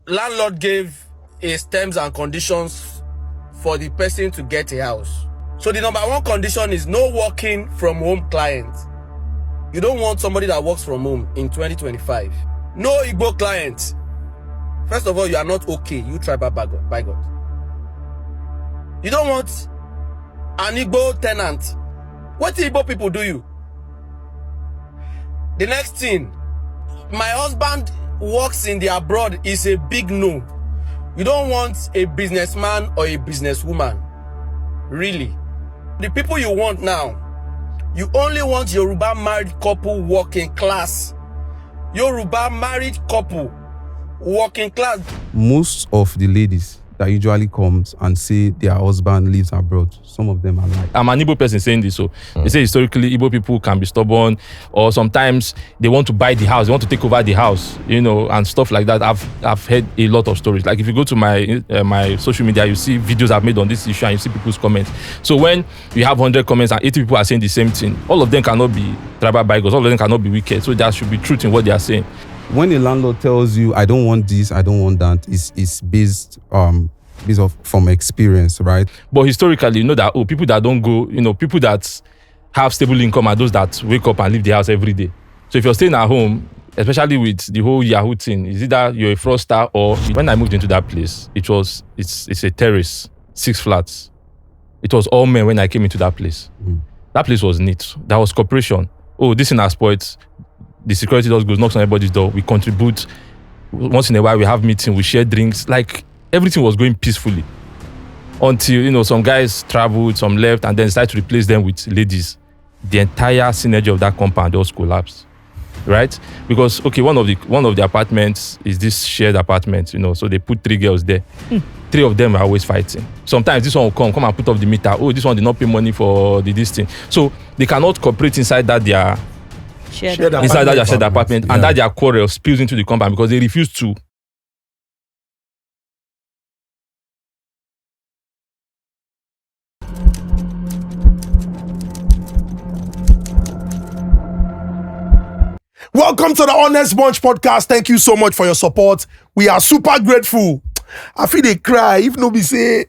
landlord gave his terms and conditions for the person to get a house. So the number one condition is no working from home client. You don't want somebody that works from home in 2025. No Igbo client. First of all, you are not okay. You tribal by God. You don't want an Igbo tenant. What Igbo people do you? The next thing, my husband works in the abroad is a big no. You don't want a businessman or a businesswoman. Really. The people you want now, you only want Yoruba married couple working class. Yoruba married couple working class. Most of the ladies that usually comes and say their husband lives abroad, some of them are like. I'm an Igbo person saying this, so they say historically Igbo people can be stubborn, or sometimes they want to buy the house, they want to take over the house, and stuff like that. I've heard a lot of stories. Like if you go to my social media, you see videos I've made on this issue and you see people's comments. So when you have 100 comments and 80 people are saying the same thing, all of them cannot be tribal bigots, all of them cannot be wicked. So there should be truth in what they are saying. When a landlord tells you, I don't want this, I don't want that, it's based from experience, right? But historically, you know that people that don't go, people that have stable income are those that wake up and leave the house every day. So if you're staying at home, especially with the whole Yahoo thing, is either you're a fraudster or when I moved into that place, it's a terrace, 6 flats. It was all men when I came into that place. That place was neat. There was cooperation. This in our sports. The security just goes, knocks on everybody's door. We contribute. Once in a while, we have meetings, we share drinks. Like, everything was going peacefully. Until, some guys traveled, some left, and then decided to replace them with ladies. The entire synergy of that compound just collapsed. Right? Because, one of the apartments is this shared apartment, so they put 3 girls there. 3 of them are always fighting. Sometimes this one will come and put off the meter. This one did not pay money for this thing. So they cannot cooperate inside that their shared apartment, and that their quarrel spills into the compound because they refuse to. Welcome to the Honest Bunch podcast. Thank you so much for your support. We are super grateful. I feel they cry if nobody say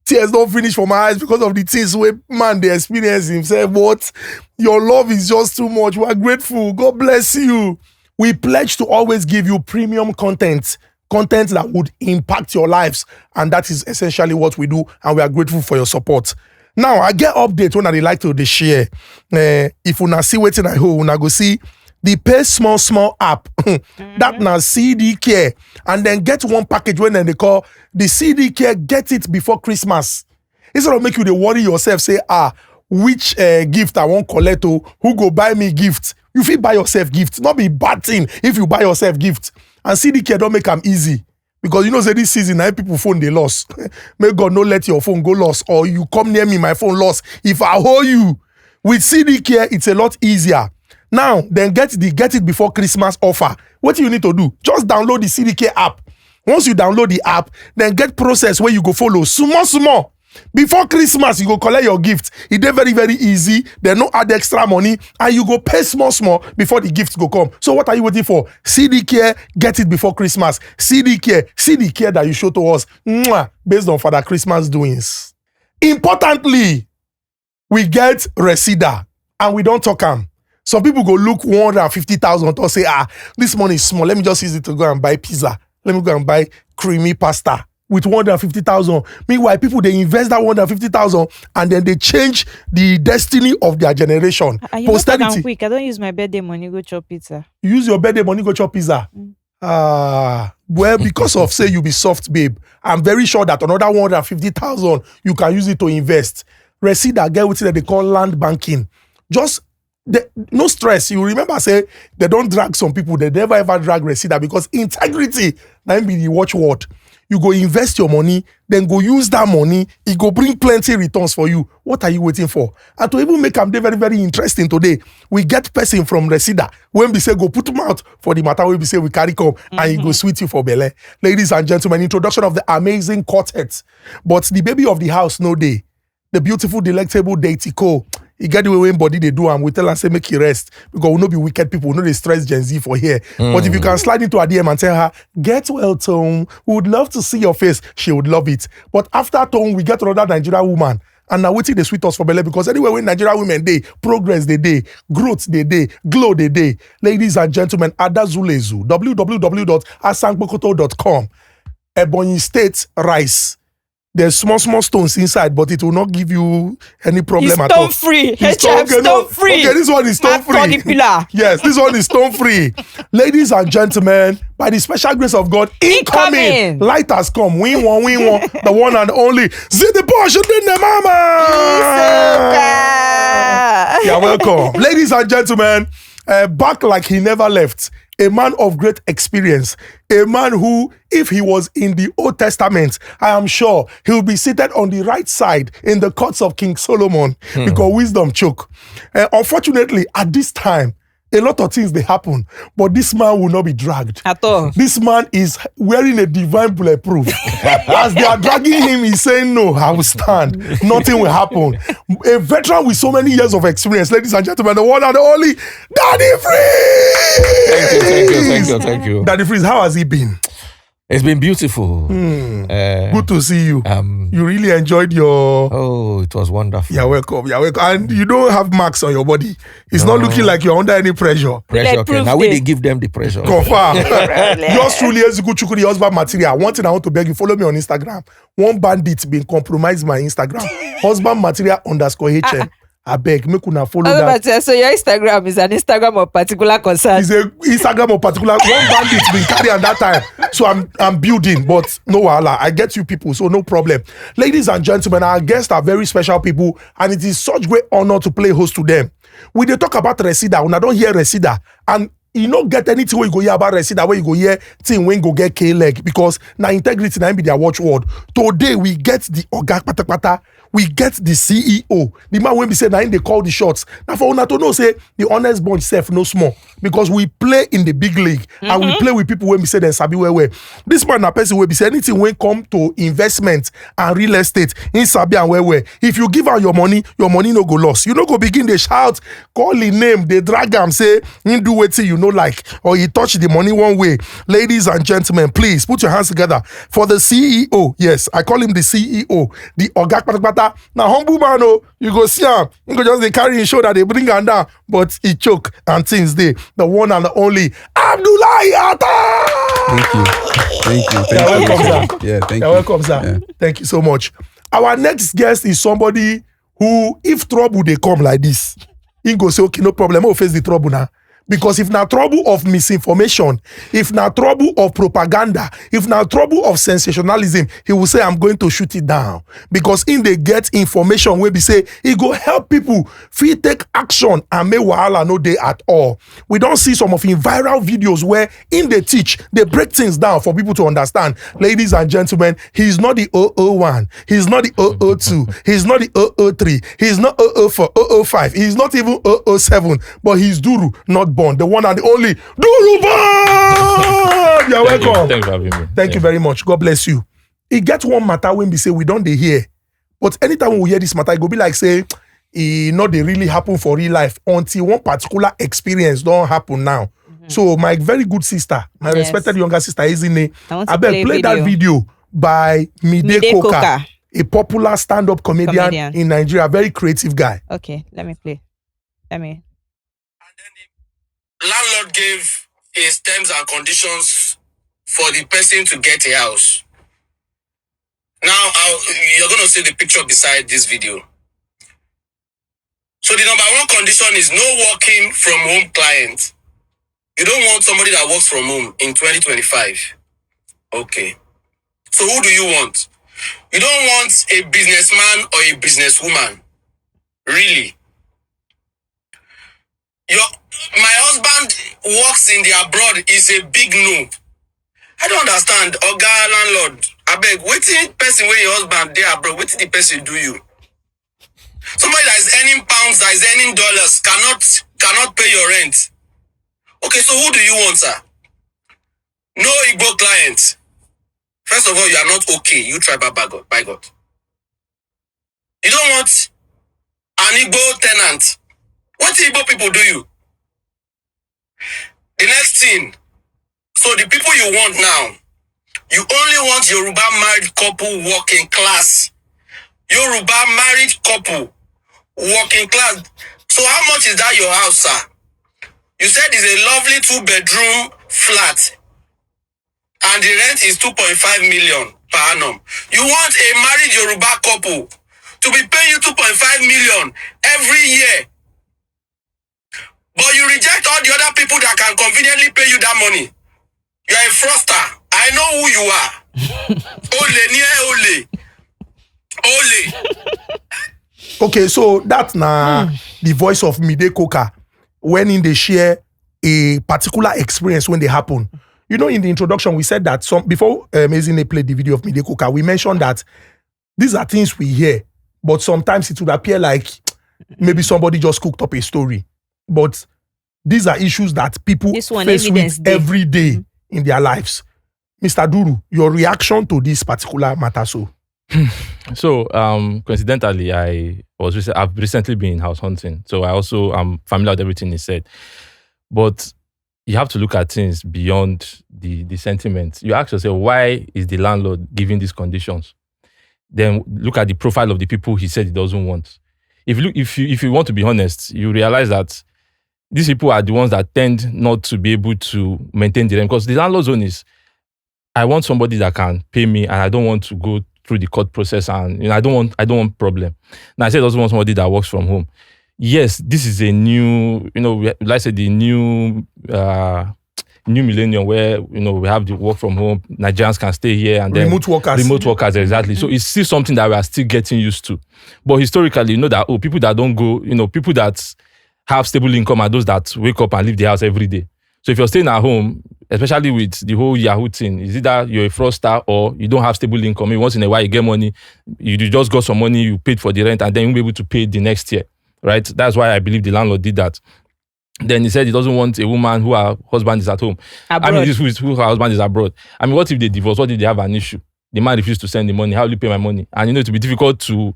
tears don't finish for my eyes because of the things where man they experience himself. But your love is just too much. We are grateful. God bless you. We pledge to always give you premium content that would impact your lives, and that is essentially what we do. And we are grateful for your support. Now I get update when I like to share. If una see waiting I hope una go see the Pay Small app. That now CD Care, and then get one package when they call the CD Care Get It Before Christmas. Instead of make you worry yourself, say which gift I won't collect, who go buy me gift. You feel buy yourself gift, not be bad thing if you buy yourself gift. And CD Care don't make them easy, because say this season now people phone they lost. May God not let your phone go lost, or you come near me my phone lost. If I hold you with CD Care, it's a lot easier. Now, then get it before Christmas offer. What do you need to do? Just download the CDK app. Once you download the app, then get process where you go follow. Small. Before Christmas, you go collect your gift. It's very, very easy. They no add extra money, and you go pay small before the gift go come. So what are you waiting for? CDK, get it before Christmas. CDK that you show to us. Based on Father Christmas doings. Importantly, we get Resida, and we don't talk them. Some people go look 150,000 or say, this money is small. Let me just use it to go and buy pizza. Let me go and buy creamy pasta with 150,000. Meanwhile, people, they invest that 150,000 and then they change the destiny of their generation. Posterity. Quick. I don't use my birthday money go chop pizza. You use your birthday money go chop pizza? Well, because of say you be soft, babe, I'm very sure that another 150,000 you can use it to invest. Resida, get what they call land banking. Just no stress. You remember, say they don't drag some people. They never ever drag Resida, because integrity that be the watchword. You go invest your money, then go use that money. It go bring plenty returns for you. What are you waiting for? And to even make them very, very interesting today, we get person from Resida when we say go put them out for the matter. When we say we carry come and it go sweet you for Bele. Ladies and gentlemen, introduction of the amazing quartet, but the baby of the house no day. The beautiful, delectable Deitico he get the way when body they do and we tell and say make he rest because we no be wicked people, we no they stress Gen Z for here. But if you can slide into a DM and tell her, get well, Tom, we would love to see your face, she would love it. But after Tom, we get another Nigerian woman. And now waiting the sweet us for belly because anywhere when Nigerian women day, progress they day, growth they day, glow they day. Ladies and gentlemen, Adazulezu, www.asangbokoto.com. Ebonyi State rice. There's small stones inside, but it will not give you any problem at all. It's stone free. It's HF stone free. Okay, this one is stone free. Yes, this one is stone free. Ladies and gentlemen, by the special grace of God, incoming. Light has come. Win one. The one and only. Zidi Porsche the mama. You're welcome. Ladies and gentlemen, back like he never left. A man of great experience, a man who, if he was in the Old Testament, I am sure he will be seated on the right side in the courts of King Solomon because wisdom choke. Unfortunately, at this time, a lot of things they happen, but this man will not be dragged at all. This man is wearing a divine bulletproof. As they are dragging him, he's saying, "No, I will stand. Nothing will happen." A veteran with so many years of experience, ladies and gentlemen, the one and the only Daddy Freeze. Thank you. Daddy Freeze, how has he been? It's been beautiful. Good to see you. You really enjoyed your... Oh, it was wonderful. You're welcome. And you don't have marks on your body. It's not looking like you're under any pressure. Okay. Now we give them the pressure. Confirm. Yours truly, Ezuku Chukuri, husband material. One thing I want to beg you, follow me on Instagram. One bandit been compromised my Instagram. Husband material _HM. I beg, make una follow that. So your Instagram is an Instagram of particular concern. It's a Instagram of particular. One bandit been carrying that time. So I'm building, but no wahala. I get you people, so no problem. Ladies and gentlemen, our guests are very special people, and it is such great honor to play host to them. We dey talk about Resida, when I don't hear Resida, and you don't get anything where you go hear about Resida, where you go hear thing when you go get K-leg, because na integrity na be their watchword. Today we get the Oga Patapata, we get the CEO, the man when we say na they call the shots. Now for una to know say the honest bunch self no small, because we play in the big league and we play with people when we say them sabi where. This man na person when we say anything when come to investment and real estate in sabi and where. If you give out your money no go loss. You no go begin they shout, call the name, they drag am say you do wetin you know like, or you touch the money one way. Ladies and gentlemen, please put your hands together for the CEO. Yes, I call him the CEO, the Oga Patapata. Now humble man, you go see him, you go just they carry his shoulder, they bring him down, but he choke and things they. The one and the only Abdullahi Atta. Thank you. You're welcome, sir. Yeah, thank you. You're welcome, sir. Yeah. Thank you so much. Our next guest is somebody who, if trouble they come like this, he go say, okay, no problem, I'll face the trouble now. Because if na trouble of misinformation, if na trouble of propaganda, if na trouble of sensationalism, he will say, I'm going to shoot it down. Because in they get information where we say, it go help people fit take action and make wahala no day at all. We don't see some of in viral videos where in they teach, they break things down for people to understand. Ladies and gentlemen, he's not the 001, he's not the 002, he's not the 003, he's not 004, 005, he's not even 007, but he's Duru, not born, the one and the only Duru Born! You're welcome. Thanks for having me. Thank you very much. God bless you. It gets one matter when we say we don't they hear. But anytime when we hear this matter, it go be like say, not they really happen for real life until one particular experience don't happen now. So my very good sister, my respected younger sister, Izine, I bet play that video by Mide Koka, a popular stand-up comedian in Nigeria, very creative guy. Okay, let me play. Landlord gave his terms and conditions for the person to get a house. Now, you're going to see the picture beside this video. So the number one condition is no working from home client. You don't want somebody that works from home in 2025. Okay. So who do you want? You don't want a businessman or a businesswoman. Really? My husband works in the abroad is a big no. I don't understand. Oga landlord, I beg, waiting person when your husband there abroad, waiting the person do you? Somebody that is earning pounds, that is earning dollars, cannot pay your rent. Okay, so who do you want, sir? No Igbo client. First of all, you are not okay. You try by God. You don't want an Igbo tenant. What Igbo people do you? The next thing, so the people you want now, you only want Yoruba married couple working class. Yoruba married couple working class. So how much is that your house, sir? You said it's a lovely 2-bedroom flat and the rent is 2.5 million per annum. You want a married Yoruba couple to be paying you 2.5 million every year. But you reject all the other people that can conveniently pay you that money. You are a fraudster. I know who you are. Ole, nie ole. Ole. Okay, so that's the voice of Mide Coca when in they share a particular experience when they happen. You know, in the introduction, we said that before Amazing played the video of Mide Coca, we mentioned that these are things we hear, but sometimes it would appear like maybe somebody just cooked up a story. But these are issues that people face with every day in their lives. Mr. Duru, your reaction to this particular matter, so? So, coincidentally, I've recently been house hunting, so I also am familiar with everything he said. But you have to look at things beyond the sentiment. You ask yourself, why is the landlord giving these conditions? Then look at the profile of the people he said he doesn't want. If you want to be honest, you realize that these people are the ones that tend not to be able to maintain the rent, because the landlord's own is, I want somebody that can pay me, and I don't want to go through the court process, and I don't want problem. Now I said I also want somebody that works from home. Yes, this is a new, like I said, the new millennium where we have the work from home. Nigerians can stay here, and then remote workers, exactly. So it's still something that we are still getting used to. But historically, that people that don't go, people that have stable income are those that wake up and leave the house every day. So if you're staying at home, especially with the whole Yahoo thing, is either you're a fraudster or you don't have stable income. Maybe once in a while you get money, you just got some money, you paid for the rent, and then you'll be able to pay the next year, right? That's why I believe the landlord did that. Then he said he doesn't want a woman who her husband is at home. Abroad. I mean, who her husband is abroad. I mean, what if they divorce? What if they have an issue? The man refused to send the money. How will you pay my money? And it will be difficult to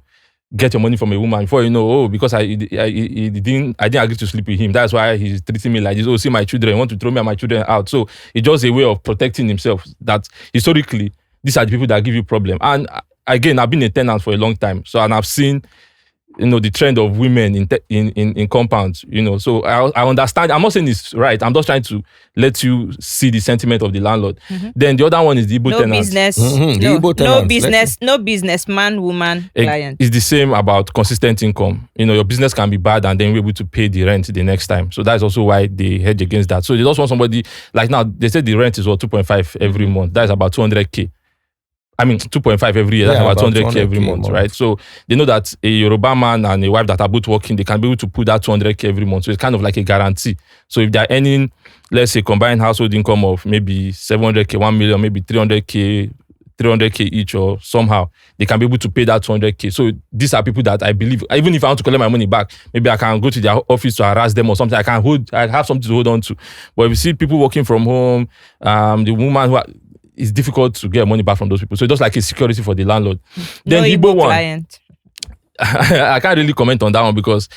get your money from a woman before because I didn't agree to sleep with him. That's why he's treating me like this. Oh, see my children, you want to throw me and my children out. So it's just a way of protecting himself. That historically, these are the people that give you problem. And again, I've been a tenant for a long time, and I've seen the trend of women in compounds. So I understand. I'm not saying it's right. I'm just trying to let you see the sentiment of the landlord. Mm-hmm. Then the other one is the Igbo tenant. Business, no business, man, woman, client. It's the same about consistent income. Your business can be bad, and then you're able to pay the rent the next time. So that's also why they hedge against that. So they just want somebody like now. They said the rent is 2.5 every month. That's about 200K. I mean, 2.5 every year, that's about 200K every month, right? So they know that a Yoruba man and a wife that are both working, they can be able to put that 200K every month. So it's kind of like a guarantee. So if they're earning, let's say, combined household income of maybe 700K, 1 million, maybe 300K each, or somehow, they can be able to pay that 200K. So these are people that I believe, even if I want to collect my money back, maybe I can go to their office to harass them or something. I have something to hold on to. But if you see people working from home, the woman who it's difficult to get money back from those people. So it's just like a security for the landlord. Then the Igbo one, client. I can't really comment on that one because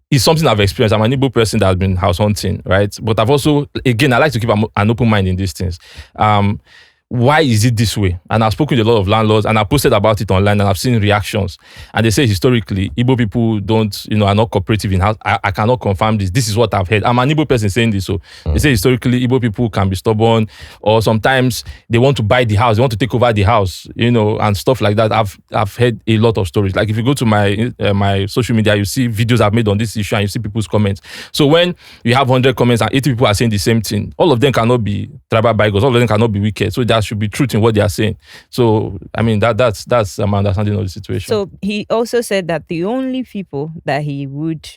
it's something I've experienced. I'm an Igbo person that has been house hunting, right? But I've also, again, I like to keep an open mind in these things. Why is it this way? And I've spoken to a lot of landlords, and I posted about it online, and I've seen reactions. And they say historically, Igbo people are not cooperative in house. I cannot confirm this. This is what I've heard. I'm an Igbo person saying this. So they say historically, Igbo people can be stubborn, or sometimes they want to buy the house, they want to take over the house, and stuff like that. I've heard a lot of stories. Like if you go to my social media, you see videos I've made on this issue, and you see people's comments. So when you have 100 comments and 80 people are saying the same thing, all of them cannot be tribal bigos, all of them cannot be wicked. So there should be truth in what they are saying. So I mean that's my understanding of the situation. So he also said that the only people that he would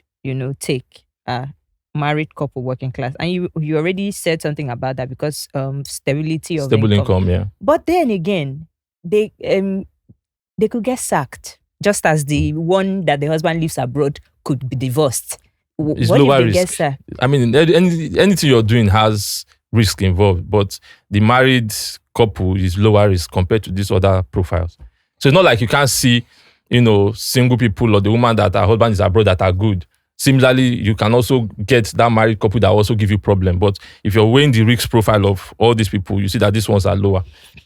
take are married couple, working class, and you already said something about that because stability of stable income, yeah. But then again, they could get sacked, just as the one that the husband lives abroad could be divorced. It's what lower if they risk. Get sacked? I mean, anything you're doing has risk involved, but the married couple is lower risk compared to these other profiles. So it's not like you can't see single people or the woman that her husband is abroad that are good. Similarly, you can also get that married couple that also give you problem. But if you're weighing the risk profile of all these people, you see that these ones are lower.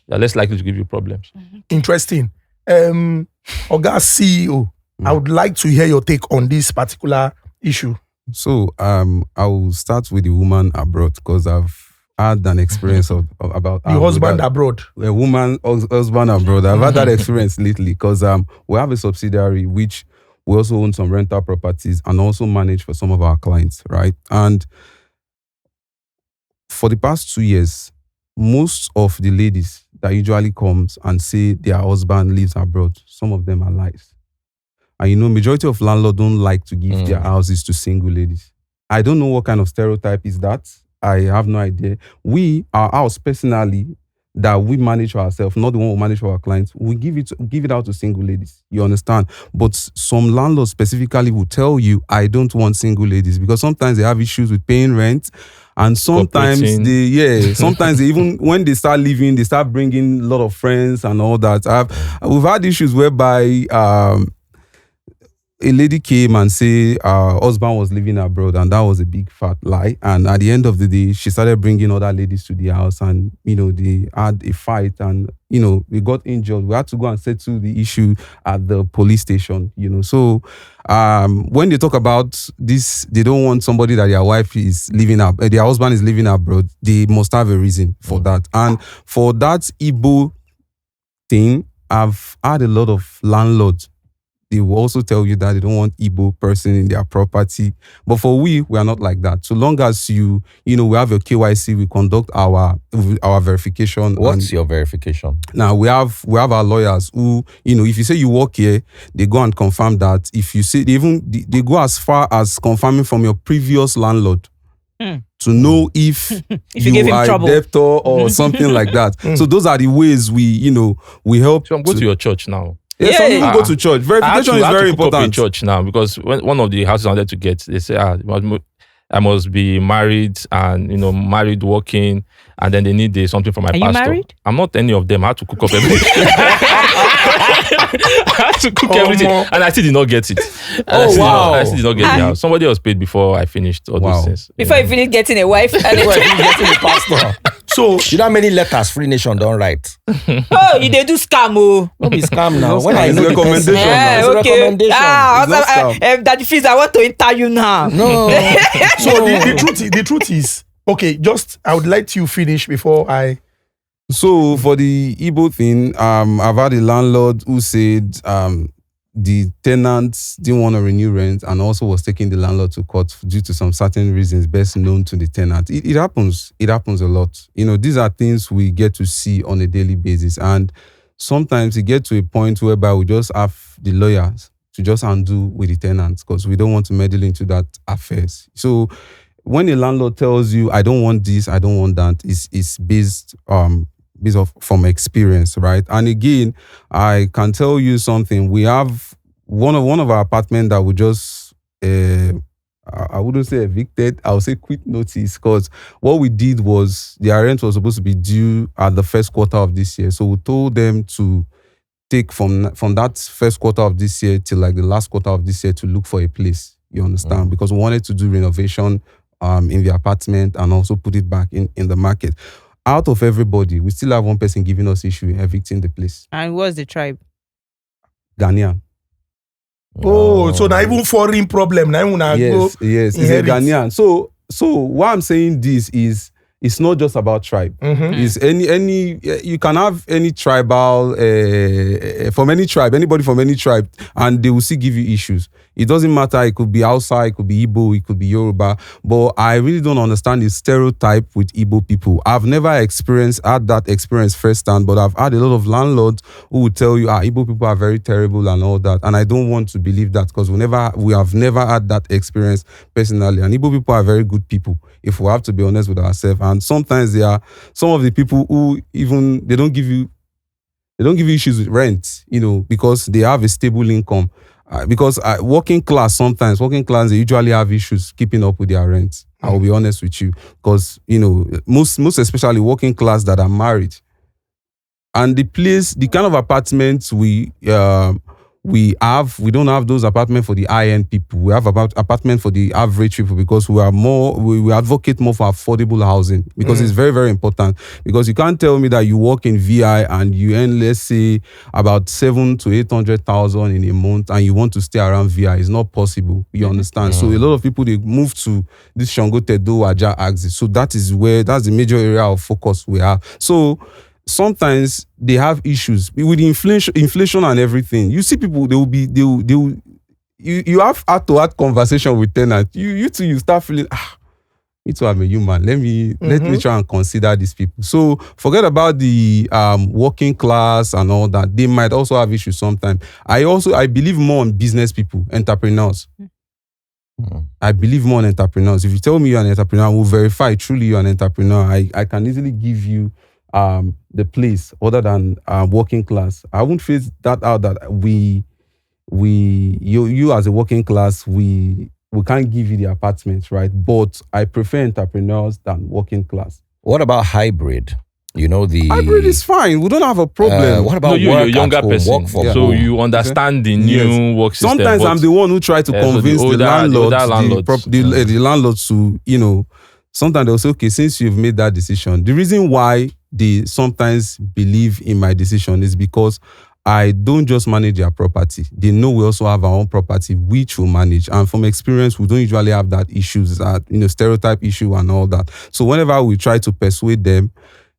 They're less likely to give you problems. Interesting. Oga CEO, I would like to hear your take on this particular issue. So I will start with the woman abroad because I've had an experience about the husband abroad. A woman husband abroad. I've had that experience lately because we have a subsidiary which we also own some rental properties and also manage for some of our clients, right? And for the past 2 years, most of the ladies that usually comes and say their husband lives abroad, some of them are lies. And majority of landlords don't like to give their houses to single ladies. I don't know what kind of stereotype is that. I have no idea. Our house personally, that we manage ourselves, not the one who manage for our clients, we give it out to single ladies. You understand? But some landlords specifically will tell you, I don't want single ladies because sometimes they have issues with paying rent, and sometimes sometimes they even when they start living, they start bringing a lot of friends and all that. We've had issues whereby a lady came and say her husband was living abroad, and that was a big fat lie. And at the end of the day, she started bringing other ladies to the house, and they had a fight, and we got injured. We had to go and settle the issue at the police station. So when they talk about this, they don't want somebody that their wife is living up, their husband is living abroad. They must have a reason for that. And for that Igbo thing, I've had a lot of landlords. They will also tell you that they don't want Igbo person in their property. But for we are not like that. So long as we have your KYC, we conduct our verification. What's your verification? Now we have our lawyers who, if you say you work here, they go and confirm that. If you say they go as far as confirming from your previous landlord to know if you are a debtor or something like that. So those are the ways we help. So go to your church now. Yeah, some people go to church. Verification is very important. I have to church now because when one of the houses I wanted to get, they say, I must be married and married working, and then they need something from my pastor. Are you married? I'm not any of them. I had to cook up everything. I had to cook everything, and I still did not get it. I still did not get the house. Somebody else paid before I finished all those things. Before you finished getting a wife and getting a pastor. So you know how many letters Free Nation don't write? Oh, you they do scam, Don't be scam now. When I know recommendation, recommendation. Daddy Fizz, I want to interview now. No. So the truth is, okay, I would like you finish before I. So for the Igbo thing, I've had a landlord who said the tenants didn't want to renew rent and also was taking the landlord to court due to some certain reasons best known to the tenant. It happens. It happens a lot. These are things we get to see on a daily basis, and sometimes it gets to a point whereby we just have the lawyers to just undo with the tenants because we don't want to meddle into that affairs. So when a landlord tells you, I don't want this, I don't want that, it's based from experience, right? And again, I can tell you something. We have one of our apartments that we just I wouldn't say evicted, I would say quit notice, because what we did was their rent was supposed to be due at the first quarter of this year. So we told them to take from that first quarter of this year till like the last quarter of this year to look for a place. You understand? Because we wanted to do renovation in the apartment and also put it back in the market. Out of everybody, we still have one person giving us issue evicting the place. And what's the tribe? Ghanaian. Oh, so now even foreign problem. Now yes, it's a Ghanaian. So why I'm saying this is it's not just about tribe. It's any you can have any tribal from any tribe, anybody from any tribe, and they will still give you issues. It doesn't matter. It could be outside, it could be Igbo, it could be Yoruba. But I really don't understand the stereotype with Igbo people. I've never had that experience firsthand, but I've had a lot of landlords who will tell you, Igbo people are very terrible and all that. And I don't want to believe that because we have never had that experience personally. And Igbo people are very good people, if we have to be honest with ourselves. And sometimes there are some of the people who even they don't give you issues with rent, because they have a stable income. Because working class, they usually have issues keeping up with their rent. I will be honest with you, because most especially working class that are married, and the kind of apartments we we don't have those apartments for the high-end people. We have about apartment for the average people because we advocate more for affordable housing because it's very, very important. Because you can't tell me that you work in VI and you earn, let's say, about 700,000 to 800,000 in a month and you want to stay around VI. It's not possible. You understand? So a lot of people, they move to this Shango Tedo Aja axis. So that's the major area of focus we have. So sometimes they have issues with inflation and everything. You see people, you have heart-to-heart conversation with tenants. You start feeling, me too, I'm a human. Let me try and consider these people. So forget about the working class and all that. They might also have issues sometimes. I believe more on business people, entrepreneurs. I believe more on entrepreneurs. If you tell me you're an entrepreneur, I will verify truly you're an entrepreneur. I can easily give you the place other than working class. I won't face that out that you as a working class, we can't give you the apartments, right? But I prefer entrepreneurs than working class. What about hybrid? You know, the hybrid is fine. We don't have a problem. What about you're a work younger at home, person, work from so home? you understand the new work system. Sometimes I'm the one who try to convince so the landlords, landlords. the landlords to, sometimes they'll say, okay, since you've made that decision, the reason why they sometimes believe in my decision is because I don't just manage their property. They know we also have our own property which we manage. And from experience, we don't usually have that issues, stereotype issue and all that. So whenever we try to persuade them,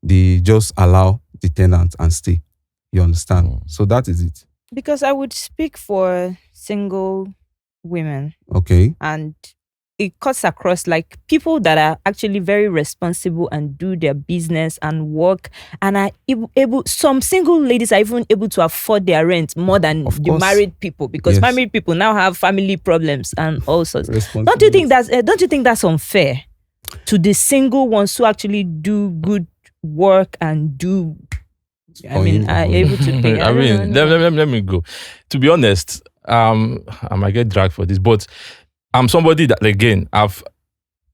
they just allow the tenant and stay. You understand? So that is it. Because I would speak for single women. Okay. And it cuts across like people that are actually very responsible and do their business and work and are able. Some single ladies are even able to afford their rent more than the married people because married people now have family problems and all sorts. Don't you think that's unfair to the single ones who actually do good work and do? Are able to pay. Let me go. To be honest, I might get dragged for this, but I'm somebody that, again,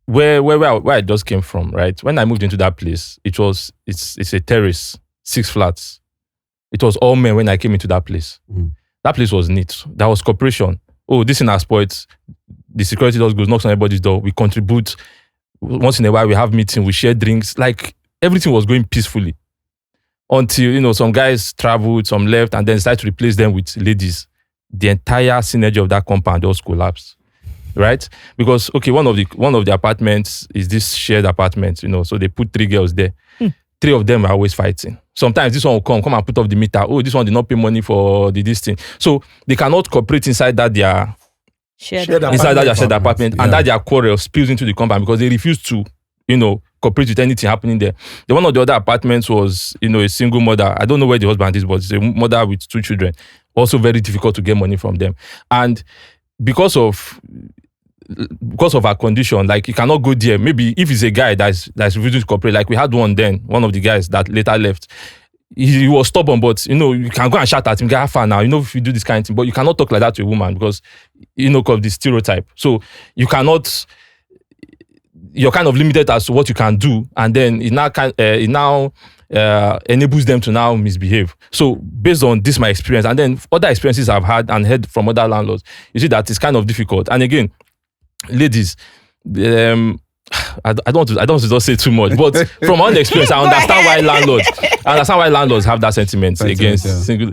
where I just came from, right? When I moved into that place, it's a terrace, 6 flats. It was all men when I came into that place. That place was neat. That was cooperation. Oh, this in our sports, the security just goes, knocks on everybody's door. We contribute. Once in a while, we have meetings, we share drinks. Like, everything was going peacefully. Until, some guys traveled, some left, and then decided to replace them with ladies. The entire synergy of that compound just collapsed. Right? Because, okay, one of the apartments is this shared apartment, so they put 3 girls there. 3 of them are always fighting. Sometimes this one will come and put off the meter. Oh, this one did not pay money for this thing. So they cannot cooperate inside that their shared apartment, and that their quarrel spills into the compound because they refuse to, cooperate with anything happening there. The one of the other apartments was, a single mother. I don't know where the husband is, but it's a mother with 2 children. Also very difficult to get money from them. And because of our condition, like you cannot go there. Maybe if it's a guy that's refusing to cooperate, like we had one of the guys that later left. He was stubborn, but you can go and shout at him, get far now. If you do this kind of thing, but you cannot talk like that to a woman because of the stereotype. So you're kind of limited as to what you can do, and then it now enables them to now misbehave. So based on this, my experience, and then other experiences I've had and heard from other landlords, you see that it's kind of difficult. And again, ladies, I don't want to just say too much, but from my own experience, I understand why landlords have that sentiment against single.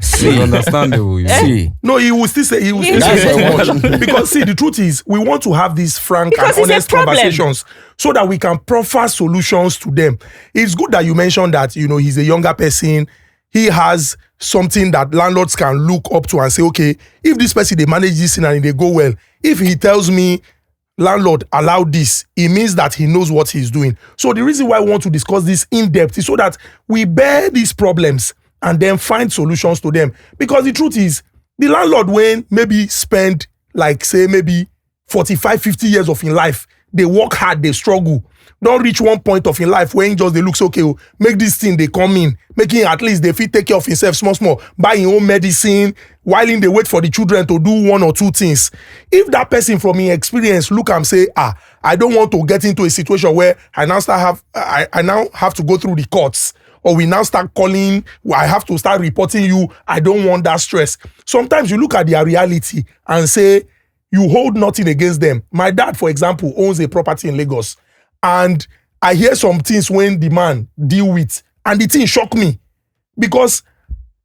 See, understandable. See, No, he will still say too much. Because see, the truth is, we want to have these frank Because and it's a honest problem. conversations so that we can proffer solutions to them. It's good that you mentioned that, he's a younger person. He has something that landlords can look up to and say, okay, if this person, they manage this thing and they go well, if he tells me, landlord, allow this, it means that he knows what he's doing. So the reason why I want to discuss this in depth is so that we bear these problems and then find solutions to them. Because the truth is, the landlord, when maybe spend like say maybe 45, 50 years of his life, they work hard, they struggle, don't reach one point of in life when just they look okay, make this thing they come in, making at least they fit take care of himself small, buy his own medicine, while in they wait for the children to do 1 or 2 things. If that person from his experience look and say, I don't want to get into a situation where I now have to go through the courts or we now start calling, I have to start reporting you. I don't want that stress. Sometimes you look at their reality and say, you hold nothing against them. My dad, for example, owns a property in Lagos. And I hear some things when the man deal with, and the thing shock me. Because,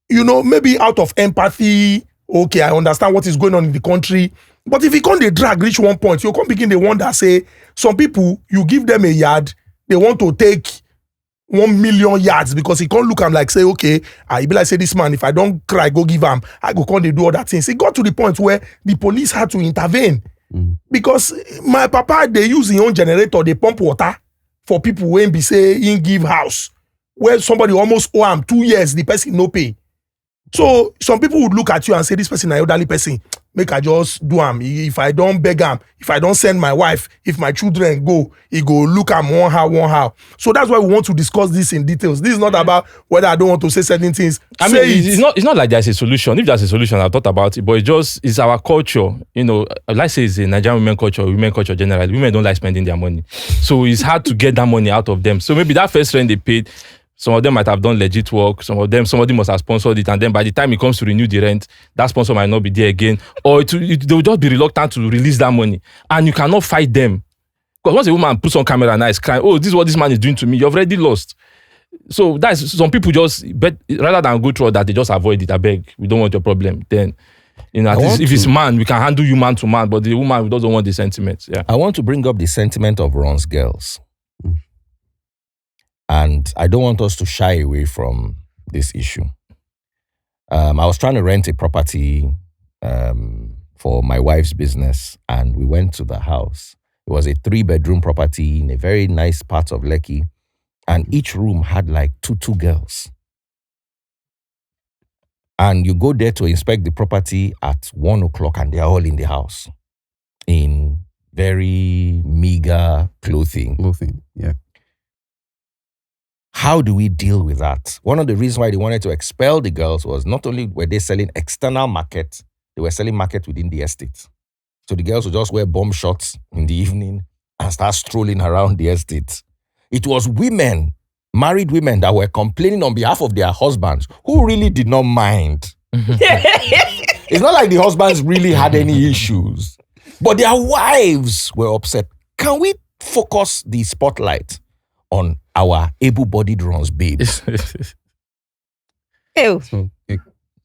maybe out of empathy, okay, I understand what is going on in the country. But if you can't drag reach one point, you can't begin the wonder, say, some people, you give them a yard, they want to take 1 million yards because he can't look am like say, okay, I be like say this man, if I don't cry, go give him, I go come they do other things. It got to the point where the police had to intervene. Because my papa, they use his own generator, they pump water for people when be say in give house. Where somebody almost owe him 2 years, the person no pay. So some people would look at you and say, this person is an elderly person. Make I just do him. If I don't beg him, if I don't send my wife, if my children go, he go look at one how. So that's why we want to discuss this in details. This is not about whether I don't want to say certain things. I mean, it's not like there's a solution. If there's a solution, I've thought about it, but it's our culture. Let's say it's a Nigerian women culture generally. Women don't like spending their money. So it's hard to get that money out of them. So maybe that first rent they paid, some of them might have done legit work. Somebody must have sponsored it. And then by the time it comes to renew the rent, that sponsor might not be there again. Or they'll just be reluctant to release that money. And you cannot fight them. Because once a woman puts on camera and is crying, oh, this is what this man is doing to me, you've already lost. So that's some people rather than go through all that, they just avoid it. I beg, we don't want your problem. Then, at least if it's man, we can handle you man to man. But the woman doesn't want the sentiments. Yeah. I want to bring up the sentiment of Ron's girls. And I don't want us to shy away from this issue. I was trying to rent a property for my wife's business, and we went to the house. It was a 3-bedroom property in a very nice part of Lekki, and each room had like two girls. And you go there to inspect the property at 1 o'clock, and they're all in the house in very meager clothing. Yeah. How do we deal with that? One of the reasons why they wanted to expel the girls was not only were they selling external market, they were selling market within the estate. So the girls would just wear bomb shots in the evening and start strolling around the estate. It was women, married women, that were complaining on behalf of their husbands who really did not mind. It's not like the husbands really had any issues, but their wives were upset. Can we focus the spotlight on our able-bodied Ron's babes? Ew. So,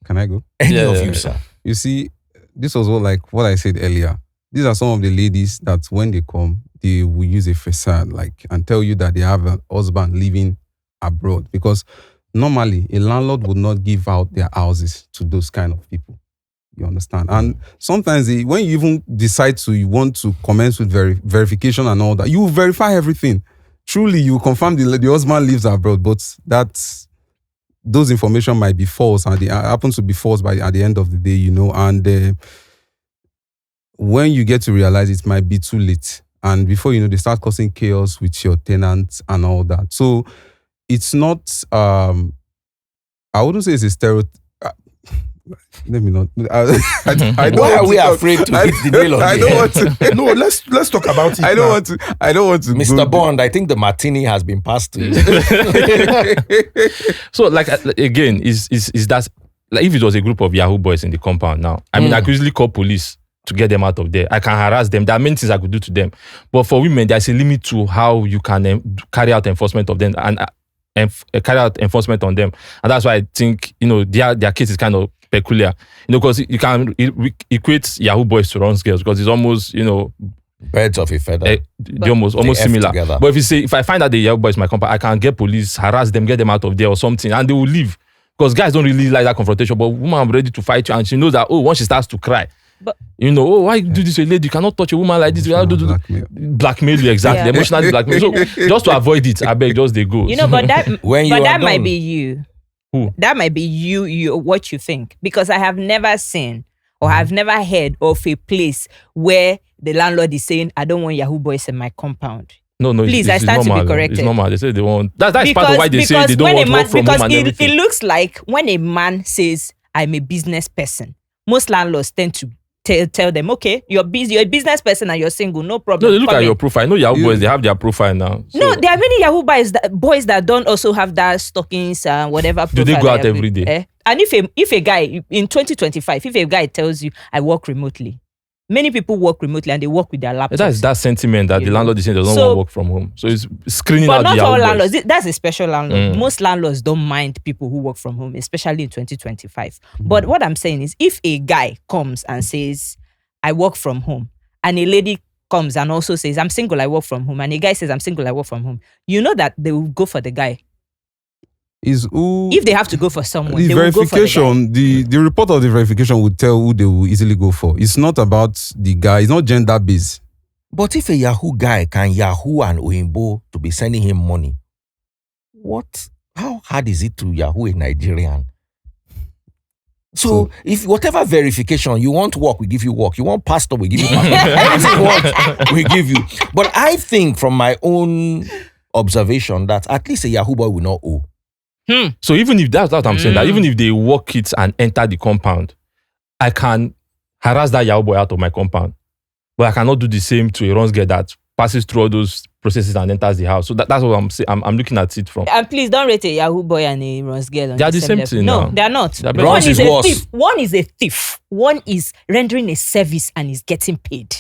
can I go? Any of you, sir? You see, this was what I said earlier. These are some of the ladies that when they come, they will use a facade and tell you that they have a husband living abroad. Because normally, a landlord would not give out their houses to those kind of people. You understand? And sometimes when you even decide you want to commence with verification and all that, you will verify everything. Truly, you confirm the husband lives abroad, but those information might be false, and they happen to be false at the end of the day, and when you get to realize it might be too late, and before you know, they start causing chaos with your tenants and all that. So it's not, I wouldn't say it's a stereotype. Let me not. I don't Why are we talk. afraid to hit the nail on I the don't head? want to. No, let's talk about it. I don't want to. Mr. Bond, I think the martini has been passed to you. So, again, is that if it was a group of Yahoo boys in the compound now, I mean, I could easily call police to get them out of there. I can harass them. There are many things I could do to them. But for women, there's a limit to how you can carry out enforcement of them and carry out enforcement on them. And that's why I think, their case is kind of peculiar. Because you can equate Yahoo boys to Ron's girls because it's almost, Birds of a feather. they're almost similar. Together. But if I find that the Yahoo boys my company, I can get police, harass them, get them out of there or something, and they will leave. Because guys don't really like that confrontation, but woman are ready to fight you, and she knows that, once she starts to cry, But why you do this to a lady? You cannot touch a woman like this. Blackmail you, exactly. Yeah. Emotionally blackmail. So just to avoid it, I beg, just they go. but that When might be you. Who? That might be you what you think. Because I have never seen or I've never heard of a place where the landlord is saying, I don't want Yahoo boys in my compound. No, Please, it's I stand to be normal. corrected. It's normal. They say they want. That's part of why they say they don't want work from home and everything. It looks like when a man says, I'm a business person, most landlords tend to tell them, okay, you're a business person and you're single, no problem. No, they look Come at in. your profile. I know Yahoo boys, they have their profile now. So No, there are many Yahoo boys that don't also have that stockings and whatever. do they profile go out they have. every day? And if a guy in 2025, if a guy tells you I work remotely, many people work remotely and they work with their laptops. That's that sentiment that You the know. landlord is saying doesn't So- want to work from home. So it's screening But out not the all Yahoo landlords. boys. That's a special landlord. Mm. Most landlords don't mind people who work from home, especially in 2025. But what I'm saying is, if a guy comes and says, I work from home, and a lady comes and also says, I'm single, I work from home, and a guy says, I'm single, I work from home, you know that they will go for the guy. Is who If they have to go for someone, the they will go for the guy. verification, the report of the verification would tell who they will easily go for. It's not about the guy. It's not gender based. But if a Yahoo guy can Yahoo and Oyinbo to be sending him money, how hard is it to Yahoo a Nigerian? So if whatever verification you want work, we give you work. You want pastor, we give you pastor. Anything you want, we give you. But I think from my own observation that at least a Yahoo boy will not owe. So even if that's what I'm saying, that even if they walk it and enter the compound, I can harass that Yahoo boy out of my compound. But I cannot do the same to a runs girl that passes through all those processes and enters the house. So that's what I'm saying. I'm looking at it from. And please don't rate a Yahoo boy and a Runs girl on They are the same level. thing No, now. they are not. They are One Runs is is a worse. thief. One is a thief. One is rendering a service and is getting paid.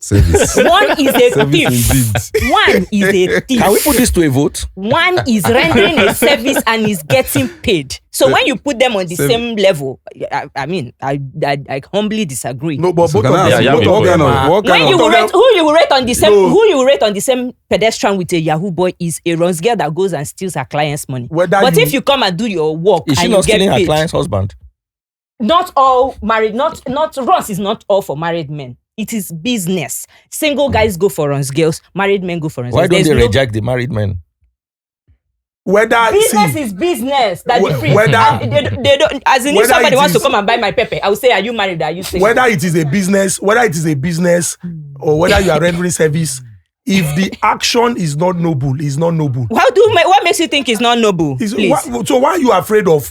Service. One is a Service thief. indeed. One is a thief. Can we put this to a vote? One is rendering a service and is getting paid. So when you put them on the same level, I humbly disagree. No, but So both can of I them. ask you, Yeah, what kind of what When kind you of will rate, who you will rate on the same, No. who you will rate on the same pedestrian with a Yahoo boy is a runs girl that goes and steals her client's money. Whether But you- if you come and do your work Is she and not you get stealing her paid, client's husband? not all married, not runs is not all for married men. It is business. Single guys go for runs girls, married men go for runs Why girls. don't they There's no- reject the married men? Whether Business see, is business. That Wh- the free. whether- They don't. As in, if whether somebody it wants to is- come and buy my pepper, I will say, "Are you married? Are you single?" whether it is a business, or whether you are rendering service, if the action is not noble, it's not noble. What makes you think it's not noble? Is- Please. so why are you afraid of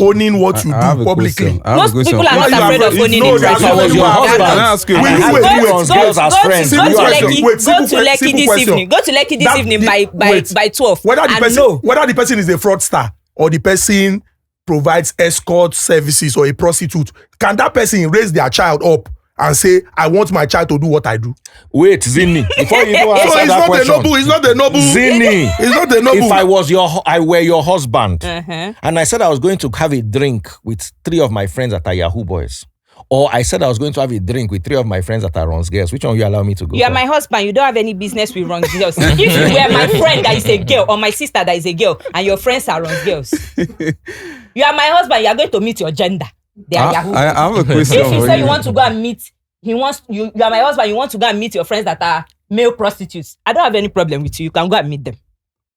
owning what you I have do a publicly? question. I have a Most question. people are Why not you afraid are of afraid- owning No, it. that's Right not now. what you your are. husband. Can I ask you? And Wait, I have wait, three wait. runs girls as friends. Go Simple to question. Lekki. Wait, Go simple to que- Lekki simple this question. evening. Go to Lekki this That- evening the- by wait. 12. Whether the And person no. whether the person is a fraudster or the person provides escort services or a prostitute, can that person raise their child up and say, I want my child to do what I do? Wait, Zinni, before you even So answer it's that not question. a noble, it's not a noble. Zinni, It's not a noble. if I were your husband, and I said I was going to have a drink with 3 of my friends that are Yahoo boys, or I said I was going to have a drink with 3 of my friends that are Runs girls, which one will you allow me to go You are for? my husband. You don't have any business with runs girls. If you were my friend that is a girl or my sister that is a girl and your friends are runs girls, you are my husband. You are going to meet your gender. They are Yahoo. I have a question. If you for say you want to go and meet, you are my husband. You want to go and meet your friends that are male prostitutes. I don't have any problem with you. You can go and meet them.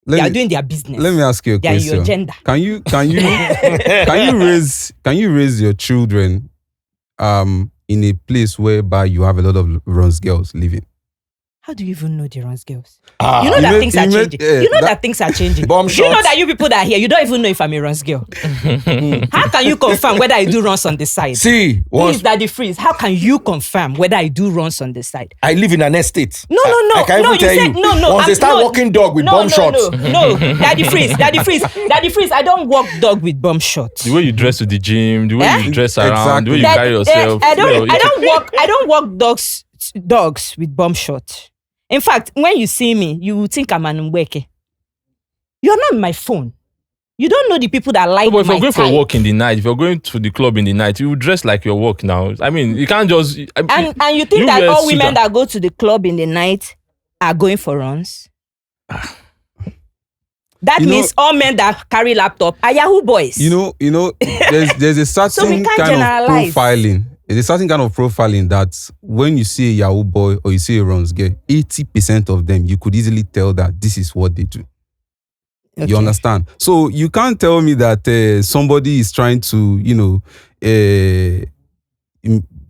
They are doing their business. Let me ask you a They are question. your gender. Can you raise your children in a place whereby you have a lot of runs girls living? How do you even know the runs girls? Ah, You know You that made- things are you made- changing. yeah, You know that- that things are changing. Bomb You know shots. that you people that are here, you don't even know if I'm a runs girl. How can you confirm whether I do runs on the side? See, Who once is Daddy Freeze? How can you confirm whether I do runs on the side? I live in an estate. No. I can no, even tell said, you. No. Once they I'm- start no, walking dog with no, bomb no, shots. No, Daddy Freeze. I don't walk dog with bomb shots. The way you dress to the gym, the way Eh? you dress around, the way you Exactly. carry yourself. I you know, don't walk dogs with bomb shot. In fact, when you see me, you will think I'm an Mweke. You're not my phone. You don't know the people that like No, but if my you're going for type. a walk in the night, if you're going to the club in the night, you dress like your work now. I mean, you can't just. And you think that wear all suit women and- that go to the club in the night are going for runs? That You know- means all men that carry laptop are Yahoo boys. You know, there's a certain we can't kind generalize. of profiling. There's a certain kind of profiling that when you see a Yahoo boy or you see a runs girl, 80% of them, you could easily tell that this is what they do. Okay. You understand? So you can't tell me that somebody is trying to,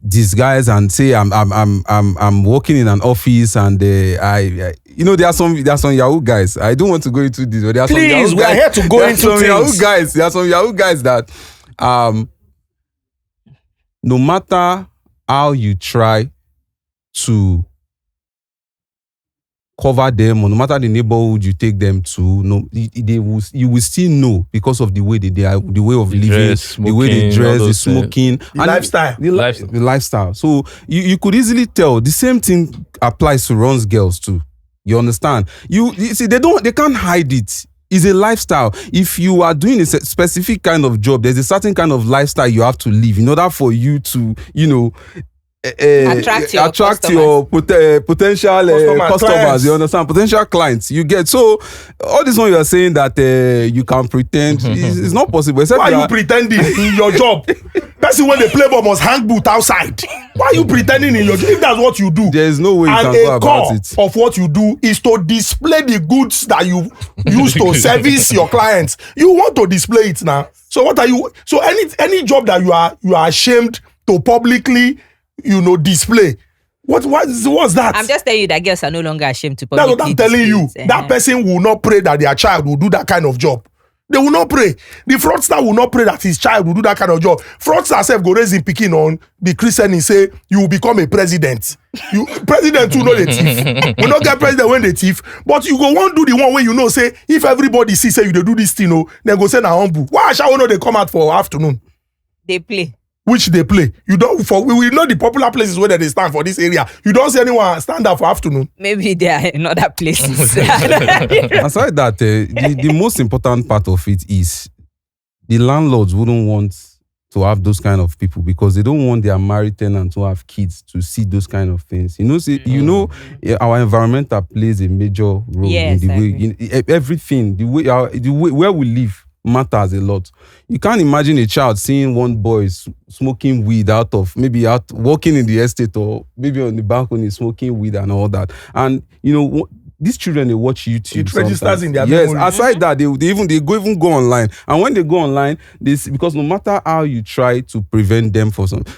disguise and say I'm working in an office and there are some Yahoo guys. I don't want to go into this, but there are some Please, Yahoo we are guys. here to go There are into some Yahoo things. guys. There are some Yahoo guys that no matter how you try to cover them, or no matter the neighborhood you take them to, you will still know because of the way they are, the way of living, dress, the way they smoking, dress, all the those things. smoking, The lifestyle. the lifestyle. So you could easily tell. The same thing applies to Ron's girls too. You understand? You see, they can't hide it. It's a lifestyle. If you are doing a specific kind of job, there's a certain kind of lifestyle you have to live in order for you to, Attract your potential customers. clients. You understand? Potential clients. You get. So all this one you are saying that you can pretend is not possible. Except Why are you pretending in your job? Person when they play ball must hang boot outside. Why are you pretending in your job? If that's what you do, there is no way you and can go a about core it. of what you do is to display the goods that you use to service your clients. You want to display it now. So what are you? So any job that you are ashamed to publicly, display. What's that? I'm just telling you that girls are no longer ashamed to That's publicly what I'm telling you. display it. That person will not pray that their child will do that kind of job. They will not pray. The fraudster will not pray that his child will do that kind of job. Fraudster self go raise him picking on the Christian and say, you will become a president. President will not the thief. We not get president when they thief. But you go want do the one when say, if everybody see say you they do this thing, then go say na humble. Why shall we know they come out for afternoon? They play. Which they play. We will know the popular places where they stand for this area. You don't see anyone stand up for afternoon. Maybe they are in other places. Aside that, the most important part of it is the landlords wouldn't want to have those kind of people because they don't want their married tenants to have kids to see those kind of things. Our environmental plays a major role Yes, in I the way everything, the way where we live matters a lot. You can't imagine a child seeing one boy smoking weed out walking in the estate or maybe on the balcony smoking weed and all that. And these children, they watch YouTube. It registers sometimes. in their Yes, memory. aside that, they go online. And when they go online, because no matter how you try to prevent them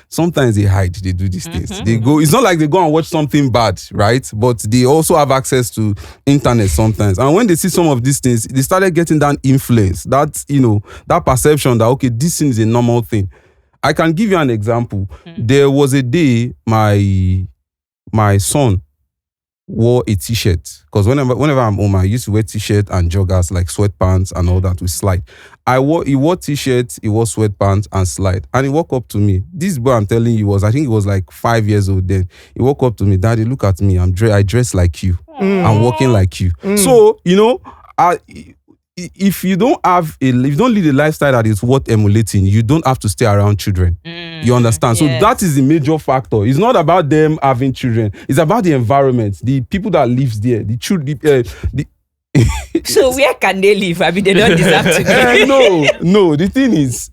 sometimes they hide, they do these things. They go, it's not like they go and watch something bad, right? But they also have access to internet sometimes. And when they see some of these things, they started getting that influence, that perception that, okay, this thing is a normal thing. I can give you an example. There was a day my son wore a t-shirt because whenever I'm home, I used to wear t-shirt and joggers like sweatpants and all that with slide. He wore t-shirt, he wore sweatpants and slide, and he walked up to me. This boy I'm telling you I think he was like 5 years old then. He walked up to me, Daddy, look at me. I dress like you. I'm walking like you. So if you don't lead a lifestyle that is worth emulating, you don't have to stay around children. You understand? So yes. that is the major factor. It's not about them having children. It's about the environment, the people that lives there, the children. So where can they live? I mean, they don't deserve to be. No. The thing is,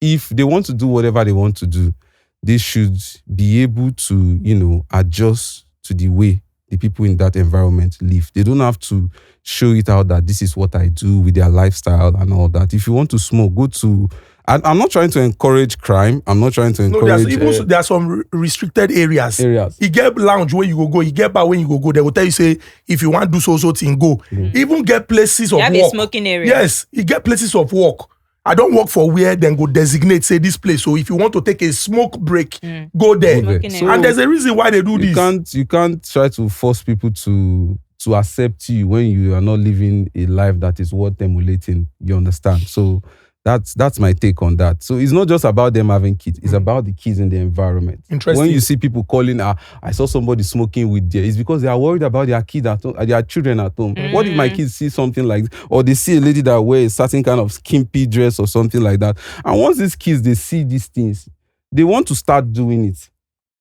if they want to do whatever they want to do, they should be able to, adjust to the way the people in that environment live. They don't have to show it out that this is what I do with their lifestyle and all that. If you want to smoke, go to... I'm not trying to encourage crime. I'm not trying to encourage... There are some restricted areas. You get lounge where you go. You get bar when you go. They will tell you, say, if you want to do so thing, go. Even get places of You have work. a smoking area. Yes, you get places of work. I don't work for where, then go designate, say this place. So if you want to take a smoke break, go there. Smoking area. And there's a reason why they do this. You can't try to force people to accept you when you are not living a life that is worth emulating. You understand? So that's my take on that. So it's not just about them having kids. It's about the kids in the environment. Interesting. When you see people calling, I saw somebody smoking with there, it's because they are worried about their kid at home, their children at home. What if my kids see something like this? Or they see a lady that wears a certain kind of skimpy dress or something like that. And once these kids, they see these things, they want to start doing it.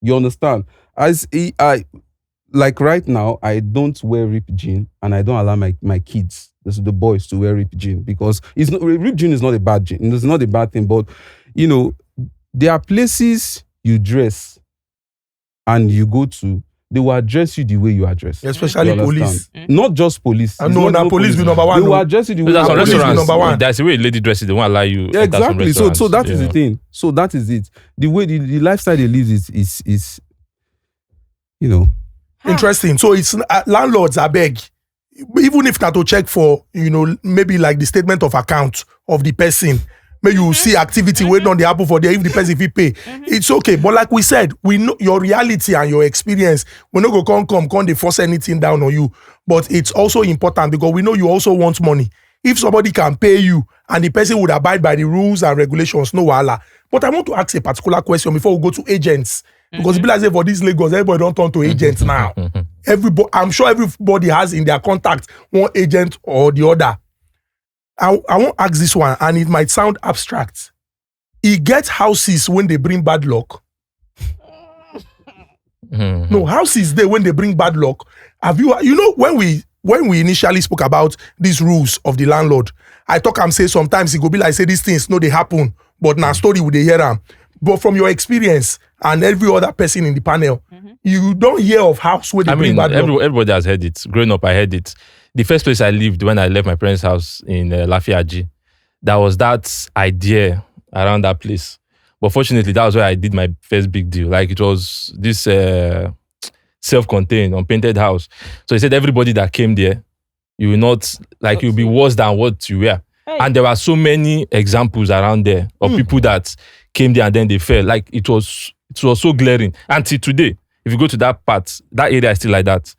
You understand? Like right now, I don't wear ripped jean and I don't allow my kids, the boys, to wear ripped jean because ripped jean is not a bad jean. It's not a bad thing, but there are places you dress and you go to, they will address you the way you address. Especially You police. Not just police. I know now police be number one. They will address you the way There's you some police be restaurants. number one. There's a way a lady dresses. They won't allow you. Yeah, enter some exactly. So restaurants. that is the thing. So that is it. The way the lifestyle they live is Interesting. So it's landlords, I beg. Even if not to check for, maybe like the statement of account of the person, May you see activity waiting on the happen for there if the person fit pay. It's okay. But like we said, we know your reality and your experience. We no go come they force anything down on you. But it's also important because we know you also want money. If somebody can pay you and the person would abide by the rules and regulations, no wahala. But I want to ask a particular question before we go to agents. Because people like say for this Lagos, everybody don't turn to agents now. Everybody, I'm sure everybody has in their contact one agent or the other. I won't ask this one, and it might sound abstract. He gets houses when they bring bad luck. No, houses there when they bring bad luck. Have you know when we initially spoke about these rules of the landlord, I talk and say sometimes it go be like say these things no they happen, but now story would they hear them. But from your experience and every other person in the panel, you don't hear of house where they bring bad luck. Everybody has heard it. Growing up, I heard it. The first place I lived when I left my parents' house in Lafiaji, there was that idea around that place. But fortunately, that was where I did my first big deal. Like it was this self-contained, unpainted house. So he said everybody that came there, you will not, like you'll be worse than what you were. Hey. And there were so many examples around there of people that came there and then they fell. Like it was so glaring. Until today, if you go to that part, that area is still like that.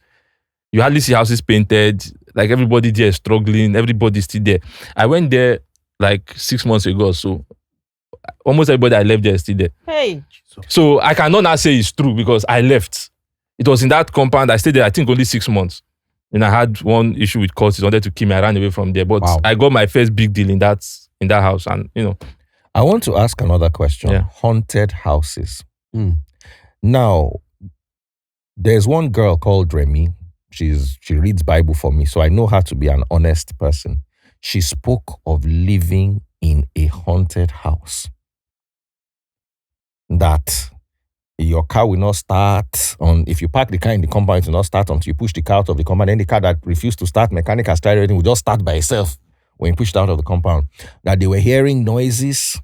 You hardly see houses painted. Like everybody there is struggling. Everybody's still there. I went there like 6 months ago or so. Almost everybody I left there is still there. Hey. So I cannot now say it's true because I left. It was in that compound. I stayed there, I think, only 6 months. And I had one issue with courts. He wanted to kill me. I ran away from there. But Wow. I got my first big deal in that house. And, I want to ask another question. Yeah. Haunted houses. Now, there's one girl called Remy. She reads Bible for me, so I know her to be an honest person. She spoke of living in a haunted house. That your car will not start if you park the car in the compound, it will not start until you push the car out of the compound. Then the car that refused to start, mechanic has tried everything, will just start by itself when you pushed out of the compound. That they were hearing noises.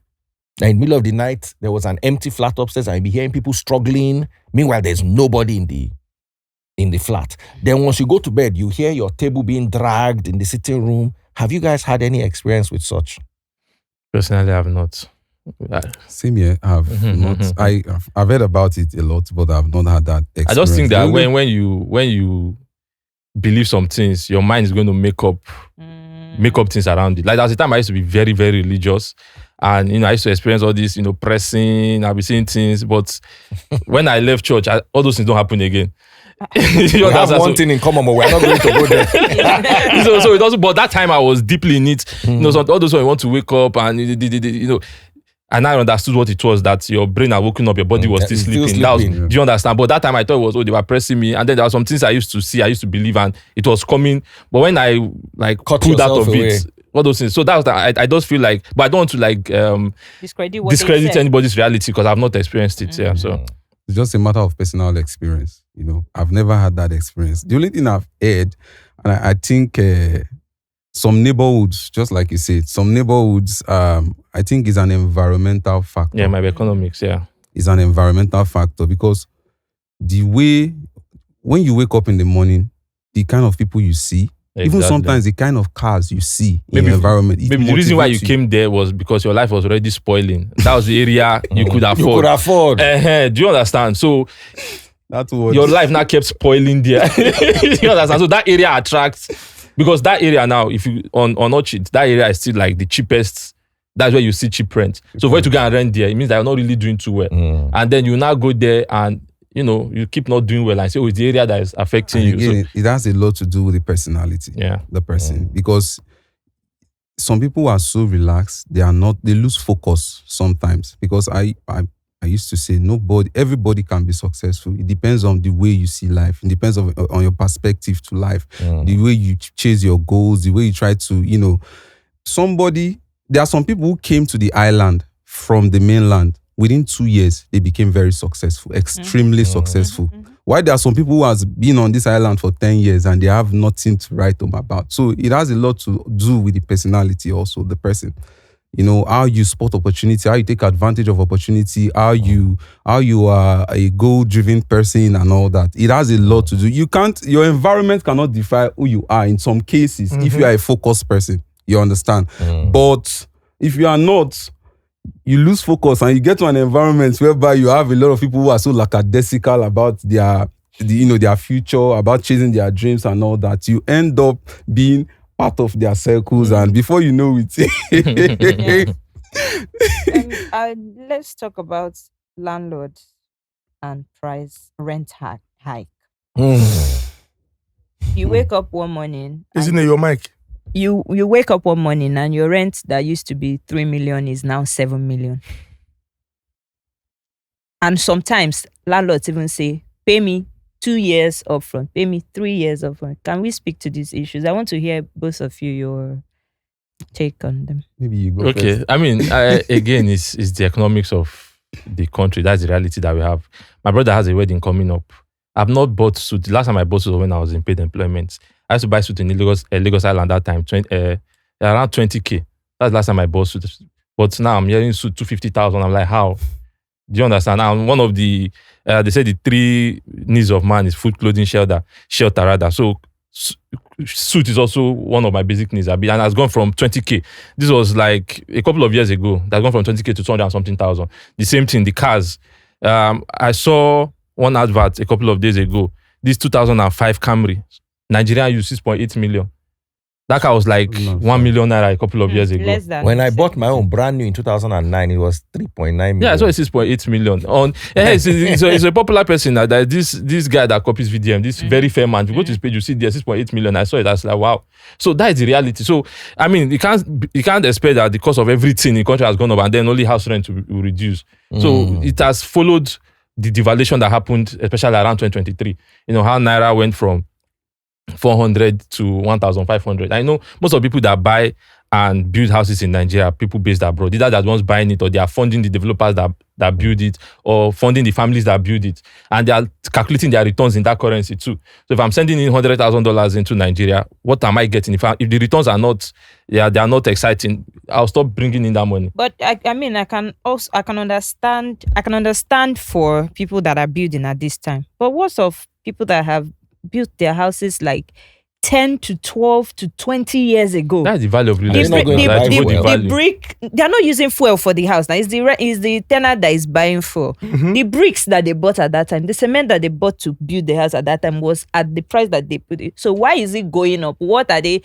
That in the middle of the night, there was an empty flat upstairs and you'd be hearing people struggling. Meanwhile, there's nobody in the flat. Then once you go to bed, you hear your table being dragged in the sitting room. Have you guys had any experience with such? personally, I have not. Same here. I've not. I've heard about it a lot, but I've not had that experience. I just think that when you believe some things, your mind is going to make up things around it. Like there was a time I used to be very, very religious. And, I used to experience all this, pressing, I'll be seeing things. But when I left church, all those things don't happen again. We have one thing in common, but we're not going to go there. so it also, but that time I was deeply in it. So all those when you want to wake up and, and I understood what it was, that your brain had woken up, your body was still sleeping. Do you understand? But that time I thought it was, they were pressing me. And then there were some things I used to see, I used to believe, and it was coming. But when I pulled out of it, all those things. So that was I just feel like, but I don't want to discredit anybody's reality because I've not experienced it. Yeah, so it's just a matter of personal experience. I've never had that experience. The only thing I've heard, and I think some neighborhoods, just like you said, some neighborhoods, I think is an environmental factor. Yeah, maybe economics. Yeah, is an environmental factor because the way when you wake up in the morning, the kind of people you see. Exactly. Even sometimes the kind of cars you see in the environment. Maybe the reason why you came there was because your life was already spoiling. That was the area you could afford. You could afford. Do you understand? So that's what your life now kept spoiling there. You understand? So that area attracts, because that area now, if you on Orchard, that area is still like the cheapest. That's where you see cheap rent. So for you to go and rent there, it means that you're not really doing too well. And then you now go there and you keep not doing well and say, it's the area that is affecting you. Again, it has a lot to do with the personality. Yeah. The person. Because some people are so relaxed, they lose focus sometimes. Because I used to say everybody can be successful. It depends on the way you see life. It depends on your perspective to life. The way you chase your goals, the way you try to, there are some people who came to the island from the mainland. Within 2 years, they became very successful, extremely successful. Why there are some people who has been on this island for 10 years and they have nothing to write home about. So it has a lot to do with the personality also, the person. How you spot opportunity, how you take advantage of opportunity, how you are a goal-driven person and all that. It has a lot to do. Your environment cannot define who you are in some cases if you are a focused person. You understand? But If you are not, you lose focus and you get to an environment whereby you have a lot of people who are so lackadaisical about their future, about chasing their dreams and all that. You end up being part of their circles, and before you know it, Let's talk about landlords and rent hike. You wake up one morning. Isn't it your mic? You wake up one morning and your rent that used to be 3 million is now 7 million. And sometimes landlords even say, pay me 2 years upfront, pay me 3 years upfront. Can we speak to these issues? I want to hear both of you, your take on them. maybe you go Okay, first. I mean, again, it's the economics of the country. That's the reality that we have. My brother has a wedding coming up. I've not bought suit. The last time I bought suit was when I was in paid employment. I used to buy suit in Lagos Island that time, around 20K. That's the last time I bought suit. But now I'm hearing suit 250,000. I'm like, how? Do you understand? Now, one of the, they say the 3 needs of man is food, clothing, shelter rather. So suit is also one of my basic needs. And has gone from 20K. This was like a couple of years ago. That's gone from 20K to 200 and something thousand. The same thing, the cars. I saw one advert a couple of days ago. This 2005 Camry. Nigeria used 6.8 million. That car was like 1 million naira a couple of years ago. Less than When I bought my own brand new in 2009, it was 3.9 million. Yeah, I saw it's 6.8 million. It's a popular person that this guy that copies VDM, this very fair man. If you go to his page, you see there 6.8 million. I saw it. I was like, wow. So that is the reality. So I mean, you can't expect that the cost of everything in the country has gone up and then only house rent will reduce. So it has followed the devaluation that happened, especially around 2023. You know how naira went from 400 to 1,500. I know most of the people that buy and build houses in Nigeria are people based abroad. Either they're the ones buying it or they are funding the developers that build it or funding the families that build it. And they are calculating their returns in that currency too. So if I'm sending in $100,000 into Nigeria, what am I getting? If the returns are not, they are not exciting, I'll stop bringing in that money. But I mean, I can understand for people that are building at this time. But what's of people that have built their houses like 10 to 12 to 20 years ago? That's the value of real They're estate. not going to buy fuel. The brick, they're not using fuel for the house now. It's the tenant that is buying fuel. The bricks that they bought at that time, the cement that they bought to build the house at that time was at the price that they put it. So why is it going up? What are they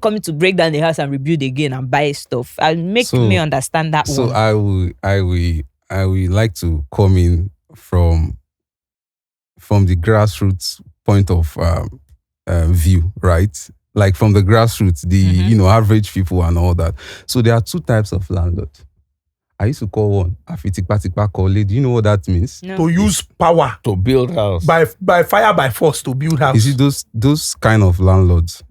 coming to break down the house and rebuild again and buy stuff? And make me understand that So one. I will like to come in from the grassroots point of view, right? Like from the grassroots, the average people and all that. So there are 2 types of landlord. I used to call one afitikpatikpa kole. Do you know what that means? No. To use power To build house. by fire by force to build house. You see those kind of landlords.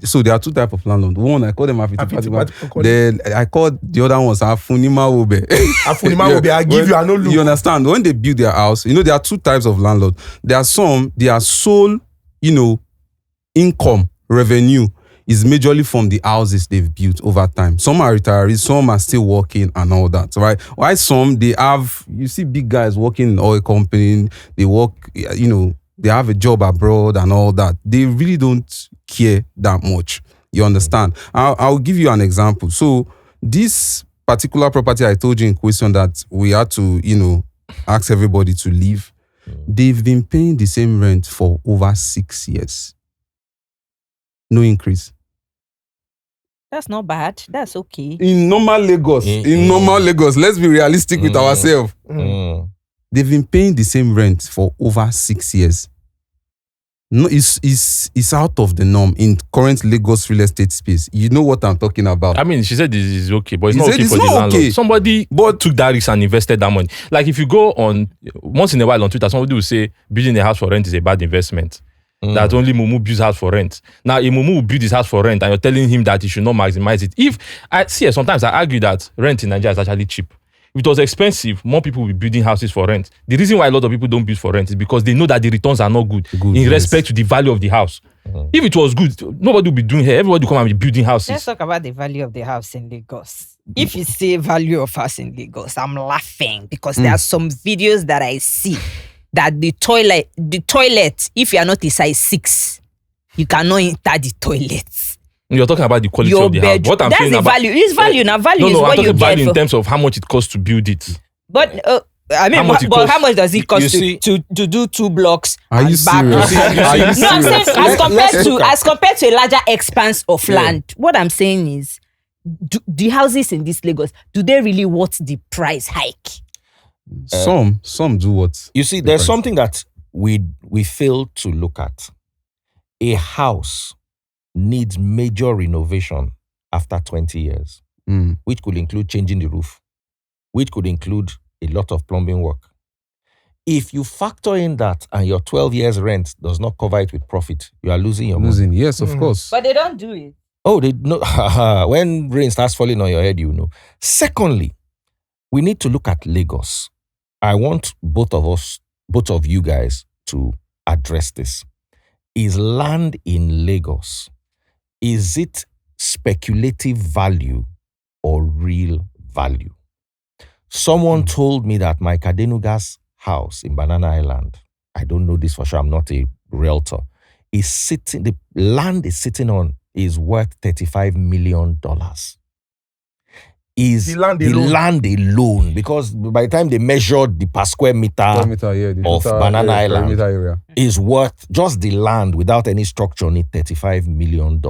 So there are 2 types of landlord. One, I call them afitikpatikpa kole. Then I call the other ones afunima obe. Afunima obe, I give you a no look. You understand? When they build their house, there are 2 types of landlord. There are some, their sole, income, revenue is majorly from the houses they've built over time. Some are retirees, some are still working and all that, right? Why some, they have, you see big guys working in oil company, they work, they have a job abroad and all that. They really don't care that much. You understand? I'll give you an example. So this particular property I told you in question that we had to, ask everybody to leave, they've been paying the same rent for over 6 years. No increase. That's not bad. That's okay. In normal Lagos, let's be realistic with ourselves. They've been paying the same rent for over 6 years. No, it's out of the norm in current Lagos real estate space. You know what I'm talking about. I mean, she said this is okay, but it's He not said okay it's for the not landlord. okay. Somebody took that risk and invested that money. Like if you go on, once in a while on Twitter, somebody will say building a house for rent is a bad investment. That only Mumu builds house for rent. Now, if Mumu will build his house for rent and you're telling him that he should not maximize it. Sometimes I argue that rent in Nigeria is actually cheap. If it was expensive, more people will be building houses for rent. The reason why a lot of people don't build for rent is because they know that the returns are not good in respect to the value of the house. If it was good, nobody would be doing here. Everybody would come and be building houses. Let's talk about the value of the house in Lagos. If you say value of house in Lagos, I'm laughing because there are some videos that I see that the toilet, if you are not a size 6, you cannot enter the toilet. You're talking about the quality Your of the house. bed. What I'm That's saying the about value. It's value. Now value no, is I'm what talking you value get. in terms of how much it costs to build it. But I mean, How much it but costs? how much does it cost see- to do 2 blocks? Are you and back? serious? Are you No, I'm saying serious? as compared to a larger expanse of land. What I'm saying is, the houses in this Lagos, do they really worth the price hike? Some do what? You see, there's something that we fail to look at. A house needs major renovation after 20 years, which could include changing the roof, which could include a lot of plumbing work. If you factor in that and your 12 years rent does not cover it with profit, you are losing your money. Losing, yes, of course. But they don't do it. Oh, they no. When rain starts falling on your head, you know. Secondly, we need to look at Lagos. I want both of you guys to address this. Is land in Lagos, is it speculative value or real value? Someone told me that my Kadenuga's house in Banana Island, I don't know this for sure, I'm not a realtor, the land is sitting on is worth $35 million. Is The land alone. because by the time they measured the per square meter of Banana Island area. is worth, just the land without any structure on it, $35 million,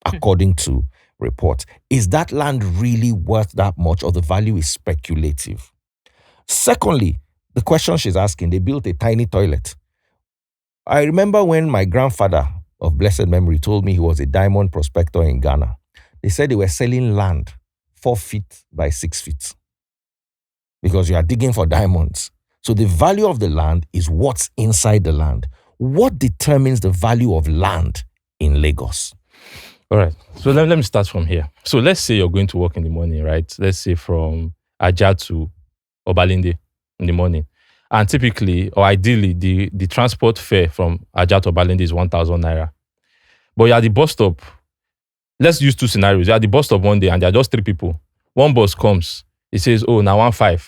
according to reports. Is that land really worth that much, or the value is speculative? Secondly, the question she's asking, they built a tiny toilet. I remember when my grandfather of blessed memory told me he was a diamond prospector in Ghana. They said they were selling land 4 feet by 6 feet because you are digging for diamonds. So the value of the land is what's inside the land. What determines the value of land in Lagos? All right. So let me start from here. So let's say you're going to work in the morning, right? Let's say from Ajah to Obalende in the morning. And typically, or ideally, the transport fare from Ajah to Obalende is 1,000 naira. But you're at the bus stop. Let's use 2 scenarios. You're at the bus stop one day and there are just 3 people. One bus comes. It says, oh, now 1,500.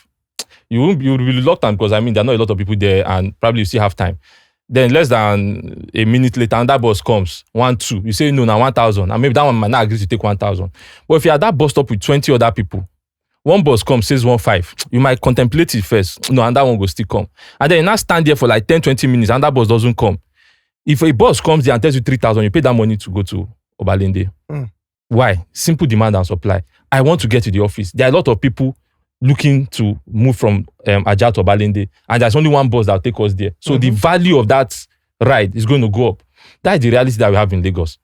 You'll be reluctant because, there are not a lot of people there and probably you still have time. Then less than a minute later, another bus comes, 1,200. You say, no, now 1,000. And maybe that one might not agree to take 1,000. But if you're at that bus stop with 20 other people, one bus comes, says 1,500. You might contemplate it first. No, and that one will still come. And then you now stand there for like 10, 20 minutes and that bus doesn't come. If a bus comes there and tells you 3,000, you pay that money to go to Obalende. Why? Simple demand and supply. I want to get to the office. There are a lot of people looking to move from Ajah to Obalende, and there's only one bus that will take us there. So the value of that ride is going to go up. That's the reality that we have in Lagos.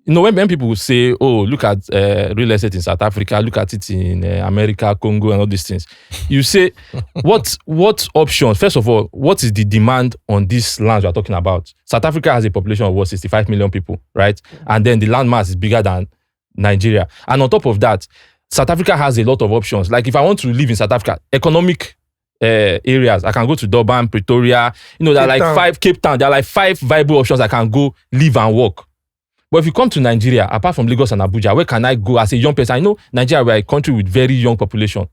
When people say, oh, look at real estate in South Africa, look at it in America, Congo, and all these things, you say, what options? First of all, what is the demand on these lands we are talking about? South Africa has a population of 65 million people, right? And then the land mass is bigger than Nigeria. And on top of that, South Africa has a lot of options. Like if I want to live in South Africa, economic areas, I can go to Durban, Pretoria, there are like Cape Town, there are like 5 viable options I can go live and work. But if you come to Nigeria, apart from Lagos and Abuja, where can I go as a young person? I know Nigeria, we're a country with very young population.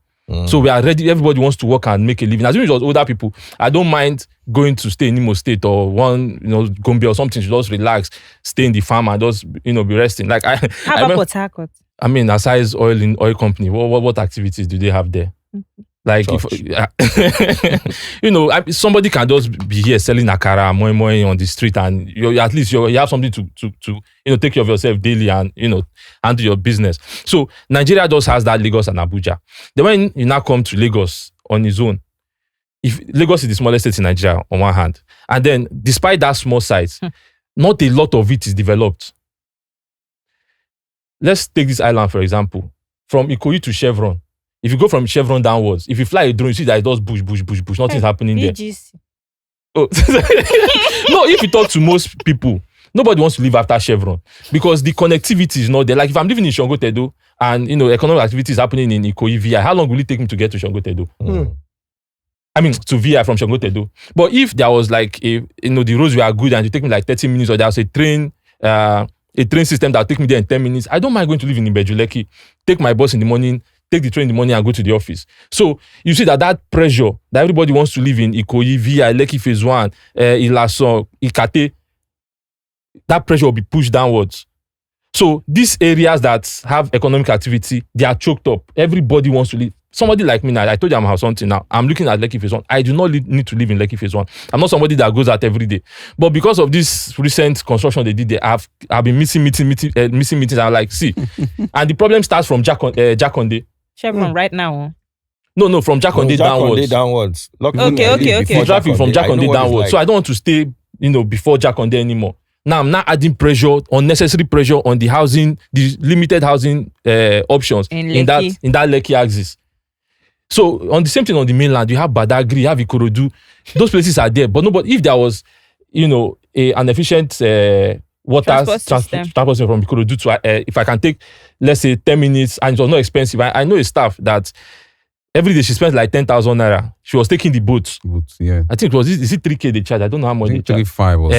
So we are ready, everybody wants to work and make a living. As soon as it's older people, I don't mind going to stay in Imo State or Gombe or something to just relax, stay in the farm and just, be resting. Like How about Port Harcourt? Aside oil company, what activities do they have there? Like if somebody can just be here selling akara, moi on the street, and at least you have something to take care of yourself daily and handle your business. So Nigeria just has that, Lagos and Abuja. Then when you now come to Lagos on its own, if Lagos is the smallest state in Nigeria on one hand, and then despite that small size, not a lot of it is developed. Let's take this island for example, from Ikoyi to Chevron. If you go from Chevron downwards, if you fly a drone, you see that it does bush, nothing's happening there. Oh. No, if you talk to most people, nobody wants to live after Chevron because the connectivity is not there. Like if I'm living in Shongotedo and economic activity is happening in Ikoyi VI, how long will it take me to get to Shongotedo? To VI from Shongotedo. But if there was like the roads were good and you take me like 30 minutes, or there was a train system that will take me there in 10 minutes, I don't mind going to live in Ibejuleki, take my bus in the morning, take the train in the morning and go to the office. So you see that pressure that everybody wants to live in Ikoyi, VI, Lekki Phase 1, Ilaso, Ikate, that pressure will be pushed downwards. So these areas that have economic activity, they are choked up. Everybody wants to live. Somebody like me now, I told you I'm house hunting now. I'm looking at Lekki Phase 1. I do not need to live in Lekki Phase 1. I'm not somebody that goes out every day. But because of this recent construction they did, I've been missing meetings. I'm like, see. And the problem starts from Jakonde. Chevron right now. No, from Jakonde downwards. Okay. The traffic from Jakonde downwards. So I don't want to stay, before Jakonde anymore. Now I'm not adding pressure, unnecessary pressure on the housing, the limited housing options in that Lekki axis. So on the same thing on the mainland, you have Badagry, you have Ikorodu. Those places are there, but nobody. If there was, an efficient water transport system from Ikorodu to, if I can take, let's say 10 minutes, and it was not expensive. I know a staff that every day she spends like 10,000 naira. She was taking the boat. Yeah. I think is it 3K they charge? I don't know how much they charge. 3.5 or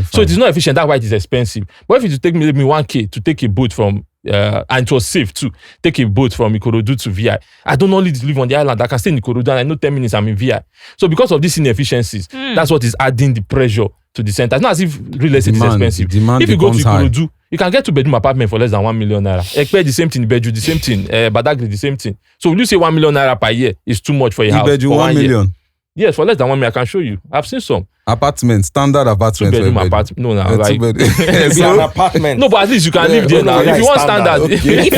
so. So it is not efficient. That's why it is expensive. But if it take me 1K to take a boat from, and it was safe too, take a boat from Ikorodu to VI. I don't only live on the island. I can stay in Ikorodu and I know 10 minutes I'm in VI. So because of these inefficiencies, that's what is adding the pressure to the center. It's not as if real estate is expensive. If you go to Ikorodu, you can get 2-bedroom apartment for less than 1 million naira. Ekpe, the same thing. Bedroom, the same thing. Badagry, the same thing. So will you say 1 million naira per year is too much for a house? Bedroom, 1 million. Year? Yes, for less than 1 million, I can show you. I've seen some. Apartment, standard apartment. 2-bedroom apartment. No, like an apartment. No, but at least you can live there now. If you want standard, If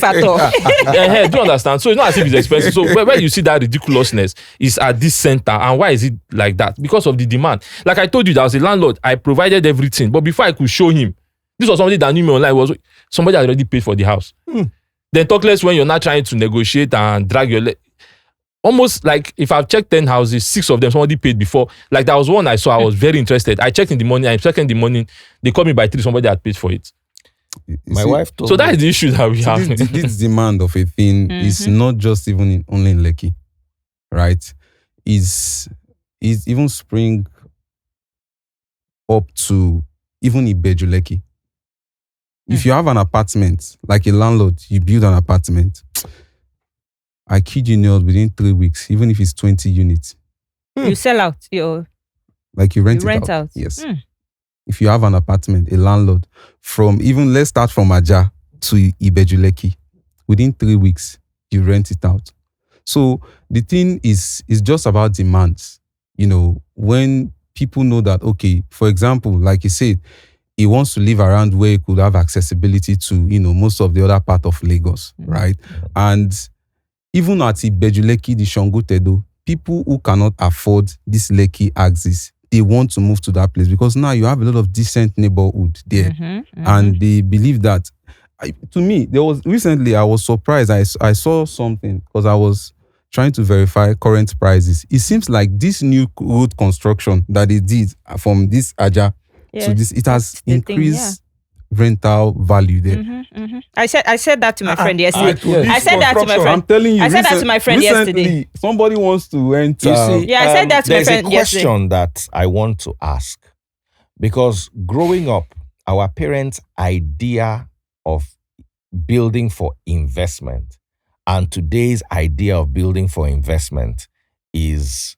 at all. do you understand? So it's not as if it's expensive. So where you see that ridiculousness is at this center. And why is it like that? Because of the demand. Like I told you, there was a landlord. I provided everything, but before I could show him, this was somebody that knew me online. Was somebody that already paid for the house. Then talk less when you're not trying to negotiate and drag your leg. Almost like if I've checked 10 houses, 6 of them somebody paid before. Like there was one I saw, I was very interested. I checked in the morning, I checked in the morning. They called me by 3, somebody had paid for it. My wife told me. So that is the issue that we have. This demand of a thing is not just even only in Lekki, right? Is even spring up to even Ibeju Lekki. If you have an apartment, like a landlord, you build an apartment, I kid you not, within 3 weeks, even if it's 20 units. You sell out. Like you rent it out. Yes. If you have an apartment, a landlord, let's start from Aja to Ibeju Lekki, within 3 weeks, you rent it out. So the thing is just about demands. When people know that, okay, for example, like you said, he wants to live around where he could have accessibility to, most of the other part of Lagos, right? And even at Ibeju Lekki, the Shango Tedo, people who cannot afford this Lekki axis, they want to move to that place because now you have a lot of decent neighborhood there. And they believe that, to me, recently I was surprised. I saw something because I was trying to verify current prices. It seems like this new road construction that they did from this Aja to this, it has increased rental value there. I said that to my friend yesterday. I said that to my friend. I'm telling you. I said that to my friend yesterday. Somebody wants to rent. I said that to my friend yesterday. There's a question that I want to ask. Because growing up, our parents' idea of building for investment and today's idea of building for investment is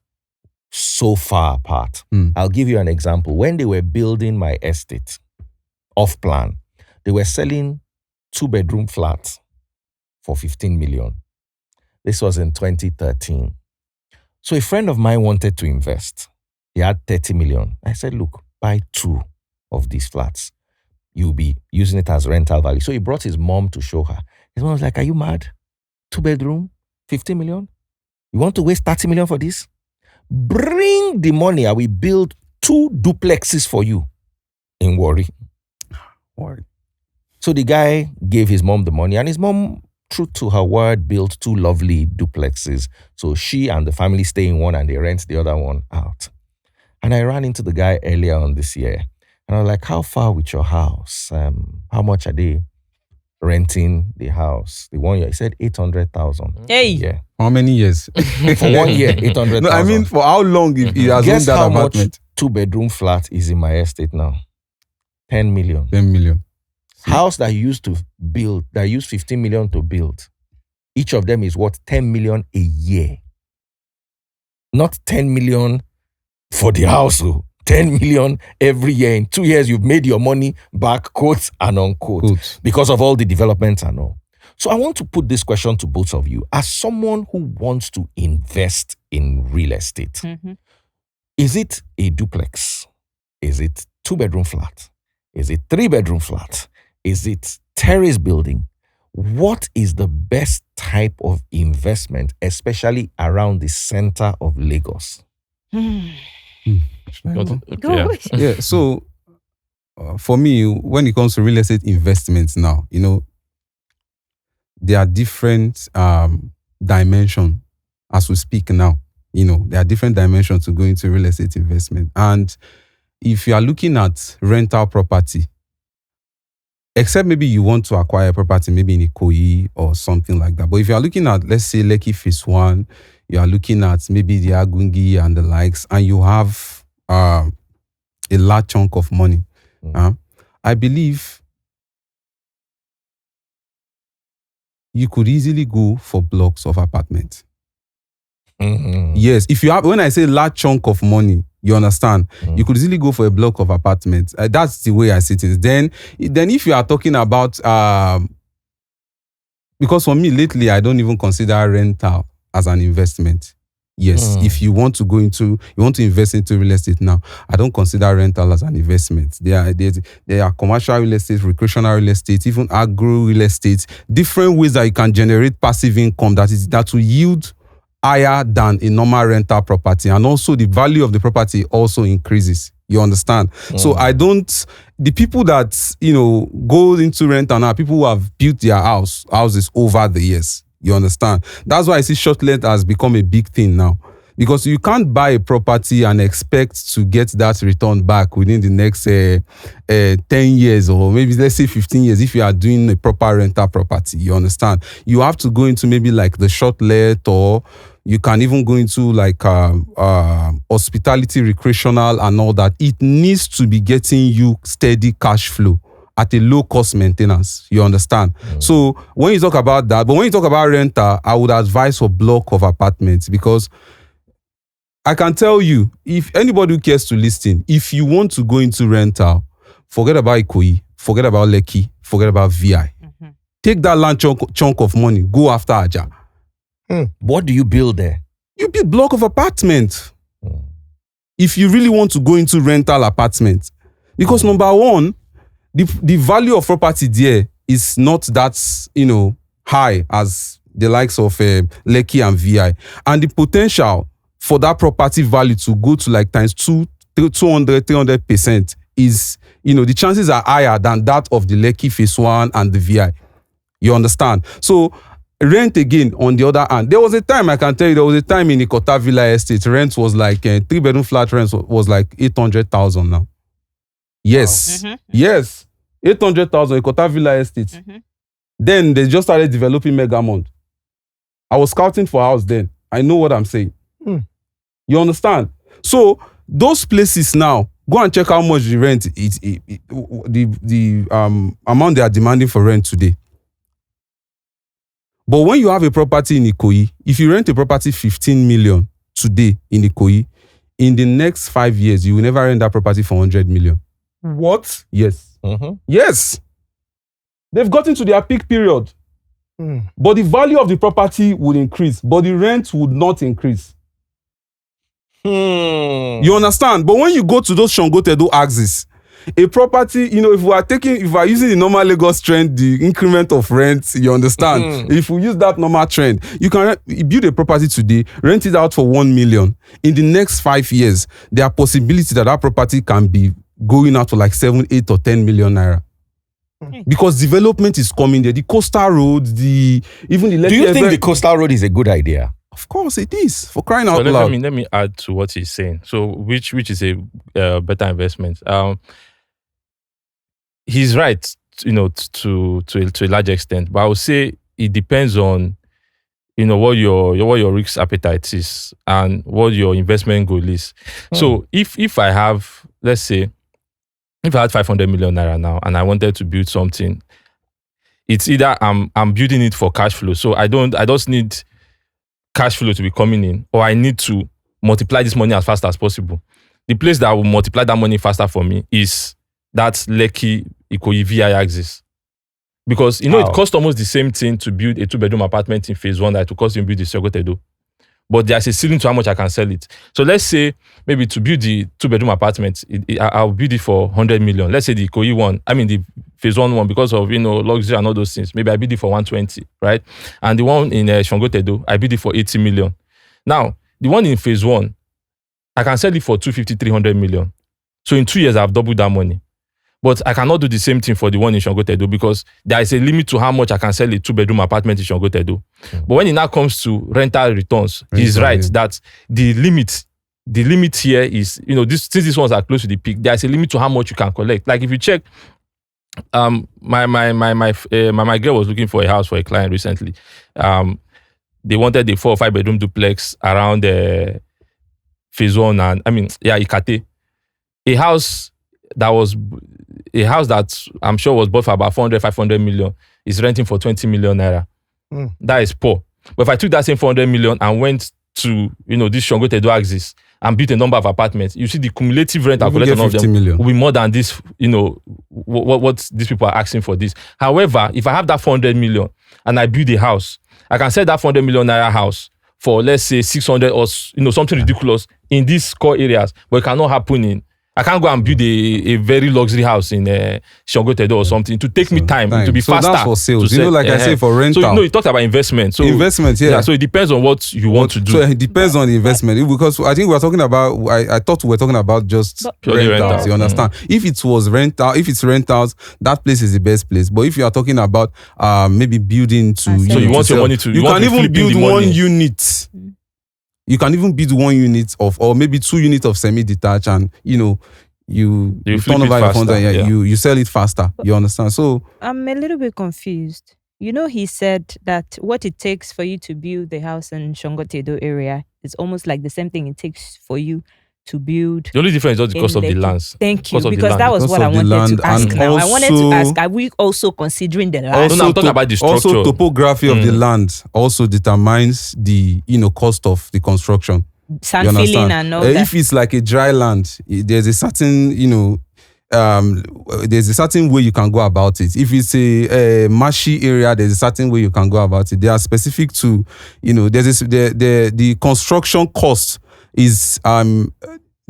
so far apart. I'll give you an example. When they were building my estate, off plan, they were selling 2-bedroom flats for 15 million. This was in 2013. So a friend of mine wanted to invest. He had 30 million. I said, look, buy 2 of these flats. You'll be using it as rental value. So he brought his mom to show her. His mom was like, are you mad? 2-bedroom, 15 million? You want to waste 30 million for this? Bring the money. I will build 2 duplexes for you in Warri. So the guy gave his mom the money, and his mom, true to her word, built 2 lovely duplexes. So she and the family stay in one and they rent the other one out. And I ran into the guy earlier on this year, and I was like, how far with your house? How much are they renting the house? The 1 year. He said 800,000. Hey. Yeah. How many years? For 1 year, 800,000. No, I mean, for how long if he has owned that apartment? Much 2-bedroom flat is in my estate now? 10 million. 10 million. House that you used to build, that used 15 million to build, each of them is worth 10 million a year. Not 10 million for the house, 10 million every year. In 2 years, you've made your money back, quotes and unquote, Quotes. because of all the developments and all. So I want to put this question to both of you. As someone who wants to invest in real estate, Mhm. is it a duplex? Is it 2-bedroom flat? Is it 3-bedroom flat? Is it terrace building? What is the best type of investment, especially around the center of Lagos? Should I You want go? to- Go. yeah. Yeah, so for me, when it comes to real estate investments now, there are different dimensions as we speak now. There are different dimensions to go into real estate investment. And if you are looking at rental property, except maybe you want to acquire property maybe in Ikoyi or something like that. But if you are looking at, let's say, Lekki Phase 1, you are looking at maybe the Agungi and the likes, and you have a large chunk of money, I believe you could easily go for blocks of apartments. Mhm. Yes, if you have, when I say large chunk of money, you understand, you could easily go for a block of apartments. That's the way I see things. Then if you are talking about, because for me lately, I don't even consider rental as an investment. Yes, if you want to invest into real estate now, I don't consider rental as an investment. There are commercial real estate, recreational real estate, even agro real estate, different ways that you can generate passive income that will yield higher than a normal rental property, and also the value of the property also increases. You understand? So the people that go into rental now, people who have built their houses over the years. You understand? That's why I see short let has become a big thing now. Because you can't buy a property and expect to get that return back within the next 10 years or maybe let's say 15 years if you are doing a proper rental property. You understand? You have to go into maybe like the short let, or you can even go into like hospitality, recreational and all that. It needs to be getting you steady cash flow at a low cost maintenance. You understand? So when you talk about that, but when you talk about rental, I would advise a block of apartments, because I can tell you, if anybody who cares to listen, if you want to go into rental, forget about Ikoyi, forget about Lekki, forget about VI. Take that land chunk of money, go after Aja. What do you build there? You build block of apartment. If you really want to go into rental apartment, because number one, the value of property there is not that high as the likes of Lekki and VI, and the potential for that property value to go to like times 200-300% is, the chances are higher than that of the Lekki Phase 1 and the VI. You understand? So rent again, on the other hand, there was a time, I can tell you, there was a time in Ikota Villa Estate, rent was like 3-bedroom flat rent was like 800,000 now. Yes. Wow. Yes. 800,000 Ikota Villa Estate. Then they just started developing Megamond. I was scouting for a house then. I know what I'm saying. You understand? So those places now, go and check how much the rent the amount they are demanding for rent today. But when you have a property in Ikoyi, if you rent a property 15 million today in Ikoyi, in the next 5 years, you will never rent that property for 100 million. What? Yes. Yes. They've gotten to their peak period. But the value of the property would increase, but the rent would not increase. You understand? But when you go to those Shangotedo axis, a property, if we are using the normal Lagos trend, the increment of rent, you understand? If we use that normal trend, you can build a property today, rent it out for 1 million. In the next 5 years, there are possibilities that property can be going out to like 7, 8 or 10 million naira. Because development is coming there. The coastal road, even the... Do you think the coastal road is a good idea? Of course it is, for crying So out let loud. me add to what he's saying. So which is a better investment? He's right, to a large extent, but I would say it depends on what your risk appetite is and what your investment goal is. So if I have, let's say, if I had 500 million naira now and I wanted to build something, it's either I'm building it for cash flow, so I just need cash flow to be coming in, or I need to multiply this money as fast as possible. the place that will multiply that money faster for me is that Lekki Ikoyi VI axis. Because, you know, it costs almost the same thing to build a 2-bedroom apartment in phase 1 that it will cost you to build the Sogotedo. But there's a ceiling to how much I can sell it. So let's say maybe to build the 2-bedroom apartment, I'll build it for 100 million. Let's say the Ikoyi one, the phase 1 because of, luxury and all those things. Maybe I build it for 120, right? And the one in Shongotedo, I build it for 80 million. Now, the one in phase 1, I can sell it for 250, 300 million. So in 2 years, I've doubled that money. But I cannot do the same thing for the one in Shongotedo because there is a limit to how much I can sell a 2-bedroom apartment in Shongotedo. But when it now comes to rental returns, he's right that the limit here is, since these ones are close to the peak, there is a limit to how much you can collect. Like if you check, my girl was looking for a house for a client recently. They wanted a 4 or 5 bedroom duplex around phase 1 and Ikate. A house that I'm sure was bought for about 400, 500 million is renting for 20 million naira. That is poor. But if I took that same 400 million and went to, this Shongotedo axis and built a number of apartments, you see the cumulative rent I've collected of them will be more than this, what these people are asking for this. However, if I have that 400 million and I build a house, I can sell that 400 million naira house for, let's say, 600 or, something ridiculous in these core areas, but it cannot happen in. I can't go and build a very luxury house in Shongotedo or something to take me time to be faster. So that's for sales. I say for rental. So you talked about investment. So investment, yeah. So it depends on what you want to do. So it depends on the investment because I think we're talking about. I thought we were talking about just rentals. You understand? If it's rentals, that place is the best place. But if you are talking about maybe building to, so you want your money to. You can even build one unit. You can even build 1 unit or maybe 2 units of semi-detached and, you turn over your funds and you sell it faster. You understand? So I'm a little bit confused. He said that what it takes for you to build the house in Shongotedo area is almost like the same thing it takes for you to build. The only difference is just the cost of the lands. Thank you, because that was what I wanted to ask now. I wanted to ask, are we also considering the land? I'm talking about the structure. Also, topography of the land also determines the cost of the construction. Sand filling and all that. If it's like a dry land, there's a certain, there's a certain way you can go about it. If it's a marshy area, there's a certain way you can go about it. They are specific to, the construction cost is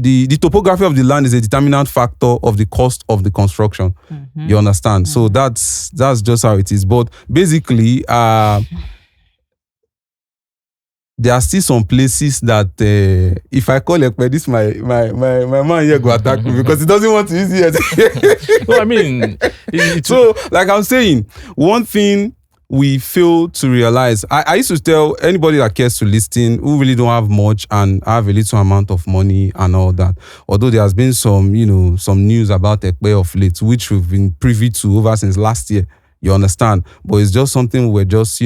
the topography of the land is a determinant factor of the cost of the construction. You understand? So that's just how it is. But basically, there are still some places that if I call Ekpe, this my man here go attack me because he doesn't want to use it. No, so like I'm saying, one thing we fail to realize. I used to tell anybody that cares to listen, who really don't have much and have a little amount of money and all that. Although there has been some news about Ekpe of late, which we've been privy to over since last year. You understand? But it's just something we're just,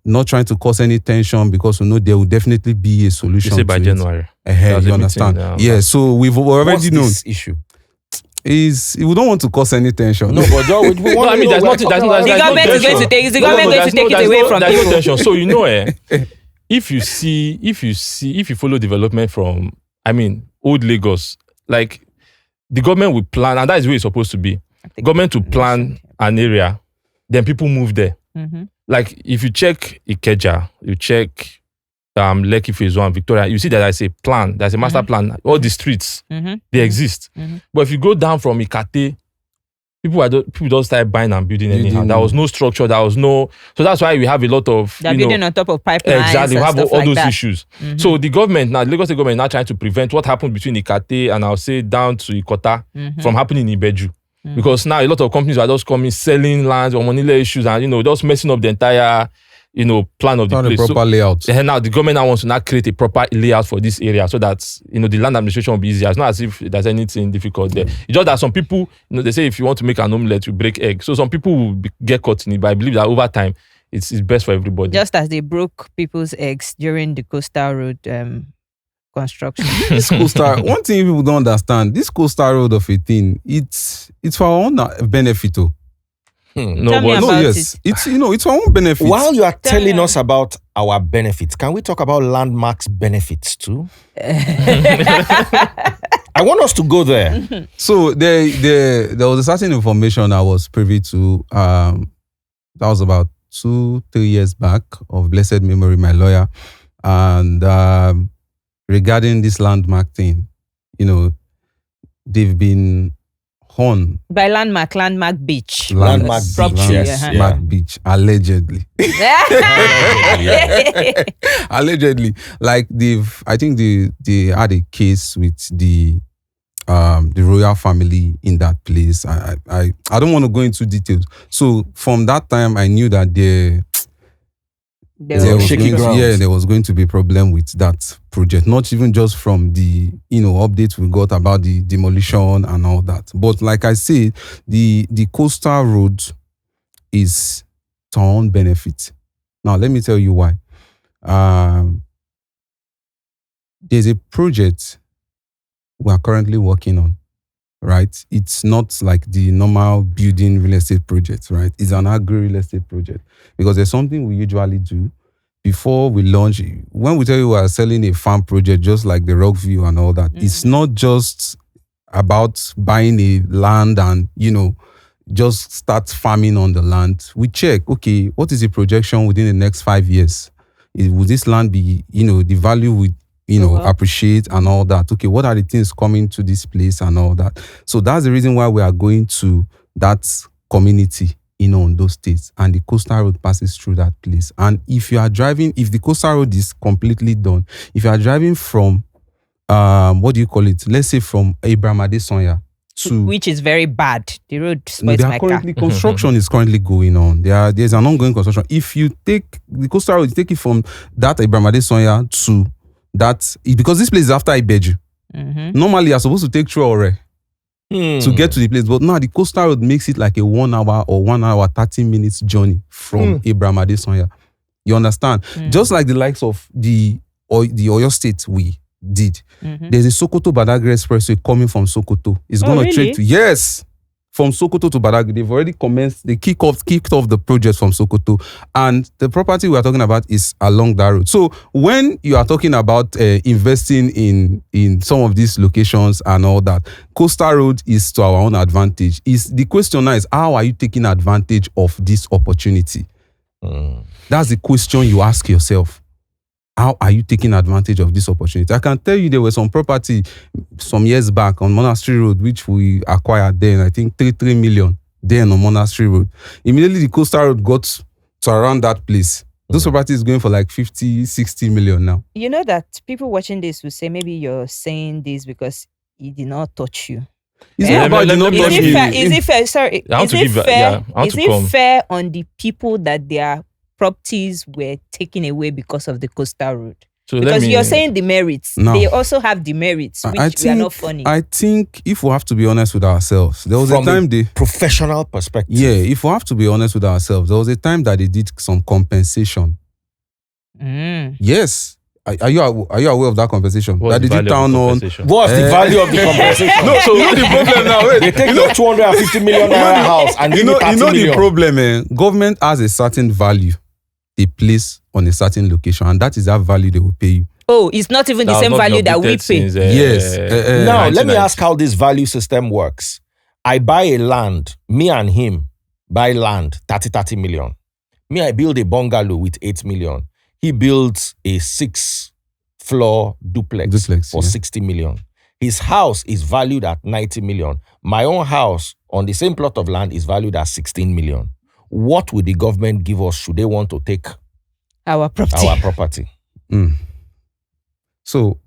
not trying to cause any tension because we know there will definitely be a solution. You say by January. You understand? Yeah. So we've already known this issue. We don't want to cause any tension. No, but we want there's nothing. The government is going to take it away from there's people. no tension. So if you follow development from old Lagos, like the government will plan, and that is where it's supposed to be. Government will plan an area, then people move there. Like if you check Ikeja, you check Lekki Phase 1, Victoria, you see that there's a plan, there's a master plan. All the streets, they exist. But if you go down from Ikate, people don't start buying and building anyhow. There was no structure, there was no. So that's why we have a lot of. They're building on top of pipelines. Exactly, we have all like those that. issues. So the government now, the Lagos State government, now trying to prevent what happened between Ikate and I'll say down to Ikota from happening in Ibeju. Because now a lot of companies are just coming, selling lands or money issues and just messing up the entire plan of the place. The proper layout. And now the government now wants to now create a proper layout for this area so that the land administration will be easier. It's not as if there's anything difficult there. It's just that some people, they say if you want to make an omelette, you break egg. So some people will get caught in it, but I believe that over time it's best for everybody. Just as they broke people's eggs during the coastal road construction. This coastal, one thing people don't understand, this coastal road of a thing, it's for our own benefit. No, Tell me but about No, yes, it. it's it's our own benefit. While you are Tell telling me. us about our benefits, can we talk about landmarks benefits too? I want us to go there. So there was a certain information I was privy to. That was about 2-3 years back of blessed memory, my lawyer, and regarding this landmark thing, they've been on By landmark beach. Landmark beach, Property, yes, uh-huh. landmark beach allegedly. Allegedly, like I think they had a case with the royal family in that place. I don't want to go into details. So from that time, I knew that there was shaky going to, grounds. there was going to be a problem with that project. Not even just from the updates we got about the demolition and all that, but like I said, the coastal road is to our own benefit. Now let me tell you why. There's a project we are currently working on, right? It's not like the normal building real estate project, right? It's an agri real estate project because there's something we usually do before we launch. When we tell you we are selling a farm project, just like the Rockview and all that, it's not just about buying a land and, just start farming on the land. We check, okay, what is the projection within the next 5 years? Will this land be, the value would appreciate and all that. Okay, what are the things coming to this place and all that? So that's the reason why we are going to that community, on those states, and the coastal road passes through that place. And if the coastal road is completely done, if you are driving from, what do you call it? Let's say from Abraham Adesanya to, Which is very bad. The road no, spoils they are my car. currently construction is currently going on. There's an ongoing construction. If you take the coastal road, you take it from that Abraham Adesanya to that, because this place is after Ibeju. Normally, you're supposed to take through Ore to get to the place, but now the coastal road makes it like a 1 hour or 1 hour 30 minutes journey from Abraham Adesanya. You understand? Just like the likes of the Oyo State we did. There's a Sokoto Badagry Expressway coming from Sokoto. It's going to really? trade to, yes, from Sokoto to Badagry. They've already commenced. They kicked off the project from Sokoto, and the property we are talking about is along that road. So when you are talking about investing in some of these locations and all that, coastal road is to our own advantage. The question now is, how are you taking advantage of this opportunity? That's the question you ask yourself. How are you taking advantage of this opportunity? I can tell you there was some property some years back on Monastery Road, which we acquired then, I think 3 million then on Monastery Road. Immediately the coastal road got to around that place. Those properties going for like 50-60 million now. You know that people watching this will say maybe you're saying this because it did not touch you. It's Yeah. not about Let- the let- not let Is me- it touching fair? you. Is it fair? Sorry. I want Is to it give- fair? yeah, I want Is to it come. fair on the people that their properties were taken away because of the coastal road? So let Because me- you're saying demerits. No. They also have demerits, which we are not funny. I think if we have to be honest with ourselves, there was From a time the professional perspective. if we have to be honest with ourselves, there was a time that they did some compensation. Yes. Are you aware of that compensation? What's that the they did value of town the on. compensation? What's the value of the compensation? No, so you know the problem now. Wait. They take your 250 million naira house and give you 30 the million. problem, government has a certain value they place on a certain location, and that is that value they will pay you. Oh, it's not even the That was same not value that we updated pay. since, Yes. Now, let me 1990. ask how this value system works. I buy a land, me and him buy land, 30 million. Me, I build a bungalow with 8 million. He builds a 6-floor duplex for 60 million. His house is valued at 90 million. My own house on the same plot of land is valued at 16 million. What would the government give us should they want to take Our property. our property? So,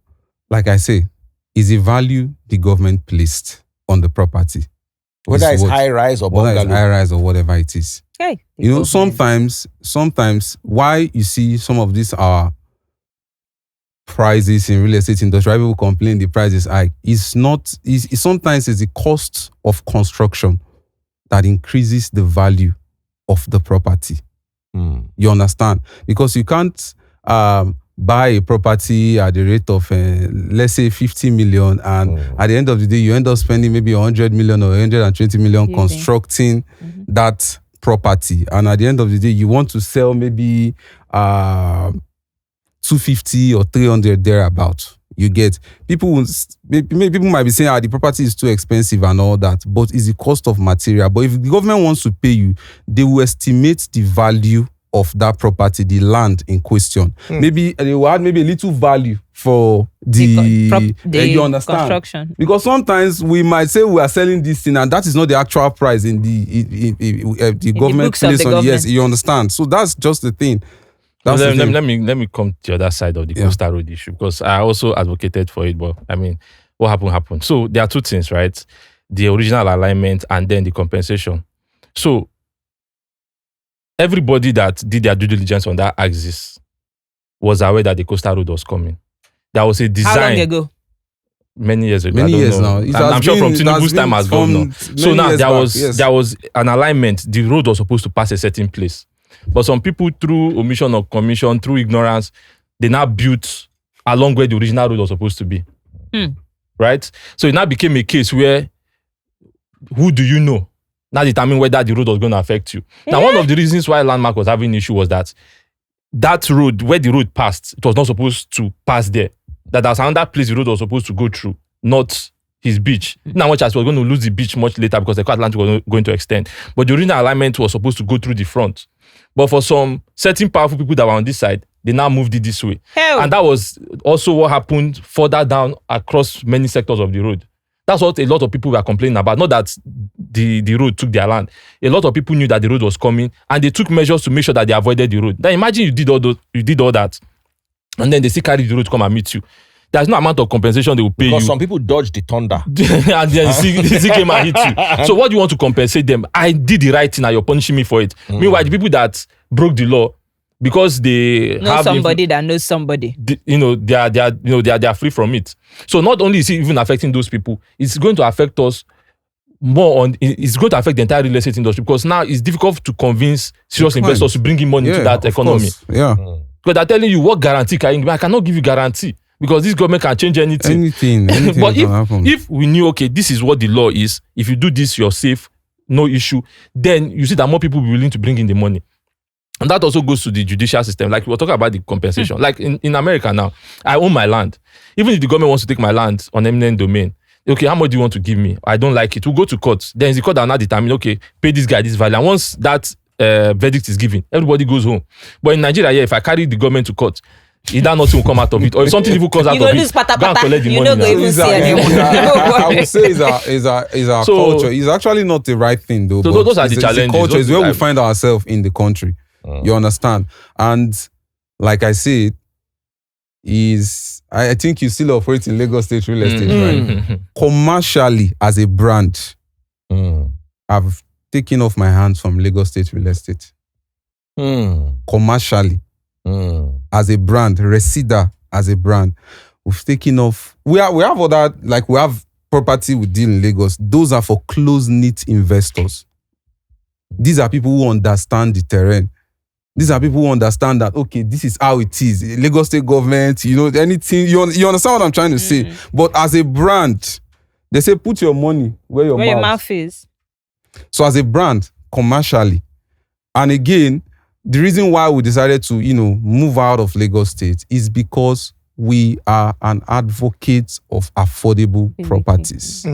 like I say, is the value the government placed on the property. Whether Is it's what- high rise or whether it's bungalow. high rise or whatever it is. Hey, the You know, government. sometimes why you see some of these prices in real estate industry, why people complain the price is high. Sometimes it's the cost of construction that increases the value of the property. You understand? Because you can't buy a property at the rate of let's say 50 million, and at the end of the day you end up spending maybe 100 million or 120 million Building. constructing that property, and at the end of the day, you want to sell maybe 250 or 300 thereabout. You get people people might be saying, the property is too expensive and all that, but it's the cost of material. But if the government wants to pay you, they will estimate the value of that property, the land in question. Maybe they will add maybe a little value for the you understand? Construction. Because sometimes we might say we are selling this thing and that is not the actual price in the government books of place the on. government. Yes, you understand. So that's just the thing. That's the thing. Let me come to the other side of the coastal road issue, because I also advocated for it, but I mean, what happened. So there are two things, right? The original alignment and then the compensation. So everybody that did their due diligence on that axis was aware that the coastal road was coming. There was a design. How long ago? Many years ago. Many years know. now. It I'm has sure been- from it Tinubu's has time been as from governor. So many now years there back, was yes. there was an alignment. The road was supposed to pass a certain place, but some people, through omission or commission, through ignorance, they now built along where the original road was supposed to be. Right? So it now became a case where who do you know now determine whether the road was going to affect you. Now, one of the reasons why Landmark was having issue was that road, where the road passed, it was not supposed to pass there. That there was another place the road was supposed to go through, not his beach. Now, much as we're going to lose the beach much later because the Atlantic was going to extend. But the original alignment was supposed to go through the front. But for some certain powerful people that were on this side, they now moved it this way. Hell. And that was also what happened further down across many sectors of the road. That's what a lot of people were complaining about. Not that the road took their land. A lot of people knew that the road was coming and they took measures to make sure that they avoided the road. Now imagine you did all that, and then they still carry the road to come and meet you. There's no amount of compensation they will pay Because you. some people dodged the thunder. And then he came and hit you. So what do you want to compensate them? I did the right thing and you're punishing me for it. Meanwhile, the people that broke the law, because they Know have somebody that knows somebody. they are free from it. So not only is it even affecting those people, it's going to affect us more it's going to affect the entire real estate industry, because now it's difficult to convince serious can't. investors to bring in money into that of economy. course. Yeah. Because they're telling you, what guarantee can you give? I cannot give you guarantee because this government can change anything. Anything But can happen. if we knew, okay, this is what the law is, if you do this, you're safe, no issue, then you see that more people will be willing to bring in the money. And that also goes to the judicial system. Like we were talking about the compensation. Like in America now, I own my land. Even if the government wants to take my land on eminent domain, okay, how much do you want to give me? I don't like it. We'll go to court. Then it's the court that will now determine, okay, pay this guy this value. And once that verdict is given, everybody goes home. But in Nigeria, if I carry the government to court, either nothing will come out of it, or if something even comes out You of go it, lose pata go and pata. collect the You money no go now. even It's see a- anyone. I would say is our So- culture. It's actually not the right thing though. So but those are the it's challenges. culture is Those- where we find ourselves in the country. You understand? And like I said, I think you still operate in Lagos State real estate, right? Commercially, as a brand, I've taken off my hands from Lagos State real estate. Commercially, as a brand, Resida as a brand, we've taken off. We have other, like we have property we deal in Lagos. Those are for close-knit investors. These are people who understand the terrain. These are people who understand that, okay, this is how it is. Lagos State government, anything. You understand what I'm trying to say? But as a brand, they say put your money where your mouth is. So as a brand, commercially, and again, the reason why we decided to, move out of Lagos State is because we are an advocate of affordable properties.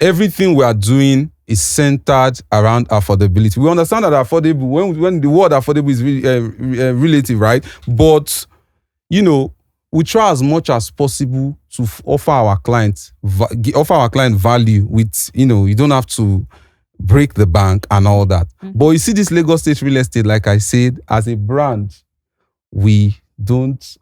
Everything we are doing is centered around affordability. We understand that affordable, when the word affordable is relative, right? But, we try as much as possible to offer our clients value with, you don't have to break the bank and all that. But you see this Lagos State real estate, like I said, as a brand, we don't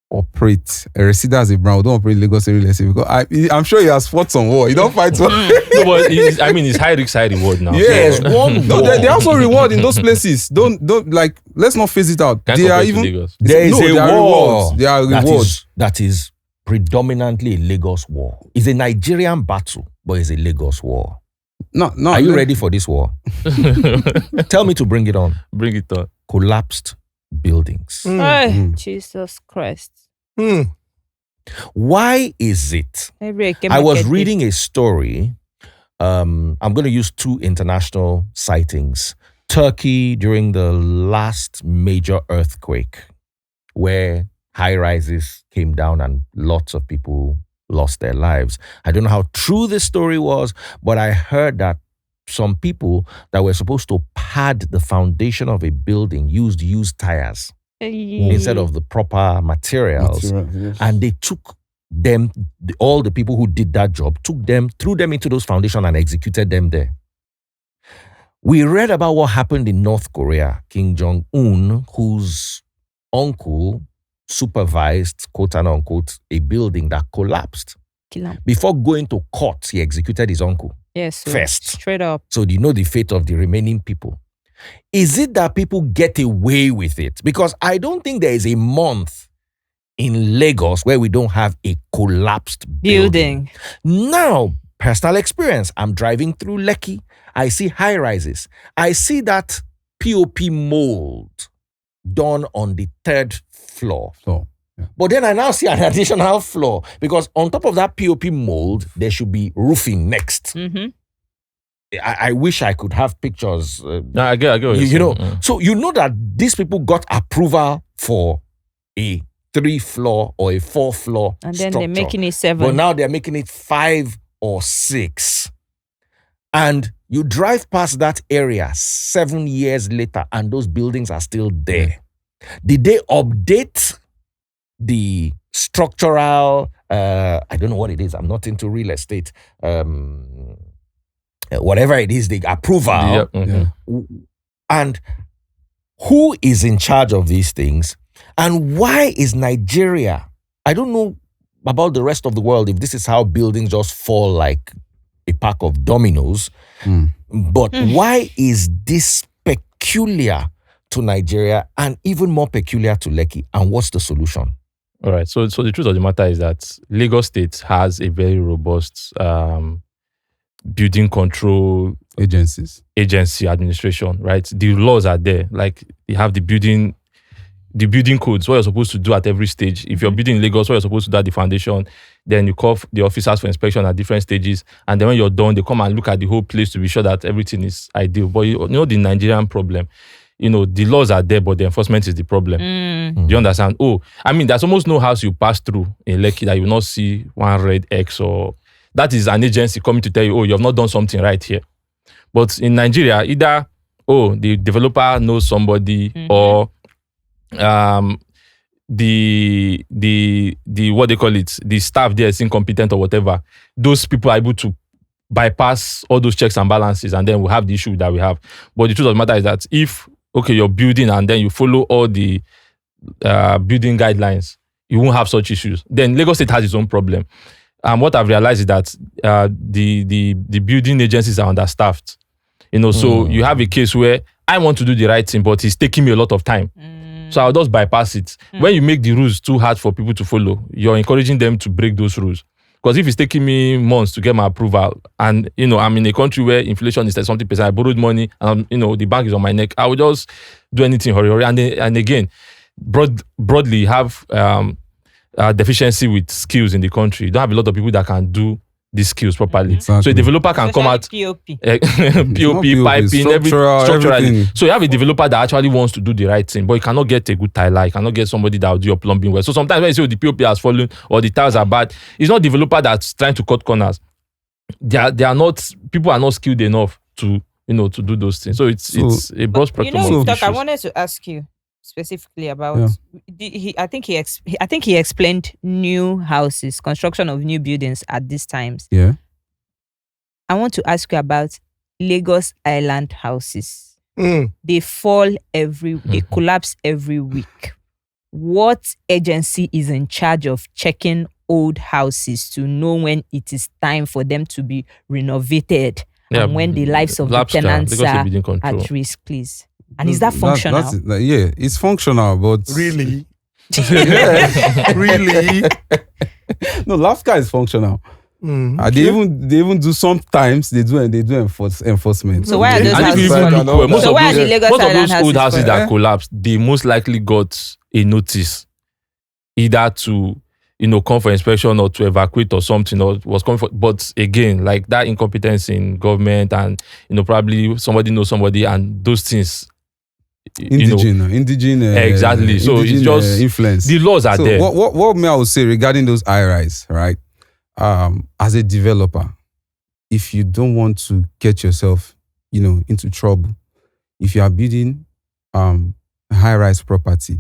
operate. Resida as a brand, we don't operate Lagos State real estate because I'm sure he has fought some war. He don't fight war. No, but it's high risk, high reward now. Yes, So- no, they also reward in those places. Don't like. Let's not face it out. Can't They are compare to even. Lagos. There is they a are war. rewards. They are That rewards. that is predominantly a Lagos war. It's a Nigerian battle, but it's a Lagos war. No. Are you ready for this war? Tell me to bring it on. Bring it on. Collapsed buildings. Oh, Jesus Christ. Why is it? I was reading a story I'm going to use 2 international sightings. Turkey during the last major earthquake, where high rises came down and lots of people lost their lives. I don't know how true this story was, but I heard that some people that were supposed to pad the foundation of a building used used tires instead of the proper materials. Yes. And they took them, all the people who did that job, threw them into those foundations and executed them there. We read about what happened in North Korea. Kim Jong-un, whose uncle supervised, quote and unquote, a building that collapsed. Before going to court, he executed his uncle. Yes. First. Straight up. So do you know the fate of the remaining people? Is it that people get away with it? Because I don't think there is a month in Lagos where we don't have a collapsed building. Now, personal experience. I'm driving through Lekki. I see high rises. I see that POP mold done on the 3rd floor. So, yeah. But then I now see an additional floor because on top of that POP mold, there should be roofing next. Mm-hmm. I wish I could have pictures. No, I get what you're You know, saying. so you know that these people got approval for a 3-floor or a 4-floor And then structure. they're making it 7. But now they're making it 5 or 6. And you drive past that area 7 years later and those buildings are still there. Did they update the structural, I don't know what it is. I'm not into real estate. Whatever it is, the approval. Yeah, mhm. And who is in charge of these things? And why is Nigeria, I don't know about the rest of the world, if this is how buildings just fall like a pack of dominoes, but why is this peculiar to Nigeria and even more peculiar to Lekki? And what's the solution? All right. So the truth of the matter is that Lagos State has a very robust building control agency administration, right? The laws are there. Like you have the building codes, what you're supposed to do at every stage. If you're building in Lagos, what you're supposed to do at the foundation, then you call the officers for inspection at different stages. And then when you're done, they come and look at the whole place to be sure that everything is ideal. But you know the Nigerian problem, the laws are there, but the enforcement is the problem. Do you understand? There's almost no house you pass through in Lekki that you will not see one red X, or that is an agency coming to tell you, you have not done something right here. But in Nigeria, either, the developer knows somebody, or the what they call it, the staff there is incompetent or whatever. Those people are able to bypass all those checks and balances, and then we'll have the issue that we have. But the truth of the matter is that if, you're building and then you follow all the building guidelines, you won't have such issues. Then Lagos State has its own problem. What I've realized is that the building agencies are understaffed. So you have a case where I want to do the right thing, but it's taking me a lot of time. So I'll just bypass it. When you make the rules too hard for people to follow, you're encouraging them to break those rules. Because if it's taking me months to get my approval, and I'm in a country where inflation is at something percent, I borrowed money, and the bank is on my neck, I will just do anything hurry. And again, broadly have deficiency with skills in the country. You don't have a lot of people that can do these skills properly. Exactly. So a developer can come out POP. POP, piping, structurally. So you have a developer that actually wants to do the right thing, but you cannot get a good tiler. You cannot get somebody that will do your plumbing well. So sometimes when you say the POP has fallen or the tiles are bad, it's not developer that's trying to cut corners. They are not, people are not skilled enough to to do those things. So it's a broad spectrum of Doc, issues. I wanted to ask you specifically about I think he explained new houses, construction of new buildings at these times. Yeah. I want to ask you about Lagos Island houses. They fall they collapse every week. What agency is in charge of checking old houses to know when it is time for them to be renovated and when the lives of the tenants are at risk, please? And is that functional? It's functional, but Really? Really? no, LAFCA is functional. They even do sometimes they do enforcement. So why are those And if you houses even falling? look well, most So of why are those, the Lagos most of Island those old houses that falling? collapsed, they most likely got a notice either to, come for inspection or to evacuate or something, or was coming for. But again, like that incompetence in government, and probably somebody knows somebody, and those things. Indigene. Exactly. So it's just influence. The laws are so there. What may I would say regarding those high-rise, right? As a developer, if you don't want to get yourself, into trouble, if you are building high-rise property,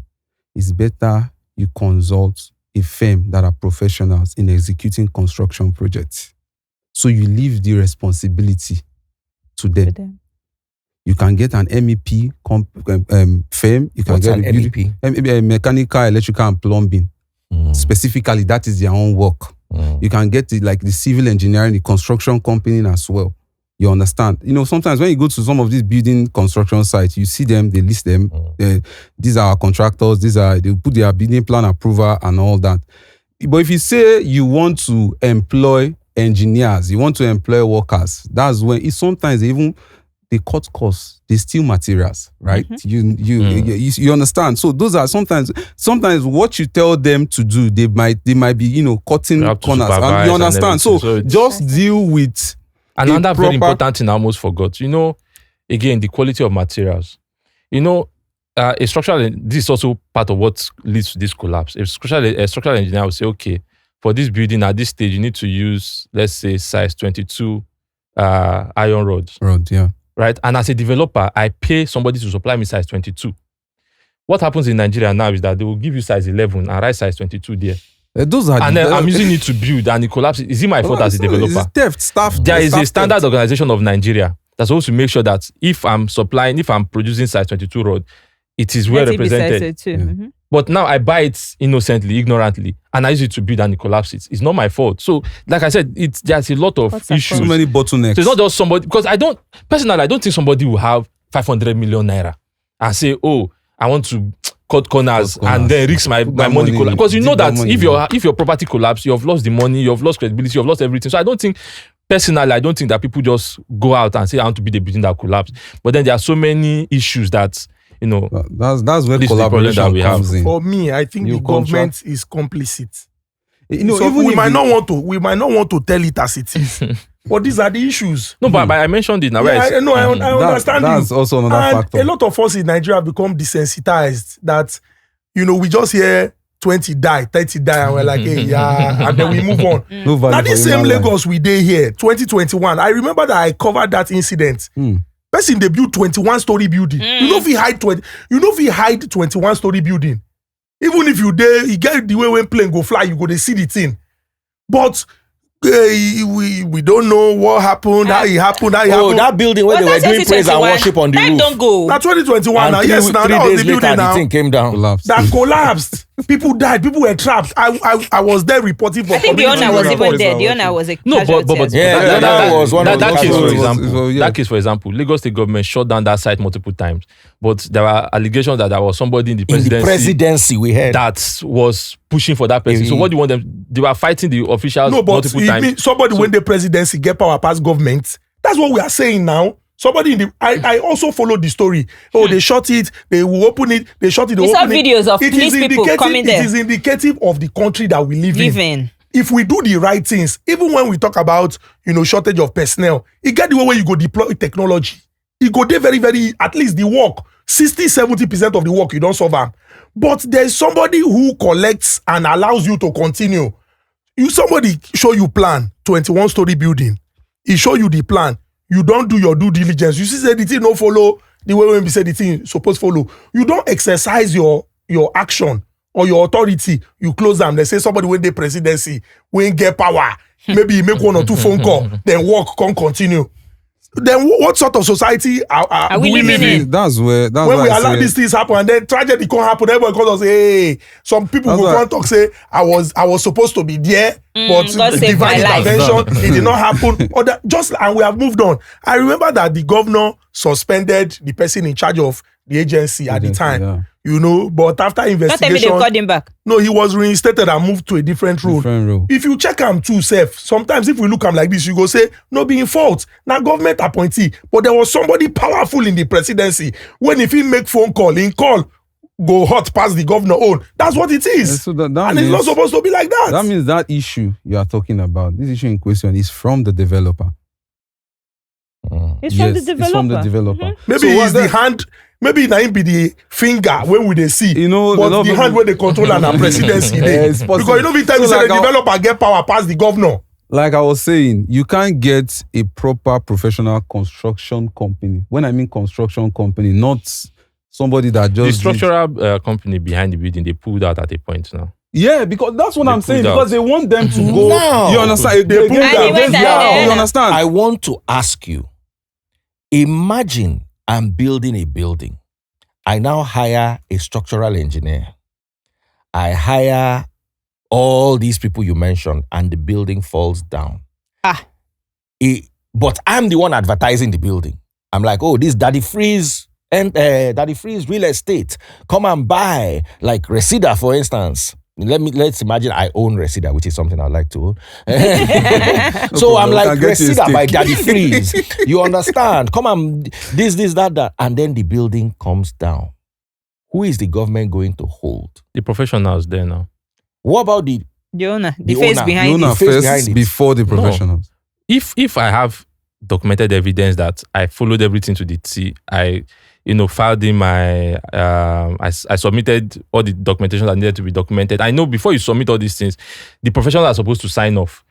it's better you consult a firm that are professionals in executing construction projects. So you leave the responsibility to them. You can get an MEP firm. You can What's get an MEP? Mechanical, electrical, and plumbing. Specifically, that is their own work. You can get the civil engineering, the construction company as well. You understand? Sometimes when you go to some of these building construction sites, you see them, they list them. These are our contractors. They put their building plan approval and all that. But if you say you want to employ engineers, you want to employ workers, that's when sometimes they cut costs, they steal materials, right? You understand? So those are sometimes what you tell them to do, they might be cutting corners. And you understand? So just deal with another very important thing I almost forgot. Again, the quality of materials. A structural, this is also part of what leads to this collapse. A structural engineer will say, okay, for this building at this stage, you need to use, let's say, size 22 iron rods. Right? And as a developer, I pay somebody to supply me size 22. What happens in Nigeria now is that they will give you size 11 and write size 22 there. And then I'm using it to build, and it collapses. Is it my fault as a developer? It's theft, staff. There is a standard organization of Nigeria that's supposed to make sure that if I'm producing size 22 rod, it is well represented. But now I buy it innocently, ignorantly, and I use it to build, and it collapses. It's not my fault. So, like I said, there's a lot of issues. So many bottlenecks. So it's not just somebody, because I don't think somebody will have 500 million naira and say, oh, I want to cut corners and then risk my money collapse. Because you know that if your property collapse, you have lost the money, you have lost credibility, you have lost everything. So I don't think that people just go out and say, I want to be the building that collapse. But then there are so many issues that, that's where collaboration comes in. For me, I think the government is complicit. So even we might not want to tell it as it is. But these are the issues. No, but I mentioned it now. Yeah, I understand. That's also another factor. A lot of us in Nigeria have become desensitized that, we just hear 20 die, 30 die, and we're like, hey, yeah, and then we move on. Now, this same Lagos we day here, 2021, I remember that I covered that incident. Person, they built 21-story building. You know if he hide 21-story building. Even if you there, you get the way when plane go fly, you go to see the thing. But we don't know what happened, how it happened. That building where they were doing praise and worship on the roof. Don't go. Now 2021. And Now, that was the building now. The thing came down. That collapsed. People died. People were trapped. I was there reporting for. I think the owner was even there. The owner was a casualty. That was one of that those case, for cases. example. That case, for example, Lagos State government shut down that site multiple times, but there were allegations that there was somebody in the presidency we heard that was pushing for that person. So what do you want them? They were fighting the officials multiple times. Somebody when the presidency get power past government. That's what we are saying now. Somebody in the I also followed the story. Oh, they shot it, they will open it, they shot it, they We saw open it. videos of police people coming there. It is indicative of the country that we live in. If we do the right things, even when we talk about shortage of personnel, it get the way where you go deploy technology. It go there very, very, at least the work, 60-70% of the work you don't solve them. But there's somebody who collects and allows you to continue. Somebody show you plan, 21-story building. He show you the plan. You don't do your due diligence. You see, say the thing no follow the way when we say the thing supposed follow. You don't exercise your action or your authority. You close them. They say somebody when they presidency, when get power, maybe you make one or two phone call, then work can continue. Then what sort of society are we living in? That's when we allow these things happen, and then tragedy can't happen. Everybody calls us, hey, some people go on talk say I was supposed to be there, but divine intervention, it did not happen. And we have moved on. I remember that the governor suspended the person in charge of the agency at the time. But after investigation, they called him back. No, he was reinstated and moved to a different role. If you check him too, safe. Sometimes if we look him like this, you go say, no, be in fault. Now government appointee, but there was somebody powerful in the presidency. When if he make phone call, go hot past the governor own. That's what it is. So that And it's means, not supposed to be like that. that means that issue you are talking about, this issue in question, is from the developer. It's from the Yes, developer. it's from the developer. Maybe So it's what's the that? hand, maybe it might be the finger when we they see. You know, but a lot the of hand people- where they control and our presidency. Yeah, dey. it's possible. Because you know, every time So you say like the developer get power past the governor. Like I was saying, you can't get a proper professional construction company. When I mean construction company, not somebody that The just structural company behind the building, they pulled out at a point now. Yeah, because that's what They I'm saying. pulled Because out. they want them to go. No. You understand? They pulled out. And he went there. You understand? I want to ask you, imagine I'm building a building. I now hire a structural engineer. I hire all these people you mentioned, and the building falls down. But I'm the one advertising the building. I'm like, oh, this Daddy Freeze and Daddy Freeze real estate. Come and buy, like Reseda, for instance. Let's imagine I own Reseda, which is something I like to own. So I'm problem. like, Can get you a Reseda by stake. Daddy Freeze. You understand? Come on, this, that. And then the building comes down. Who is the government going to hold? The professionals there now. What about the owner, the The face owner. behind You it. know, face behind first it. before the professionals. If I have documented evidence that I followed everything to the T, I filed in my I submitted all the documentation that needed to be documented. I know before you submit all these things, the professionals are supposed to sign off.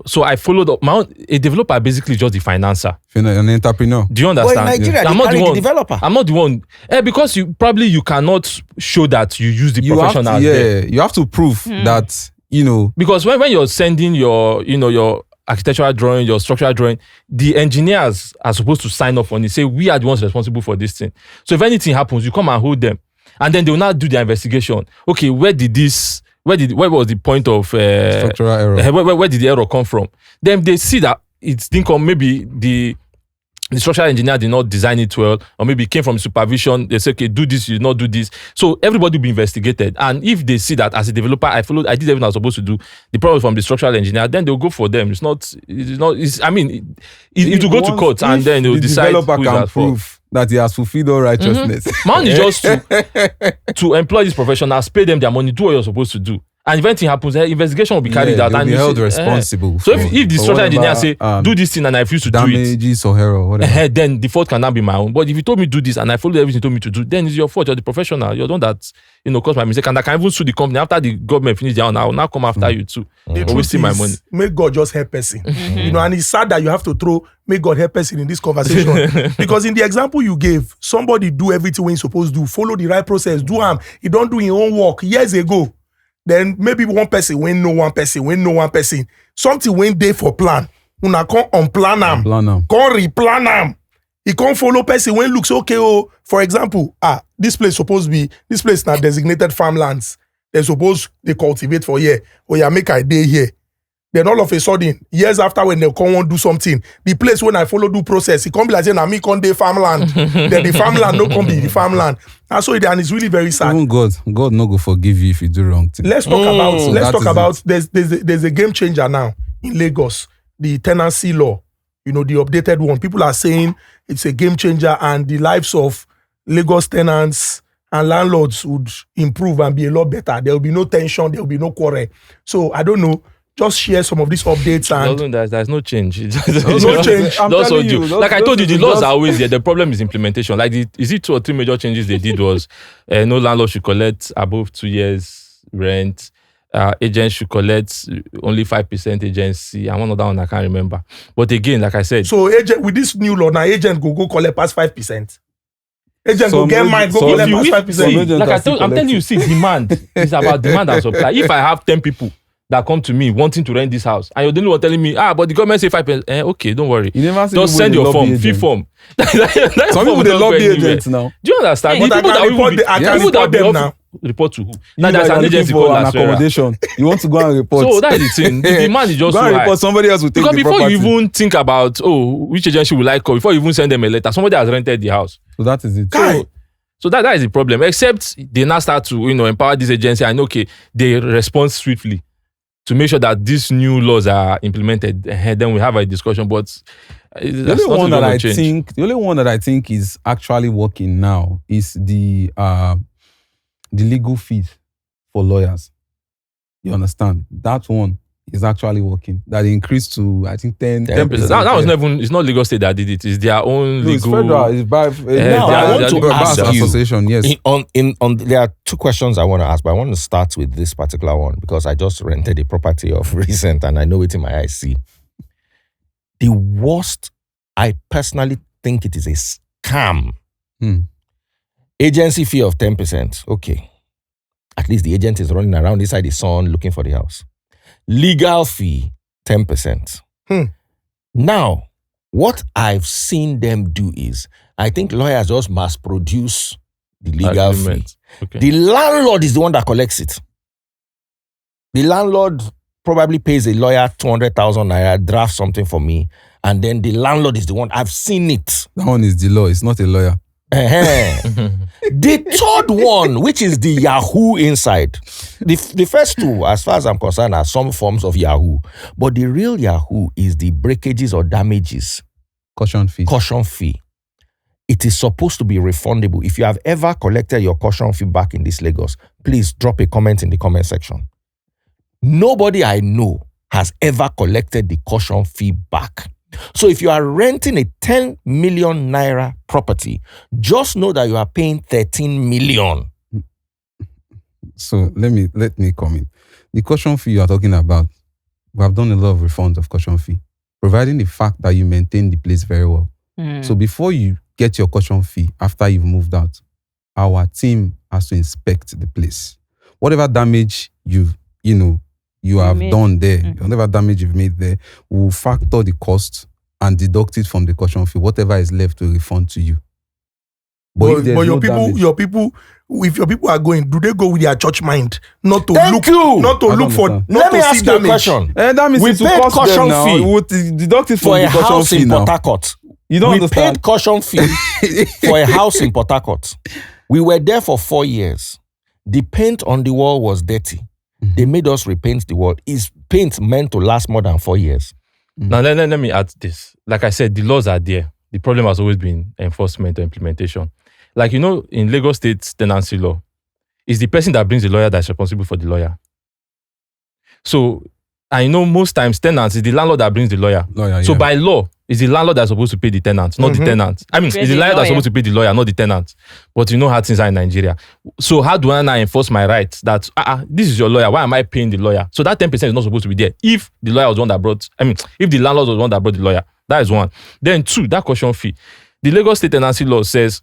So I followed up. A developer basically just the financer. If you're an entrepreneur. Do you Well, in understand? Nigeria, I'm they not carry the the one. developer. I'm not the one. Because you cannot show that you use the You have to, professionals there. you have to prove that, Because when you're sending your architectural drawing, your structural drawing, the engineers are supposed to sign off on it. Say we are the ones responsible for this thing. So if anything happens, you come and hold them, and then they will now do their investigation. Okay, where was the point of structural error. where did the error come from? Then they see that it didn't come. Maybe the structural engineer did not design it well, or maybe it came from supervision. They say, okay, do this, you did not do this. So everybody will be investigated. And if they see that as a developer, I did everything I was supposed to do, the problem from the structural engineer, then they'll go for them. It will go to court, and then they'll the decide developer who is can at fault. prove that he has fulfilled all righteousness. Man is just to employ these professionals, pay them their money, do what you're supposed to do. And if anything happens, investigation will be carried out. They'll And be you held see, responsible. So for- if the for structural engineer whatever, say, do this thing and I refuse to do it, damages or error, whatever. then the fault cannot be my own. But if you told me do this and I followed everything you told me to do, then it's your fault. You're the professional. You're the one that caused my mistake. And I can even sue the company after the government finish their own. I will now come after you too. The For truth wasting my is, money. Make God just help person. And it's sad that you have to throw make God help person in this conversation. Because in the example you gave, somebody do everything when he's supposed to do, follow the right process, do he don't do his own work years ago. Then maybe one person when no one person. Something when they for plan. Una can't unplan am. Plan am. Can't replan am. He can't follow person when looks okay. Oh, for example, this place not designated farmlands. They're supposed they cultivate for here. Oh yeah, make a day here. Then all of a sudden, years after when they come and do something, the place when I follow do process, it can't be like saying, me can't day farmland. Then the farmland no can be the farmland. And so and it's really very sad. Even God no go forgive you if you do wrong thing. Let's talk about that is there's a game changer now in Lagos, the tenancy law, the updated one. People are saying it's a game changer and the lives of Lagos tenants and landlords would improve and be a lot better. There will be no tension, there will be no quarrel. So I don't know. Just share some of these updates and There's no change. no change. I'm That's telling what you, do. Like I told you, the those- laws are always there. The problem is implementation. Like, is it 2 or 3 major changes they did was no landlord should collect above 2 years rent. Agents should collect only 5% agency. And one other one I can't remember. But again, like I said, So agent with this new law, now agent go collect past 5%. Agent go Some get agent- mine, go some collect agent- past some 5%. agent like are still I'm telling you, see, demand is about demand and supply. If I have 10 people that come to me wanting to rent this house, and you're the only one telling me, but the government say 5%. Okay, don't worry. You never see Just people send they your lobby form, agents. fee form. Some people they lobby agents now. Do you understand? But The I people can that report will the- I be can people that report be them off- now. Report to who? You Now there's that an are looking agency for called an Nasera. accommodation. You want to go and report. So that is the thing. The demand is just go so and high. report. Somebody else will take Because the before property. you even think about which agency will I call, before you even send them a letter, somebody has rented the house. So that is it. Guy, So that is the problem. Except they now start to empower this agency and they respond swiftly to make sure that these new laws are implemented. Then we have a discussion. But The only one that I think is actually working now is the the legal fees for lawyers. You understand? That one is actually working. That increased to, I think, 10%. 10%. That was never. It's not Lagos State that did it. It's their own No, it's legal. federal. It's by Now, I want to Bar ask you, Association. Yes. There are two questions I want to ask, but I want to start with this particular one because I just rented a property of recent and I know it in my eyes. See, the worst, I personally think it is a scam. Agency fee of 10%. Okay. At least the agent is running around inside the sun looking for the house. Legal fee, 10%. Now, what I've seen them do is, I think lawyers just mass produce the legal fee. Okay. The landlord is the one that collects it. The landlord probably pays a lawyer 200,000 naira, draft something for me, and then the landlord is the one. I've seen it. That one is the law. It's not a lawyer. The third one, which is the Yahoo inside. The first two, as far as I'm concerned, are some forms of Yahoo. But the real Yahoo is the breakages or damages. Caution fee. Caution fee. It is supposed to be refundable. If you have ever collected your caution fee back in this Lagos, please drop a comment in the comment section. Nobody I know has ever collected the caution fee back. So if you are renting a 10 million naira property, just know that you are paying 13 million. So let me come in. The caution fee you are talking about, we have done a lot of refunds of caution fee, providing the fact that you maintain the place very well. So before you get your caution fee, after you've moved out, our team has to inspect the place. Whatever damage you have done there, whatever damage you've made there, we'll factor the cost and deduct it from the caution fee. Whatever is left to refund to you. But your people, if your people are going, do they go with their church mind? Not to Thank look, you. not to I look don't for. understand. Not Let to me see ask you a damage. question. That means We it will paid cost caution them now. fee. We'll deduct it from For the a caution house fee in now. Port Harcourt. You don't We understand. paid caution fee for a house in Port Harcourt. We were there for 4 years. The paint on the wall was dirty. They made us repaint the wall. Is paint meant to last more than 4 years? Now let me add this. Like I said, the laws are there. The problem has always been enforcement or implementation. Like, in Lagos State tenancy law, it's the person that brings the lawyer that's responsible for the lawyer. So I know most times tenants is the landlord that brings the lawyer. So by law, it's the landlord that's supposed to pay the tenant, not the tenant. I mean, it's the lawyer that's supposed to pay the lawyer, not the tenant. But you know how things are in Nigeria. So how do I now enforce my rights that this is your lawyer? Why am I paying the lawyer? So that 10% is not supposed to be there. If the lawyer was the one that brought, if the landlord was the one that brought the lawyer, that is one. Then two, that caution fee. The Lagos State tenancy law says,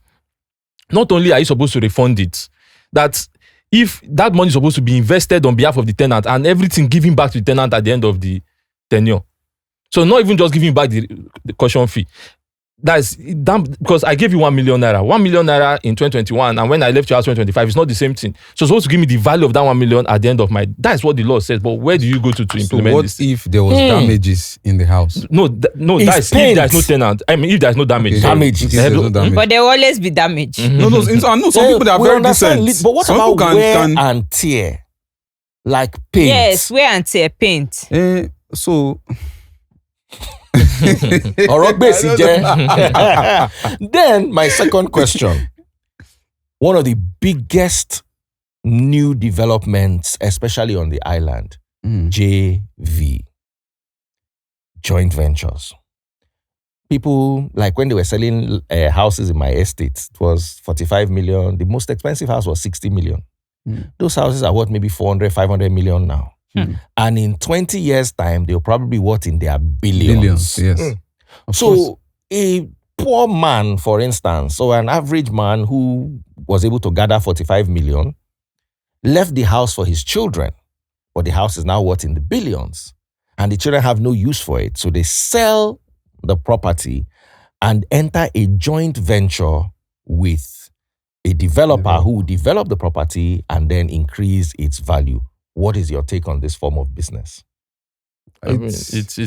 not only are you supposed to refund it, that if that money is supposed to be invested on behalf of the tenant and everything given back to the tenant at the end of the tenure. So not even just giving back the caution fee. That's damn, because I gave you 1 million naira. 1 million naira in 2021, and when I left your house 2025, it's not the same thing. So it's supposed to give me the value of that 1 million at the end of my. That's what the law says. But where do you go to implement what this? if there was damages in the house? No, that's if there's no tenant. If there's no damage. Okay. Damage. If there's no damage. But there will always be damage. No, some people that are We very understand decent. But what Some about people wear and tear? Like paint. Yes, wear and tear paint. So Ọ̀rọ̀ gbèsè jẹ́. Then my second question. One of the biggest new developments, especially on the island, JV, joint ventures. People, like when they were selling houses in my estate, it was 45 million. The most expensive house was 60 million. Those houses are worth maybe 400, 500 million now. And in 20 years' time, they'll probably be worth in their billions. yes. Of So course. a poor man, for instance, or an average man who was able to gather 45 million, left the house for his children, but the house is now worth in the billions. And the children have no use for it. So they sell the property and enter a joint venture with a developer who will develop the property and then increase its value. What is your take on this form of business? It's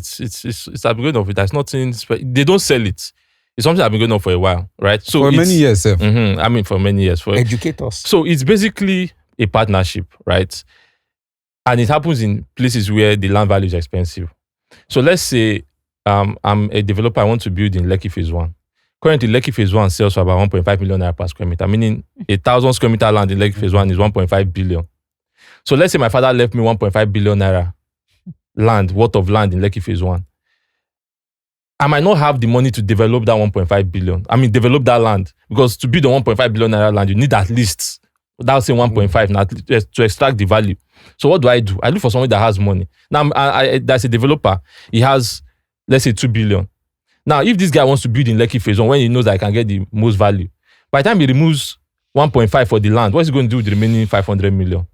I've been going on with. There's nothing. They don't sell it. It's something I've been going on for a while, right? So For many years, sir. For many years. Educate us. So it's basically a partnership, right? And it happens in places where the land value is expensive. So let's say I'm a developer. I want to build in Lekki Phase 1. Currently, Lekki Phase 1 sells for about 1.5 million naira per square meter, meaning 1,000 square meter land in Lekki Phase 1 is 1.5 billion. So let's say my father left me 1.5 billion naira worth of land in Lekki Phase 1. I might not have the money to develop that 1.5 billion. I mean, develop that land. Because to build a 1.5 billion naira land, you need at least, without saying 1.5, now to extract the value. So what do? I look for somebody that has money. Now, that's a developer. He has, let's say, 2 billion. Now, if this guy wants to build in Lekki Phase 1, when he knows that I can get the most value, by the time he removes 1.5 for the land, what's he going to do with the remaining 500 million?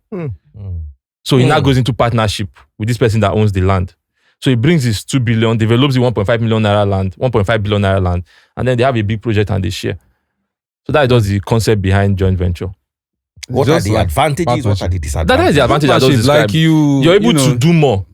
So he now goes into partnership with this person that owns the land. So he brings his 2 billion, develops the 1.5 million naira land, 1.5 billion naira land, and then they have a big project and they share. So that is just the concept behind joint venture. What are the advantages? What are the disadvantages? That is the advantage I just described. Like you're able to do more.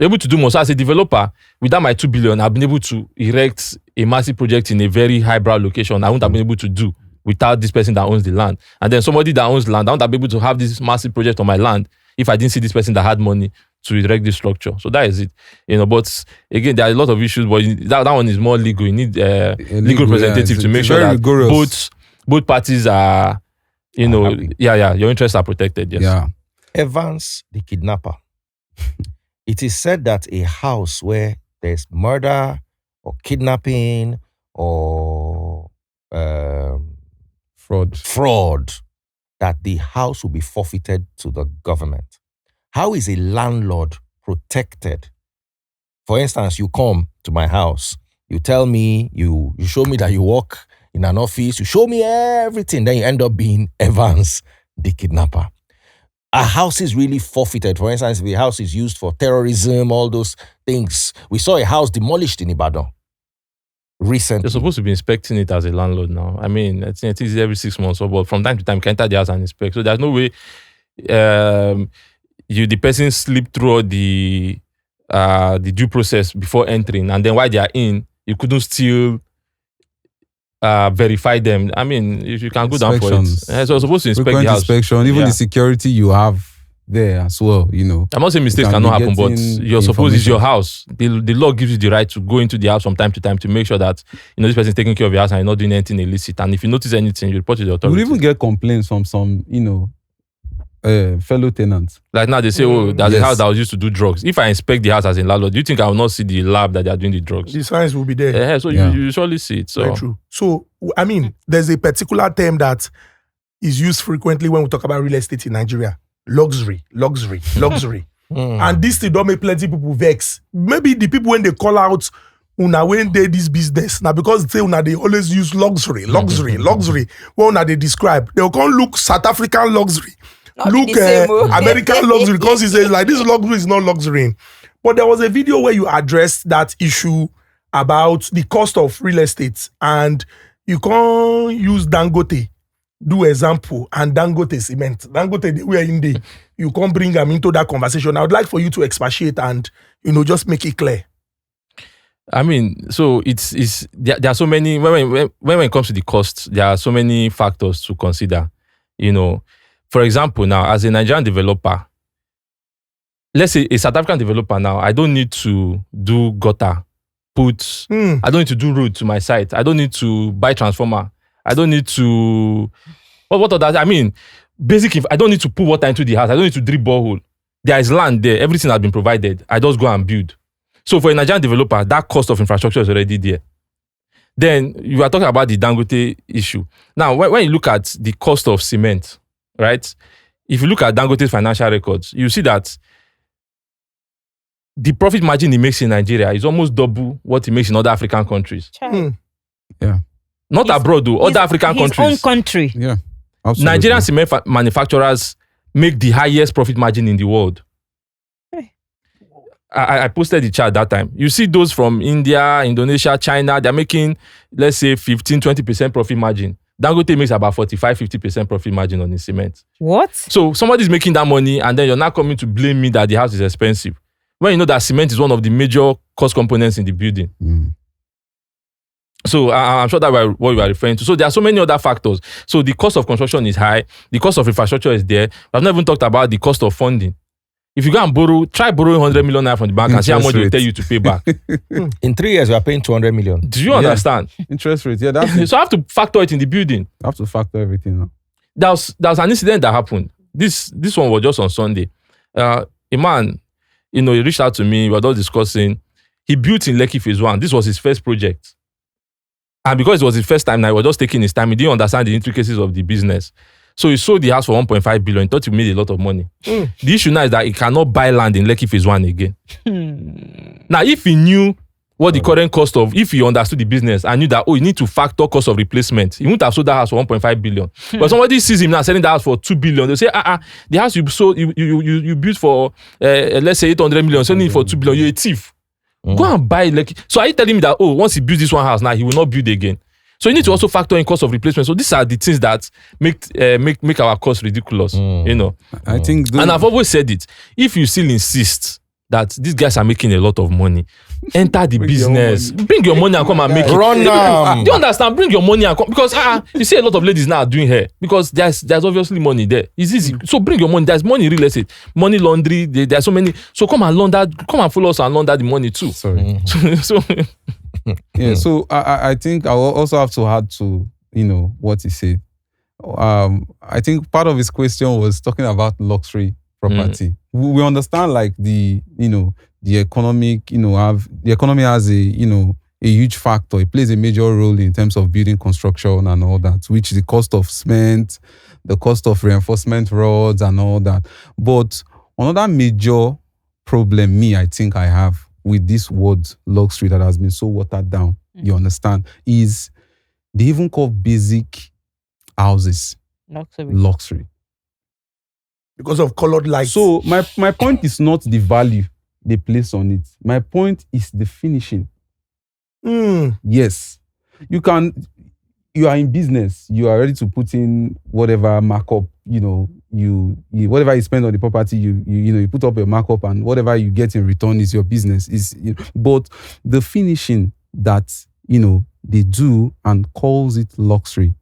Able to do more. So as a developer, without my 2 billion, I've been able to erect a massive project in a very highbrow location I wouldn't have been able to do without this person that owns the land. And then somebody that owns land, I wouldn't have been able to have this massive project on my land if I didn't see this person that had money to erect this structure. So that is it. But again, there are a lot of issues, but that one is more legal. You need a legal representative to make sure that both parties are, happy. Your interests are protected. Yes. Yeah. Evans, the kidnapper. It is said that a house where there's murder or kidnapping or fraud, that the house will be forfeited to the government. How is a landlord protected? For instance, you come to my house, you tell me, you show me that you work in an office, you show me everything, then you end up being Evans, the kidnapper. Are houses really forfeited? For instance, if a house is used for terrorism, all those things. We saw a house demolished in Ibadan recently. You're supposed to be inspecting it as a landlord now. I mean, I think it is every 6 months, but from time to time, you can enter the house and inspect. So there's no way the person slip through all the due process before entering, and then while they are in, you couldn't still verify them. I mean, if you can go down for it. So you're supposed to inspect the house. Inspection, even the security you have there as well, I'm not saying mistakes cannot happen, but you're supposed, it's your house. The law gives you the right to go into the house from time to time to make sure that this person is taking care of your house and you're not doing anything illicit. And if you notice anything, you report to the authorities. We even get complaints from some, fellow tenants. Like now they say, there's a house that was used to do drugs. If I inspect the house as a landlord, do you think I will not see the lab that they are doing the drugs? The signs will be there. So you surely see it. So. Very true. So, I mean, there's a particular term that is used frequently when we talk about real estate in Nigeria. Luxury. And this thing don't make plenty people vex. Maybe the people when they call out when they this business, now because they always use luxury. When they describe, they'll come look South African luxury. Look American luxury, because he says like this luxury is not luxury. But there was a video where you addressed that issue about the cost of real estate, and you can't use Dangote do example and Dangote cement. Dangote they were in the, you can't bring them into that conversation. I would like for you to expatiate and just make it clear. I mean, so there are so many when it comes to the cost, there are so many factors to consider. For example, now as a Nigerian developer, let's say a South African developer now, I don't need to do gutter, I don't need to do road to my site. I don't need to buy transformer. I don't need to, what are that? I mean, I don't need to put water into the house. I don't need to drill borehole. There is land there. Everything has been provided. I just go and build. So for a Nigerian developer, that cost of infrastructure is already there. Then you are talking about the Dangote issue. Now, when you look at the cost of cement, right? If you look at Dangote's financial records, you see that the profit margin he makes in Nigeria is almost double what he makes in other African countries. Yeah. Not abroad though, other African countries. His own country. Yeah. Absolutely. Nigerian cement manufacturers make the highest profit margin in the world. I posted the chart that time. You see those from India, Indonesia, China, they're making, let's say, 15-20% profit margin. Dangote makes about 45-50% profit margin on his cement. What? So somebody's making that money and then you're not coming to blame me that the house is expensive. When you know that cement is one of the major cost components in the building. So I'm sure that's what you are referring to. So there are so many other factors. So the cost of construction is high. The cost of infrastructure is there. I've not even talked about the cost of funding. If you go and try borrowing 100 million naira from the bank and see how much they Interest tell you to pay back. In 3 years, we are paying 200 million. Do you understand? Interest rate, yeah, that's So I have to factor it in the building. I have to factor everything now. There was an incident that happened. This one was just on Sunday. A man, he reached out to me. We were just discussing. He built in Lekki Phase 1. This was his first project. And because it was his first time, now he was just taking his time. He didn't understand the intricacies of the business. So he sold the house for 1.5 billion. He thought he made a lot of money. The issue now is that he cannot buy land in Lekki Phase 1 again. Now, if he knew what the current cost of, if he understood the business and knew that, you need to factor cost of replacement, he wouldn't have sold that house for 1.5 billion. But somebody sees him now selling that house for 2 billion. They'll say, the house you sold, you built for, let's say 800 million, selling it for 2 billion, you're a thief. Go and buy Lekki. So are you telling me that, once he builds this one house now, he will not build again? So you need to also factor in cost of replacement. So these are the things that make our cost ridiculous, I think And I've always said it. If you still insist that these guys are making a lot of money, enter the business. Bring your money and come and make it. Run them. Do you understand? Bring your money and come. Because you see a lot of ladies now doing hair because there's obviously money there. It's easy. So bring your money. There's money in real estate. Money laundry. There's so many. So come and launder. Come and follow us and launder the money too. Sorry. So Yeah, so I think I will also have to add to, what he said. I think part of his question was talking about luxury property. We understand like the economic, the economy has a huge factor. It plays a major role in terms of building construction and all that, which is the cost of cement, the cost of reinforcement rods and all that. But another major problem I think I have with this word luxury that has been so watered down, you understand, is they even call basic houses luxury. Because of colored lights. So my point is not the value they place on it. My point is the finishing. Yes. You are in business. You are ready to put in whatever markup, you whatever you spend on the property, you put up a markup and whatever you get in return is your business. But the finishing that, they do and calls it luxury,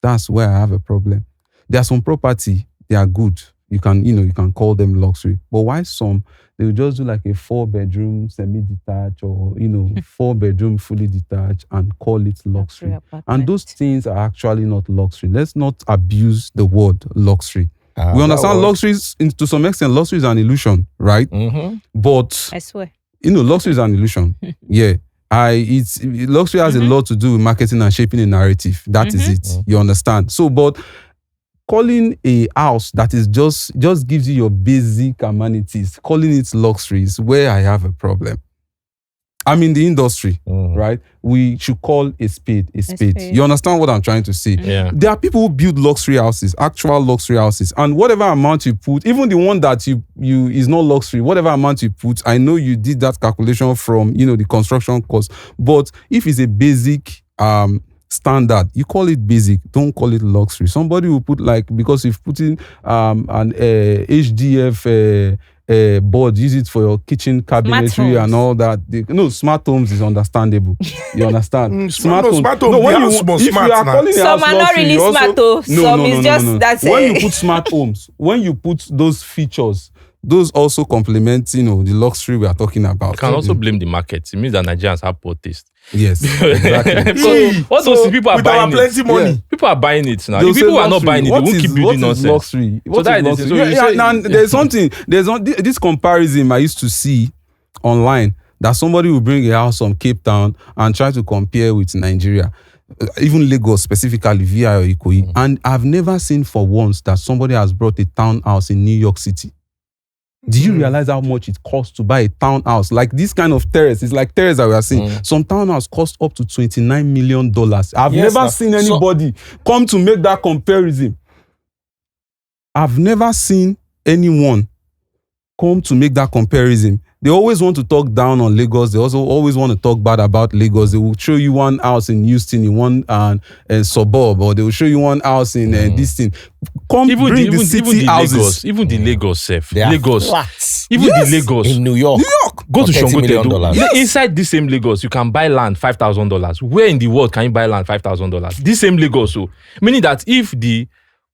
that's where I have a problem. There are some property, they are good. You can call them luxury. But why some, they will just do like a 4-bedroom semi-detached or, 4-bedroom fully detached and call it luxury. And those things are actually not luxury. Let's not abuse the word luxury. We understand luxury is, to some extent, luxury is an illusion, right? But I swear. Luxury is an illusion. Yeah. Luxury has a lot to do with marketing and shaping a narrative. That is it. You understand? So, but calling a house that is just gives you your basic amenities, calling it luxury is where I have a problem. I'm in the industry, right? We should call a spade a spade. You understand what I'm trying to say? Yeah. There are people who build luxury houses, actual luxury houses, and whatever amount you put, even the one that you is not luxury, whatever amount you put, I know you did that calculation from the construction cost, but if it's a basic standard, you call it basic, don't call it luxury. Somebody will put because you've put in an HDF board, use it for your kitchen cabinetry and all that. Smart homes is understandable. You understand? Smart homes. No, when you calling some are not really smart though. Some is just that's it. When you put smart homes, when you put those features, those also complement, the luxury we are talking about. You can also blame the market. It means that Nigerians have poor taste. Yes, exactly. So all those people are buying plenty money. Yeah. People are buying it now. They'll If people say are not buying it, they won't keep building nonsense. Luxury? So that is luxury. There's something. This comparison I used to see online that somebody will bring a house from Cape Town and try to compare with Nigeria, even Lagos specifically, VI or Ikoyi. And I've never seen for once that somebody has brought a townhouse in New York City. Do you realize how much it costs to buy a townhouse? Like this kind of terrace, it's like terrace that we are seeing. Some townhouse cost up to $29 million. I've never seen anybody come to make that comparison. I've never seen anyone come to make that comparison. They always want to talk down on Lagos. They also always want to talk bad about Lagos. They will show you one house in Houston, in one suburb, or they will show you one house in this thing. Come even bring the city houses. Even the Lagos self. Lagos. Flats. Even the Lagos. In New York. Go to $30 million. Yes. Inside this same Lagos, you can buy land $5,000. Where in the world can you buy land $5,000? This same Lagos. So, meaning that if the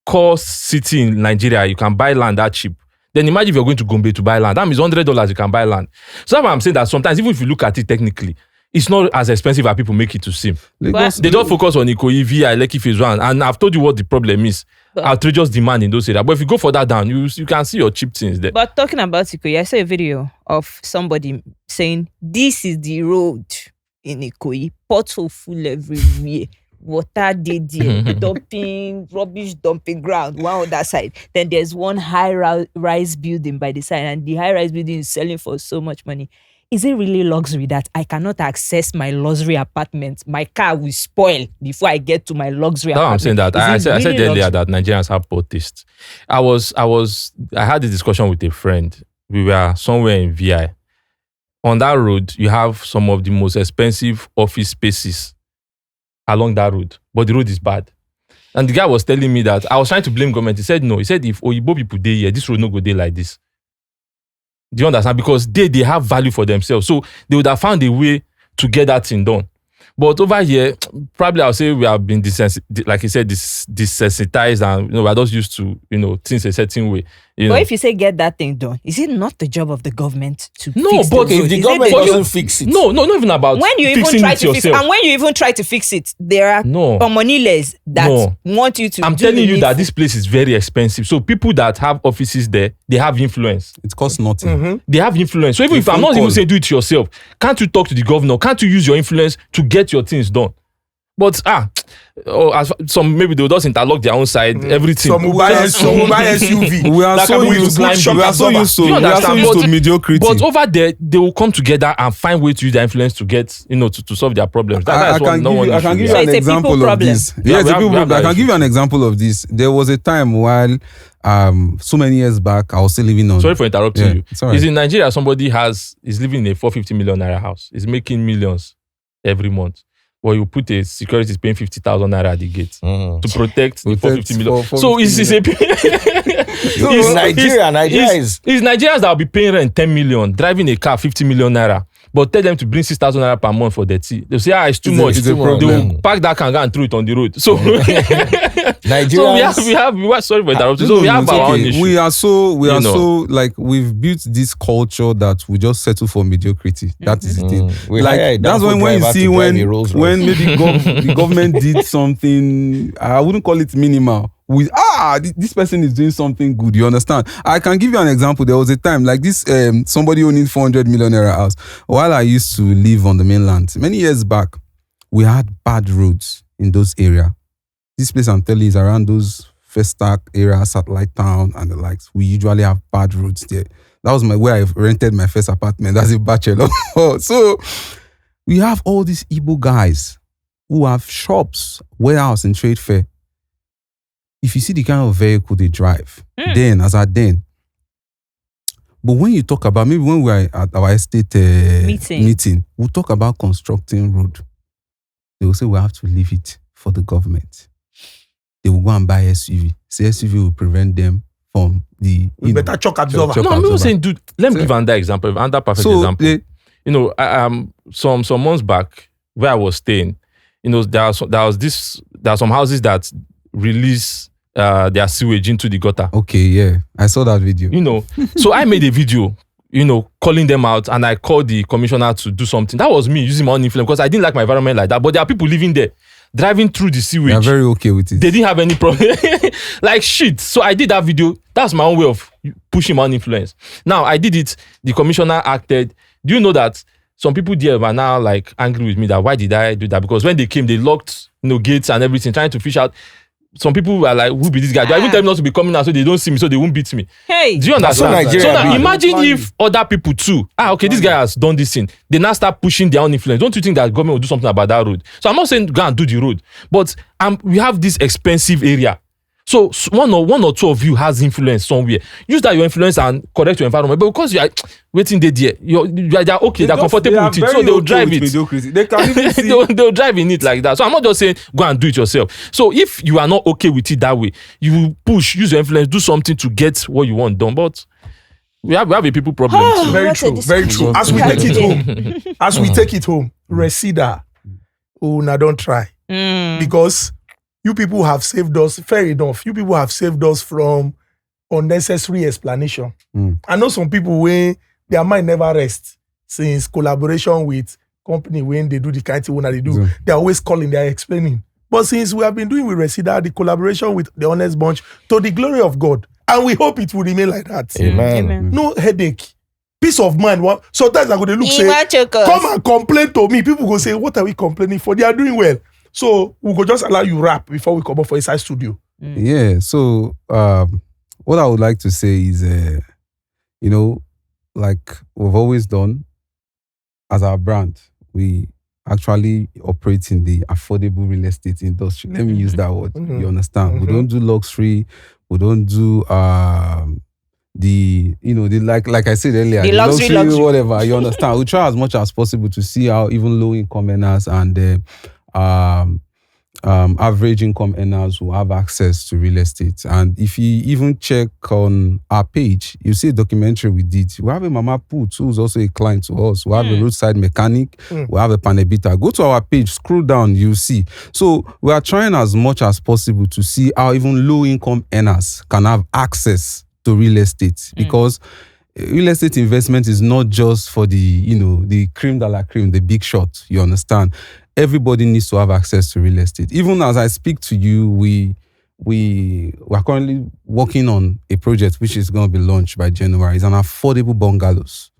core city in Nigeria, you can buy land that cheap, Then imagine if you're going to Gombe to buy land. That means $100 you can buy land. So that's why I'm saying that sometimes, even if you look at it technically, it's not as expensive as people make it to seem. Lagos, They don't focus on Ikoyi, VI, Lekki Phase 1. And I've told you what the problem is. Outrageous demand in those areas. But if you go further down, you can see your cheap things there. But talking about Ikoyi, I saw a video of somebody saying, this is the road in Ikoyi. Pothole full everywhere. Water did there. Dumping, rubbish dumping ground. One on that side. Then there's one high-rise building by the side. And the high-rise building is selling for so much money. Is it really luxury that I cannot access my luxury apartment? My car will spoil before I get to my luxury apartment. I'm saying that. I said earlier that Nigerians have poor taste. I had a discussion with a friend. We were somewhere in VI. On that road, you have some of the most expensive office spaces along that road, but the road is bad. And the guy was telling me that I was trying to blame government. He said no. He said if Oyibo people dey here, this road no go dey like this. Do you understand? Because they have value for themselves. So they would have found a way to get that thing done. But over here, probably I'll say we have been like you said, desensitized, and we're just used to things a certain way. But if you say get that thing done, is it not the job of the government to fix but the If road? the Is government it doesn't fix it. No, not even about when you even fixing try it to fix it, yourself. and when you even try to fix it, there are communiles that want you to. I'm telling you that this place is very expensive. So people that have offices there, they have influence. it costs nothing. They have influence. So even if I'm not even saying do it yourself, can't you talk to the governor? Can't you use your influence to get your things done? But some maybe they'll just interlock their own side, everything. Some will buy SUV. We are That so can be used used to mediocrity. But over there, they will come together and find ways to use their influence to get, to solve their problems. I can give you So an it's a example people of this. problem. Yes, we have I that can give you an example of this. There was a time while, so many years back, I was still living on. Sorry for interrupting you. It's all right. Is in Nigeria, somebody is living in a 450 million naira house. Is making millions every month. Or you put a security is paying 50,000 naira at the gate to protect the 450 million. So it's Nigeria is. It's Nigerians that will be paying rent 10 million, driving a car 50 million naira. But tell them to bring 6,000 naira per month for dirty. They'll say, it's too much. It's a problem. They will pack that car and throw it on the road. So, Nigerians. so we are sorry for interrupting. So we have our own issue. We are so like we've built this culture that we just settle for mediocrity. That is the thing. We hire a Like that's downfall when you driver see to drive a Rolls Royce. when maybe the government did something. I wouldn't call it minimal. With this person is doing something good. You understand? I can give you an example. There was a time like this. Somebody owning 400 million naira house. While I used to live on the mainland many years back, we had bad roads in those areas. This place I'm telling you is around those Festac area, Satellite Town, and the likes. We usually have bad roads there. That was where I rented my first apartment as a bachelor. So we have all these Igbo guys who have shops, warehouse, and trade fair. If you see the kind of vehicle they drive, then. But when you talk about, maybe when we are at our estate meeting, we'll talk about constructing road. They will say we have to leave it for the government. They will go and buy SUV. Say SUV will prevent them from the... We better choke absorber. No, I'm not saying, dude, let me give another example, another perfect example. Some months back, where I was staying, there are some houses that release their sewage into the gutter. Okay, yeah. I saw that video. So I made a video, calling them out, and I called the commissioner to do something. That was me using my own influence because I didn't like my environment like that. But there are people living there, driving through the sewage. They are very okay with it. They didn't have any problem. Like shit. So I did that video. That's my own way of pushing my own influence. Now I did it. The commissioner acted. Do you know that some people there are now like angry with me that why did I do that? Because when they came, they locked gates and everything, trying to fish out. Some people were like, who be this guy? They even tell me not to be coming out so they don't see me, so they won't beat me. Hey. Do you understand? So now imagine if other people too, this guy has done this thing. They now start pushing their own influence. Don't you think that government will do something about that road? So I'm not saying go and do the road, but we have this expensive area. So one or two of you has influence somewhere. Use that your influence and correct your environment. But because you are waiting there, they're okay, they're comfortable with it, so they'll drive it. They can even see. they'll drive in it like that. So I'm not just saying go and do it yourself. So if you are not okay with it that way, you will push, use your influence, do something to get what you want done. But we have a people problem too. Very true, very true. As we take it home, Resida, now don't try. Because you people have saved us, fair enough. You people have saved us from unnecessary explanation. Mm. I know some people when their mind never rests since collaboration with company when they do the kind of thing they do. Yeah. They're always calling, they're explaining. But since we have been doing with Resida, the collaboration with the Honest Bunch, to the glory of God, and we hope it will remain like that. Amen. No headache. Peace of mind. Sometimes I go to look say, come and complain to me. People go say, what are we complaining for? They are doing well. So we go just allow you rap before we come up for inside studio. Yeah. So what I would like to say is, like we've always done as our brand, we actually operate in the affordable real estate industry. Let me use that word. Mhm. You understand? We Mhm. don't do luxury. We don't do like I said earlier, The luxury. whatever. You understand? We try as much as possible to see how even low income earners and average income earners will have access to real estate. And if you even check on our page, you see a documentary we did. We have a Mama Put who's also a client to us. We have a roadside mechanic. We have a panebita. Go to our page, scroll down, you see. So we are trying as much as possible to see how even low income earners can have access to real estate, because real estate investment is not just for the cream de la cream, the big shot. You understand? Everybody needs to have access to real estate. Even as I speak to you, we are currently working on a project which is going to be launched by January. It's an affordable bungalows.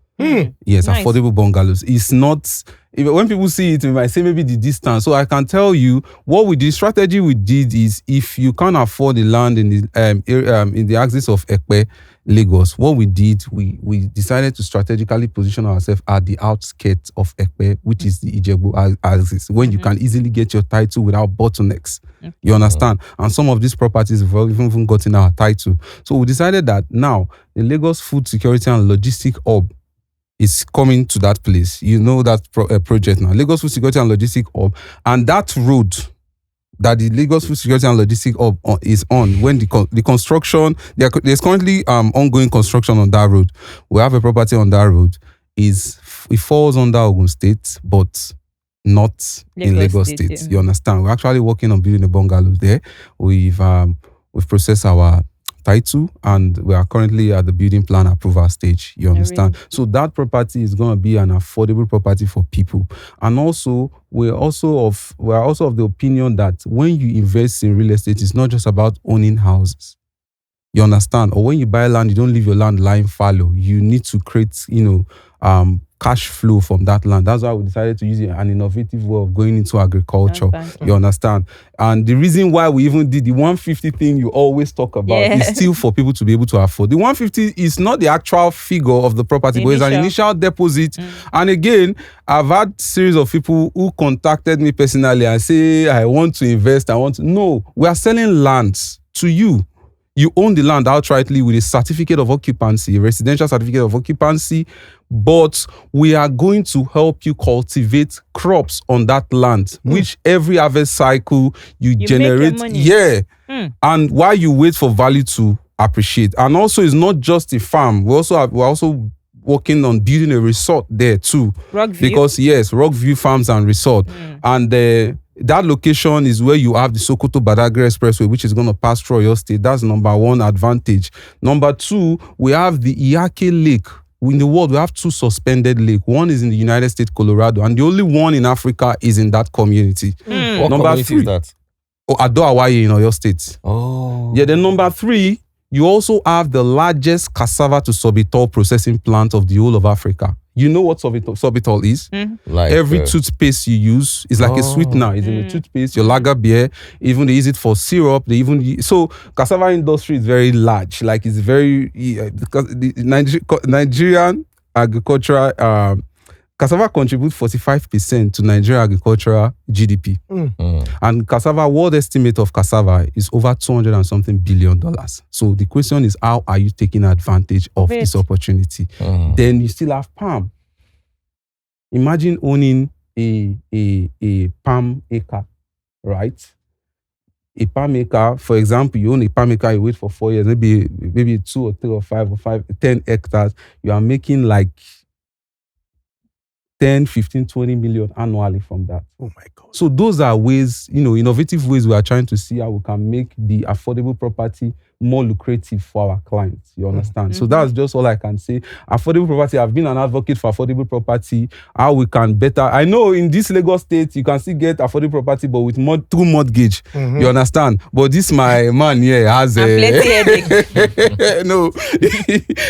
Yes, Nice. affordable bungalows. It's not, when people see it, they might say maybe the distance. So I can tell you the strategy we did is, if you can't afford the land in the axis of Ekpe, Lagos, what we did, we decided to strategically position ourselves at the outskirts of Ekpe, which is the Ijebu axis, when you can easily get your title without bottlenecks. You understand? And some of these properties have even gotten our title. So we decided that now the Lagos Food Security and Logistic Hub is coming to that place. You know that project now, Lagos Food Security and Logistic Hub, and that road that the Lagos Food Security and Logistic Hub is on, when the construction, there's currently ongoing construction on that road. We have a property on that road. It falls under Ogun State, but not in Lagos State. Yeah. You understand? We're actually working on building a bungalow there. We've processed our title and we are currently at the building plan approval stage. You understand? Really? So that property is going to be an affordable property for people. And also, we're also of the opinion that when you invest in real estate, it's not just about owning houses. You understand? Or when you buy land, you don't leave your land lying fallow. You need to create, cash flow from that land. That's why we decided to use an innovative way of going into agriculture. You understand? And the reason why we even did the 150 thing you always talk about is still for people to be able to afford. The 150 is not the actual figure of the property, but it's an initial deposit. And again, I've had series of people who contacted me personally and say, I want to invest. No, we are selling lands to you. You own the land outrightly with a certificate of occupancy, a residential certificate of occupancy, but we are going to help you cultivate crops on that land, which every harvest cycle you generate. Make your money. And while you wait for value to appreciate. And also, it's not just a farm. We're also working on building a resort there too. Rockview. Because yes, Rockview Farms and Resort. And that location is where you have the Sokoto-Badagry Expressway, which is going to pass through your state. That's number one advantage. Number two, we have the Iyake Lake. In the world, we have two suspended lakes. One is in the United States, Colorado, and the only one in Africa is in that community. What Number community three, is that? Ado Hawaii in Oyo State. Oh. Yeah, then number three, you also have the largest cassava to sorbitol processing plant of the whole of Africa. You know what sorbitol is? Like Every toothpaste you use is like a sweetener. It's in the toothpaste, your lager beer. Even they use it for syrup. So cassava industry is very large. Like it's very because the Nigerian agricultural cassava contributes 45% to Nigeria agricultural GDP. And cassava, world estimate of cassava is over $200 and something billion. So the question is, how are you taking advantage of this opportunity? Then you still have palm. Imagine owning a palm acre, right? A palm acre, for example, you own a palm acre, you wait for 4 years, maybe 2 or 3 or 5 or 10 hectares, you are making like 10, 15, 20 million annually from that. Oh my God. So those are ways, innovative ways we are trying to see how we can make the affordable property more lucrative for our clients. You understand? So that's just all I can say. Affordable property, I've been an advocate for affordable property, how we can better. I know in this Lagos state, you can still get affordable property, but with through mortgage. You understand? But this my man here has a... No,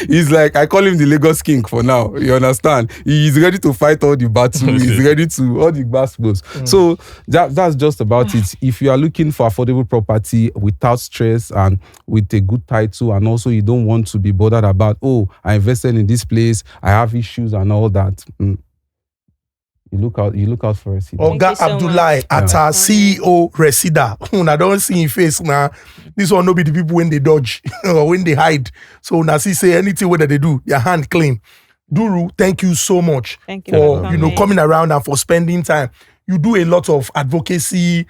he's like, I call him the Lagos king for now. You understand? He's ready to fight all the battles. He's ready to all the basketballs. So that's just about it. If you are looking for affordable property without stress and with a good title, and also you don't want to be bothered about, oh, I invested in this place, I have issues and all that. You look out for Resida. Oga Abdullahi at our CEO Resida. I don't see him face now. This one no be the people when they dodge or when they hide. So now see say anything whether they do, their hand clean. Duru, thank you so much for coming around and for spending time. You do a lot of advocacy,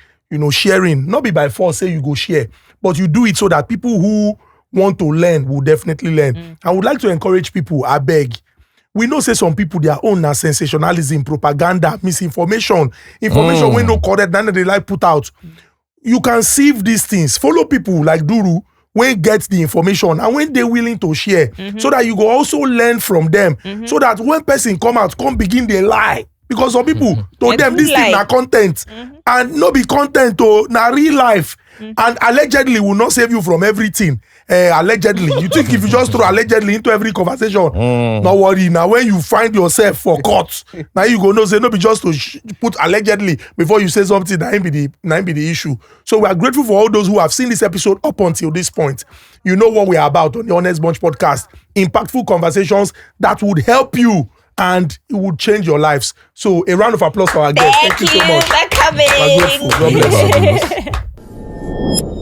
sharing. Not be by force say you go share, but you do it so that people who want to learn will definitely learn. I would like to encourage people, I beg. We know say some people their own na sensationalism, propaganda, misinformation, information when no correct, none they like put out. You can sieve these things. Follow people like Duru when get the information and when they're willing to share, so that you go also learn from them. So that when person come begin they lie. Because some people to them this thing na content and no be content to na real life. And allegedly will not save you from everything. Allegedly. You think if you just throw allegedly into every conversation, no worry. Now when you find yourself for court, now you go know say no be just to put allegedly before you say something that ain't be the issue. So we are grateful for all those who have seen this episode up until this point. You know what we are about on the Honest Bunch podcast. Impactful conversations that would help you and it would change your lives. So a round of applause for our guests. Thank you so much. Thank you for coming. We're grateful. God bless you.